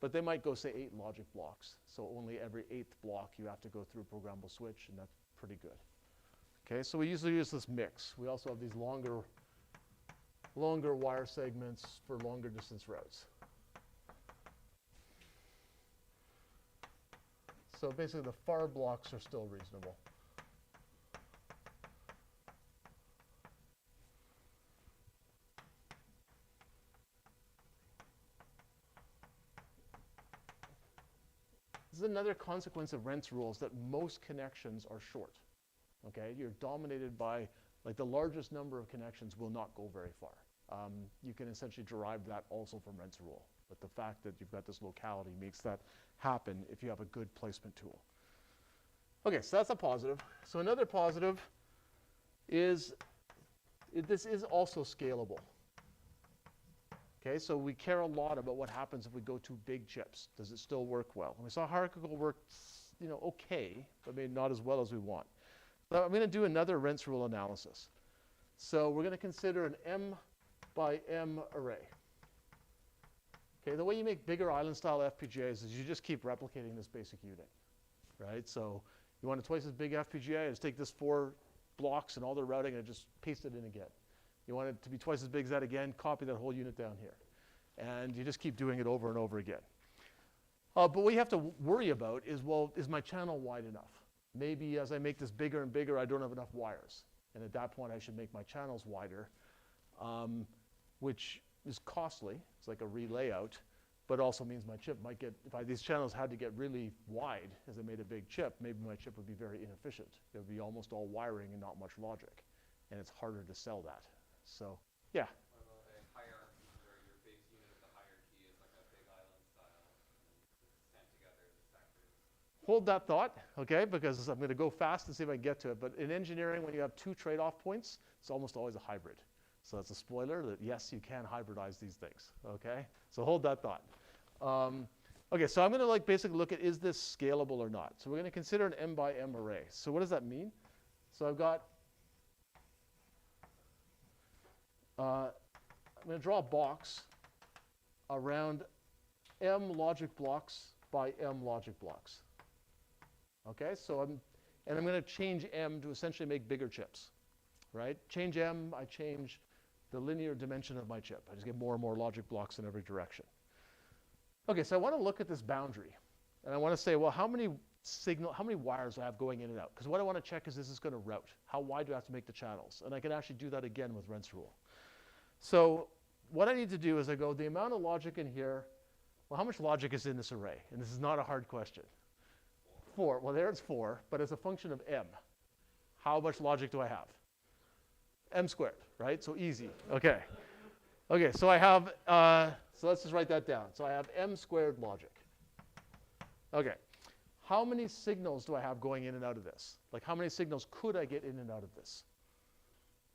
But they might go, say, 8 logic blocks. So only every 8th block you have to go through a programmable switch, and that's pretty good. Okay, so we usually use this mix. We also have these longer wire segments for longer distance routes. So basically the far blocks are still reasonable. This is another consequence of Rent's rules that most connections are short. Okay, you're dominated by, like the largest number of connections will not go very far. You can essentially derive that also from Rent's rule. But the fact that you've got this locality makes that happen if you have a good placement tool. Okay, so that's a positive. So another positive is this is also scalable. Okay, so we care a lot about what happens if we go to big chips. Does it still work well? And we saw hierarchical work, okay, but maybe not as well as we want. So I'm going to do another Rent's rule analysis. So we're going to consider an M by M array. Okay, the way you make bigger island-style FPGAs is you just keep replicating this basic unit, right? So you want a twice as big FPGA, just take this 4 blocks and all their routing and just paste it in again. You want it to be twice as big as that again, copy that whole unit down here. And you just keep doing it over and over again. But what you have to worry about is, well, is my channel wide enough? Maybe as I make this bigger and bigger, I don't have enough wires. And at that point, I should make my channels wider, which is costly. It's like a relayout, but also means my chip might get, if these channels had to get really wide as I made a big chip, maybe my chip would be very inefficient. It would be almost all wiring and not much logic. And it's harder to sell that. So, yeah. What about a hierarchy where your base unit of the hierarchy is like a big island style, and then you just stamp together the sectors? Hold that thought, okay, because I'm going to go fast and see if I can get to it. But in engineering, when you have 2 trade-off points, it's almost always a hybrid. So that's a spoiler that, yes, you can hybridize these things, okay? So hold that thought. Okay, so I'm going to basically look at, is this scalable or not? So we're going to consider an M by M array. So what does that mean? So I've got, I'm going to draw a box around M logic blocks by M logic blocks. Okay, so I'm going to change M to essentially make bigger chips, right? Change M, I change the linear dimension of my chip. I just get more and more logic blocks in every direction. Okay, so I want to look at this boundary. And I want to say, well, how many wires do I have going in and out? Because what I want to check is this going to route. How wide do I have to make the channels? And I can actually do that again with Rent's rule. So what I need to do is I go, the amount of logic in here, well, how much logic is in this array? And this is not a hard question. 4. Well, there it's 4, but as a function of M. How much logic do I have? M squared, right? So easy. Okay. Okay, so I have, so let's just write that down. So I have M squared logic. Okay. How many signals do I have going in and out of this? Like how many signals could I get in and out of this?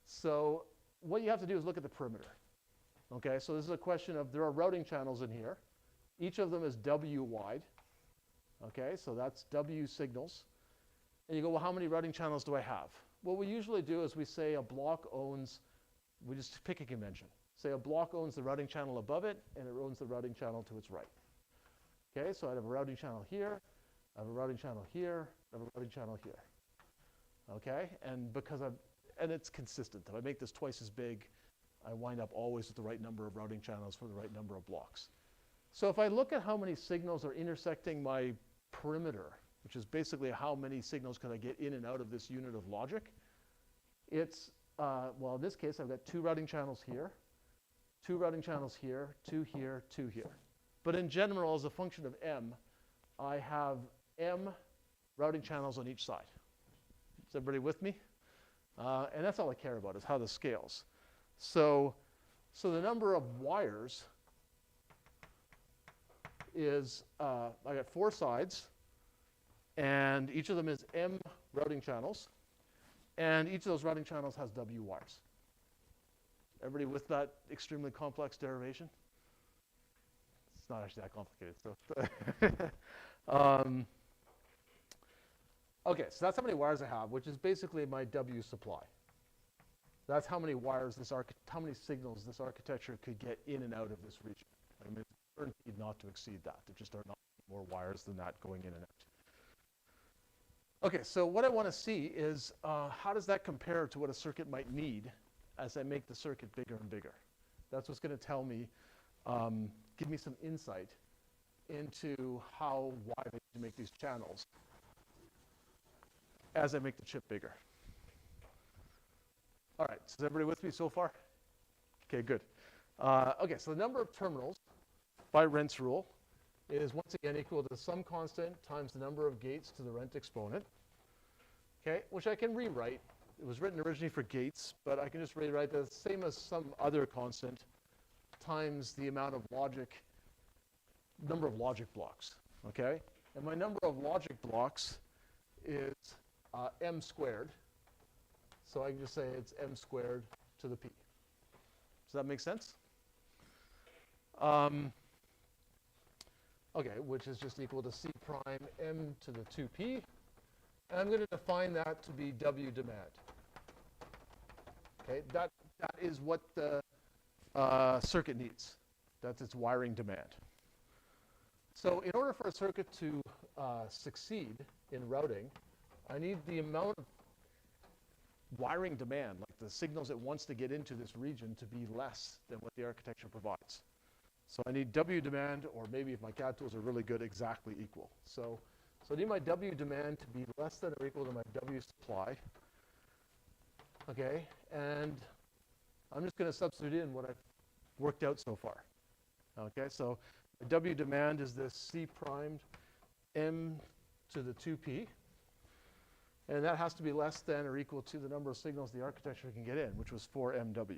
So what you have to do is look at the perimeter. Okay, so this is a question of, there are routing channels in here. Each of them is W wide. Okay, so that's W signals. And you go, well, how many routing channels do I have? What we usually do is we say a block owns, we just pick a convention. Say a block owns the routing channel above it, and it owns the routing channel to its right. Okay, so I have a routing channel here, I have a routing channel here, I have a routing channel here. Okay, and and it's consistent. If I make this twice as big, I wind up always with the right number of routing channels for the right number of blocks. So if I look at how many signals are intersecting my perimeter, which is basically how many signals can I get in and out of this unit of logic, it's, well, in this case, I've got 2 routing channels here, 2 routing channels here, 2 here, 2 here. But in general, as a function of M, I have M routing channels on each side. Is everybody with me? And that's all I care about is how this scales. So the number of wires is, I got 4 sides, and each of them is M routing channels, and each of those routing channels has W wires. Everybody with that extremely complex derivation? It's not actually that complicated. So, okay, so that's how many wires I have, which is basically my W supply. That's how many wires how many signals this architecture could get in and out of this region. I mean, it's guaranteed not to exceed that. There just are not more wires than that going in and out. Okay, so what I want to see is how does that compare to what a circuit might need as I make the circuit bigger and bigger? That's what's going to tell me, give me some insight into how wide I need to make these channels as I make the chip bigger. All right, so is everybody with me so far? Okay, good. Okay, so the number of terminals by Rent's rule is once again equal to some constant times the number of gates to the Rent exponent, okay, which I can rewrite. It was written originally for gates, but I can just rewrite the same as some other constant times the amount of number of logic blocks, okay? And my number of logic blocks is m squared. So I can just say it's m squared to the p. Does that make sense? Okay, which is just equal to c prime m to the 2p. And I'm going to define that to be W demand. Okay, that is what the circuit needs. That's its wiring demand. So in order for a circuit to succeed in routing, I need the amount of wiring demand, like the signals it wants to get into this region, to be less than what the architecture provides. So I need W demand, or maybe if my CAD tools are really good, exactly equal. So I need my W demand to be less than or equal to my W supply. Okay, and I'm just going to substitute in what I've worked out so far. Okay, so W demand is this C primed M to the 2P. And that has to be less than or equal to the number of signals the architecture can get in, which was 4MW.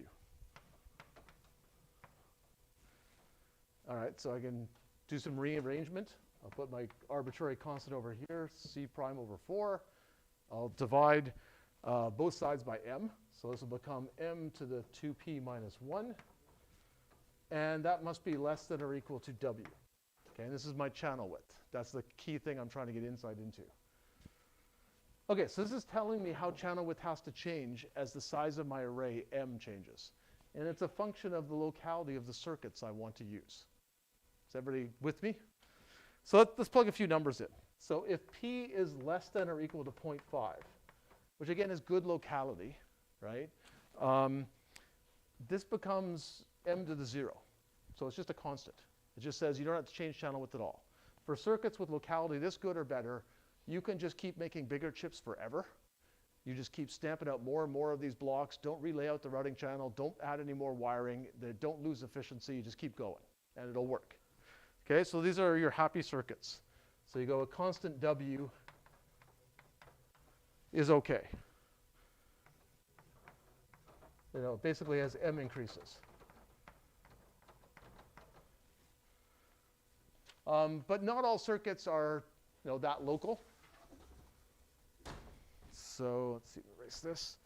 All right, so I can do some rearrangement. I'll put my arbitrary constant over here, C prime over 4. I'll divide both sides by M. So this will become M to the 2P minus 1. And that must be less than or equal to W. Okay, and this is my channel width. That's the key thing I'm trying to get insight into. Okay, so this is telling me how channel width has to change as the size of my array M changes. And it's a function of the locality of the circuits I want to use. Is everybody with me? So let's plug a few numbers in. So if P is less than or equal to 0.5, which again is good locality, right? This becomes M to the 0. So it's just a constant. It just says you don't have to change channel width at all. For circuits with locality this good or better, you can just keep making bigger chips forever. You just keep stamping out more and more of these blocks. Don't relay out the routing channel. Don't add any more wiring. They don't lose efficiency. You just keep going, and it'll work. Okay, so these are your happy circuits. So you go a constant W is okay. You know, basically as M increases. But not all circuits are, that local. So let's see, erase this.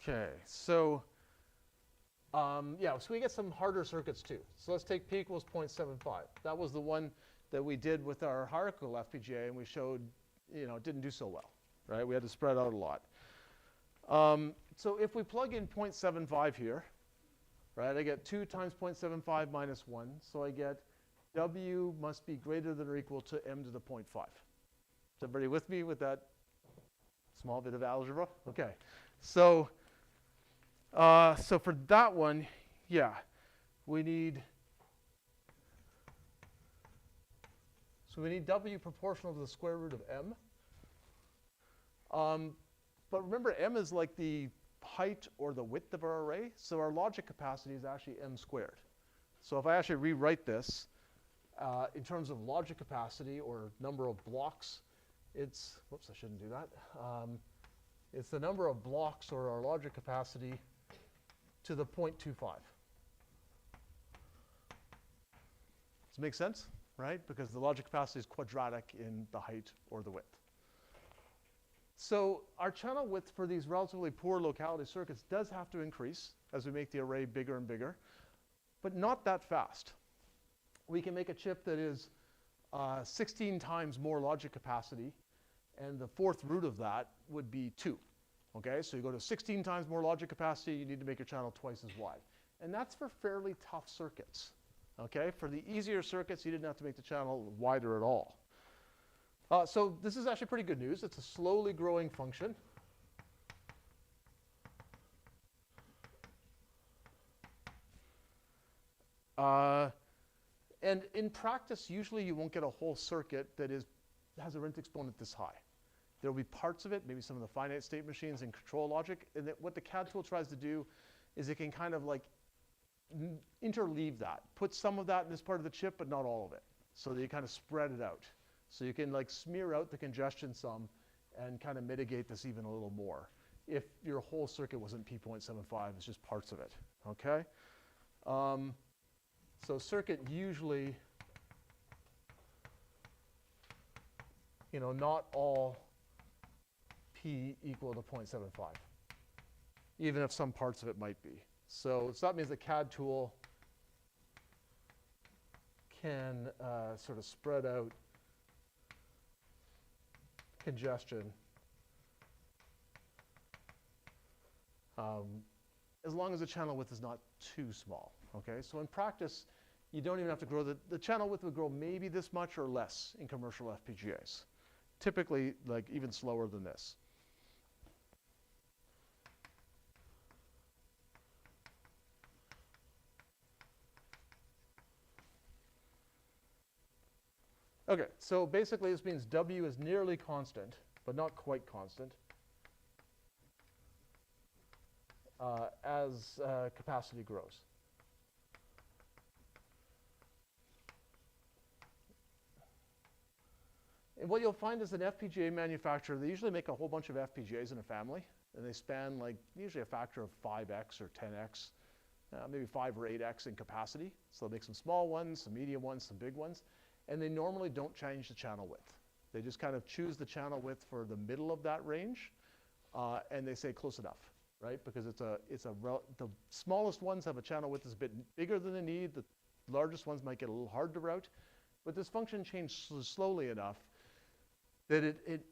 Okay, so so we get some harder circuits too. So let's take P equals 0.75. That was the one that we did with our hierarchical FPGA, and we showed, it didn't do so well, right? We had to spread out a lot. So if we plug in 0.75 here, right, I get 2 times 0.75 minus 1. So I get W must be greater than or equal to M to the 0.5. Is everybody with me with that small bit of algebra? Okay. So, so for that one, yeah, we need, so we need W proportional to the square root of M. But remember, M is like the height or the width of our array. So our logic capacity is actually M squared. So if I actually rewrite this in terms of logic capacity or number of blocks, it's, whoops, I shouldn't do that. It's the number of blocks or our logic capacity to the 0.25. Does it make sense, right? Because the logic capacity is quadratic in the height or the width. So our channel width for these relatively poor locality circuits does have to increase as we make the array bigger and bigger, but not that fast. We can make a chip that is 16 times more logic capacity, and the fourth root of that would be 2. Okay, so you go to 16 times more logic capacity, you need to make your channel twice as wide. And that's for fairly tough circuits. Okay, for the easier circuits, you didn't have to make the channel wider at all. So this is actually pretty good news. It's a slowly growing function. And in practice, usually you won't get a whole circuit that has a rent exponent this high. There will be parts of it, maybe some of the finite state machines and control logic. And what the CAD tool tries to do is it can kind of like interleave that, put some of that in this part of the chip, but not all of it, so that you kind of spread it out. So you can like smear out the congestion some and kind of mitigate this even a little more. If your whole circuit wasn't P.75, it's just parts of it, okay? So circuit usually, you know, not all P equal to 0.75, even if some parts of it might be. So that means the CAD tool can sort of spread out congestion as long as the channel width is not too small. Okay, so in practice, you don't even have to grow the channel width would grow maybe this much or less in commercial FPGAs. Typically, like even slower than this. Okay, so basically this means W is nearly constant, but not quite constant, as capacity grows. And what you'll find is an FPGA manufacturer, they usually make a whole bunch of FPGAs in a family, and they span like usually a factor of 5x or 10x, maybe 5 or 8x in capacity. So they'll make some small ones, some medium ones, some big ones. And they normally don't change the channel width. They just kind of choose the channel width for the middle of that range, and they say close enough, right? Because the smallest ones have a channel width that's a bit bigger than they need. The largest ones might get a little hard to route. But this function changed slowly enough that it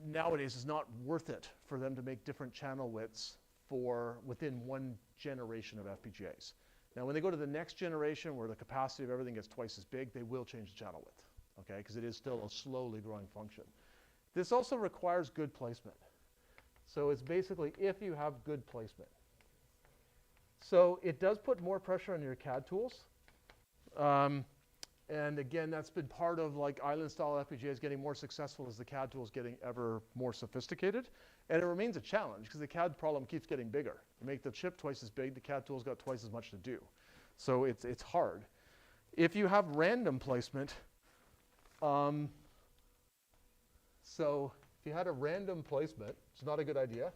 nowadays is not worth it for them to make different channel widths for within one generation of FPGAs. Now, when they go to the next generation where the capacity of everything gets twice as big, they will change the channel width, okay? Because it is still a slowly growing function. This also requires good placement. So it's basically if you have good placement. So it does put more pressure on your CAD tools. And again, that's been part of like island-style FPGAs getting more successful as the CAD tool is getting ever more sophisticated. And it remains a challenge because the CAD problem keeps getting bigger. You make the chip twice as big, the CAD tool's got twice as much to do. So it's hard. If you have random placement, so if you had a random placement, it's not a good idea.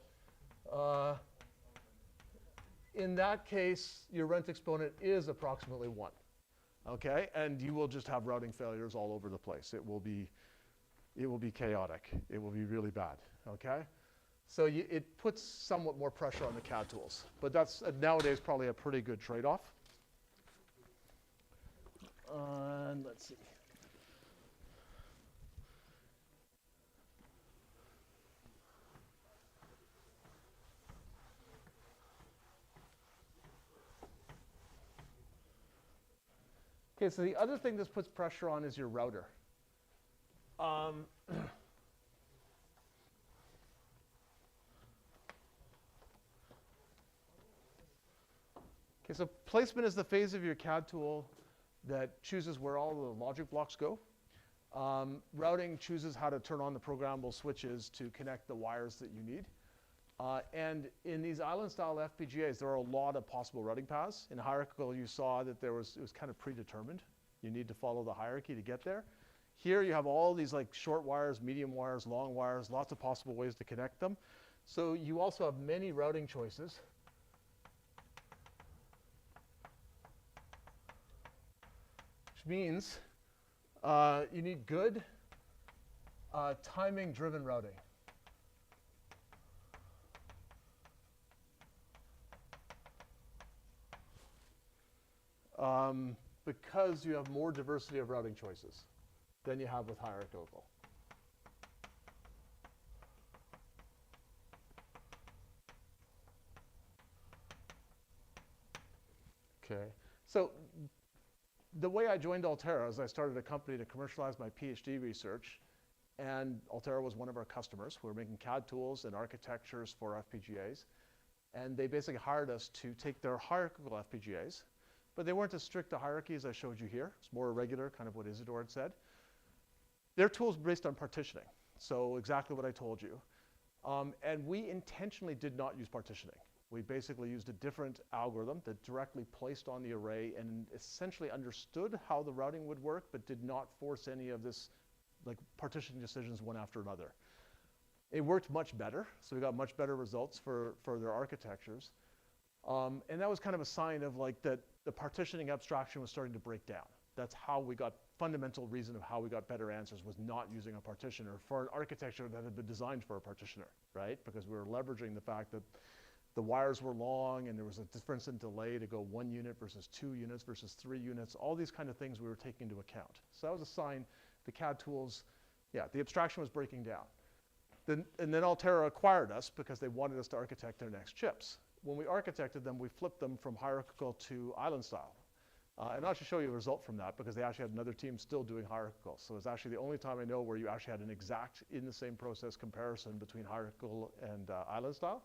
In that case, your rent exponent is approximately 1. Okay, and you will just have routing failures all over the place. It will be chaotic. It will be really bad. Okay, so it puts somewhat more pressure on the CAD tools, but that's nowadays probably a pretty good trade-off. And let's see. Okay, so the other thing this puts pressure on is your router. Okay, so placement is the phase of your CAD tool that chooses where all the logic blocks go. Routing chooses how to turn on the programmable switches to connect the wires that you need. And in these island-style FPGAs, there are a lot of possible routing paths. In hierarchical, you saw that it was kind of predetermined. You need to follow the hierarchy to get there. Here, you have all these like short wires, medium wires, long wires, lots of possible ways to connect them. So you also have many routing choices. Which means you need good timing-driven routing. Because you have more diversity of routing choices than you have with hierarchical. Okay, so the way I joined Altera is I started a company to commercialize my PhD research, and Altera was one of our customers. We were making CAD tools and architectures for FPGAs, and they basically hired us to take their hierarchical FPGAs, but they weren't as strict a hierarchy as I showed you here. It's more irregular, kind of what Isidore had said. Their tools were based on partitioning, so exactly what I told you. And we intentionally did not use partitioning. We basically used a different algorithm that directly placed on the array and essentially understood how the routing would work, but did not force any of this like partitioning decisions one after another. It worked much better, so we got much better results for their architectures. And that was kind of a sign of like that the partitioning abstraction was starting to break down. That's how we got, fundamental reason of how we got better answers was not using a partitioner for an architecture that had been designed for a partitioner, right? Because we were leveraging the fact that the wires were long and there was a difference in delay to go 1 unit versus 2 units versus 3 units. All these kind of things we were taking into account. So that was a sign the CAD tools, yeah, the abstraction was breaking down. And then Altera acquired us because they wanted us to architect their next chips. When we architected them, we flipped them from hierarchical to island style. And I'll actually show you a result from that because they actually had another team still doing hierarchical. So it's actually the only time I know where you actually had an exact in the same process comparison between hierarchical and island style.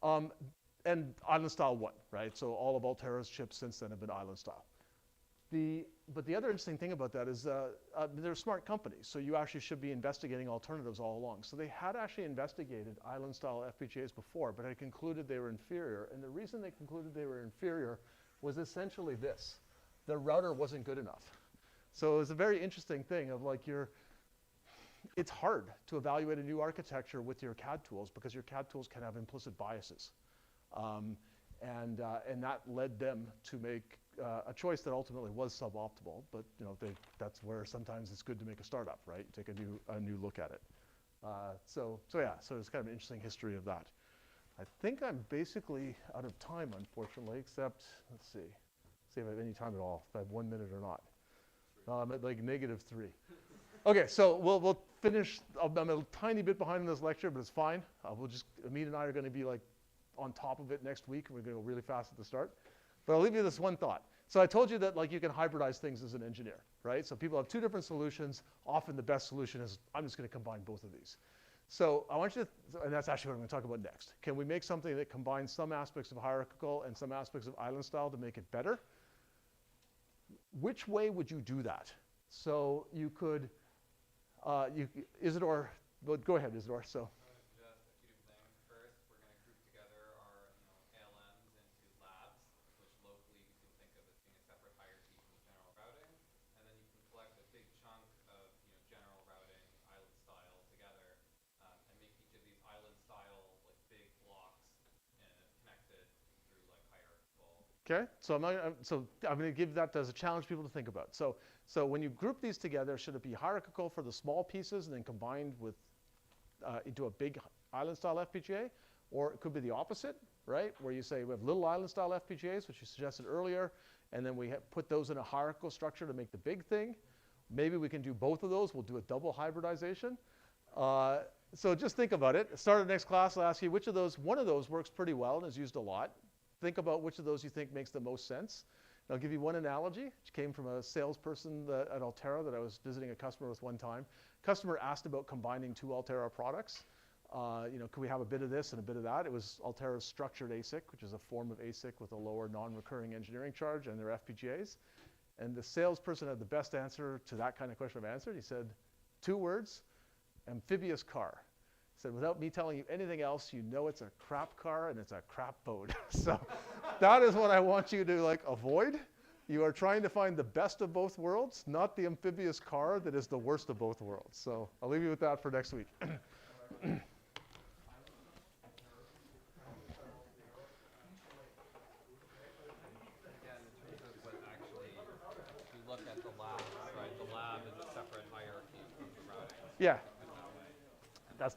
And island style won, right? So all of Altera's chips since then have been island style. But the other interesting thing about that is they're smart companies, so you actually should be investigating alternatives all along. So they had actually investigated island style FPGAs before, but had concluded they were inferior. And the reason they concluded they were inferior was essentially this. The router wasn't good enough. So it was a very interesting thing of like it's hard to evaluate a new architecture with your CAD tools because your CAD tools can have implicit biases. And that led them to make a choice that ultimately was suboptimal, but you know that's where sometimes it's good to make a startup, right? You take a new look at it. So it's kind of an interesting history of that. I think I'm basically out of time, unfortunately, except let's see if I have any time at all, if I have 1 minute or not. I'm at like -3. Okay, so we'll finish. I'm a tiny bit behind in this lecture, but it's fine. Amit and I are going to be like on top of it next week, and we're going to go really fast at the start. But I'll leave you this one thought. So I told you that like you can hybridize things as an engineer, right? So people have 2 different solutions. Often the best solution is I'm just going to combine both of these. So I want you to, and that's actually what I'm going to talk about next. Can we make something that combines some aspects of hierarchical and some aspects of island style to make it better? Which way would you do that? So you could, Isidore, well, go ahead, Isidore. So. I'm going to suggest a few different things. First, we're going to group together our ALMs into labs, which locally you can think of as being a separate hierarchy from the general routing. And then you can collect a big chunk of general routing, island style together, and make each of these island style like big blocks connected through like hierarchical. Okay, so I'm going to give that as a challenge for people to think about. So when you group these together, should it be hierarchical for the small pieces and then combined with into a big island style FPGA? Or it could be the opposite, right? Where you say we have little island style FPGAs, which you suggested earlier, and then we put those in a hierarchical structure to make the big thing. Maybe we can do both of those. We'll do a double hybridization. So just think about it. Start of the next class, I'll ask you which of those, one of those works pretty well and is used a lot. Think about which of those you think makes the most sense. I'll give you one analogy, which came from a salesperson at Altera that I was visiting a customer with one time. Customer asked about combining 2 Altera products. Could we have a bit of this and a bit of that? It was Altera's structured ASIC, which is a form of ASIC with a lower non-recurring engineering charge and their FPGAs. And the salesperson had the best answer to that kind of question I've answered. He said, 2 words, amphibious car. He said, without me telling you anything else, you know it's a crap car and it's a crap boat. So that is what I want you to avoid. You are trying to find the best of both worlds, not the amphibious car that is the worst of both worlds. So I'll leave you with that for next week. Again, in terms of what actually, if you look at the lab, right, the lab is a separate hierarchy from the routing. Yeah, In that way. that's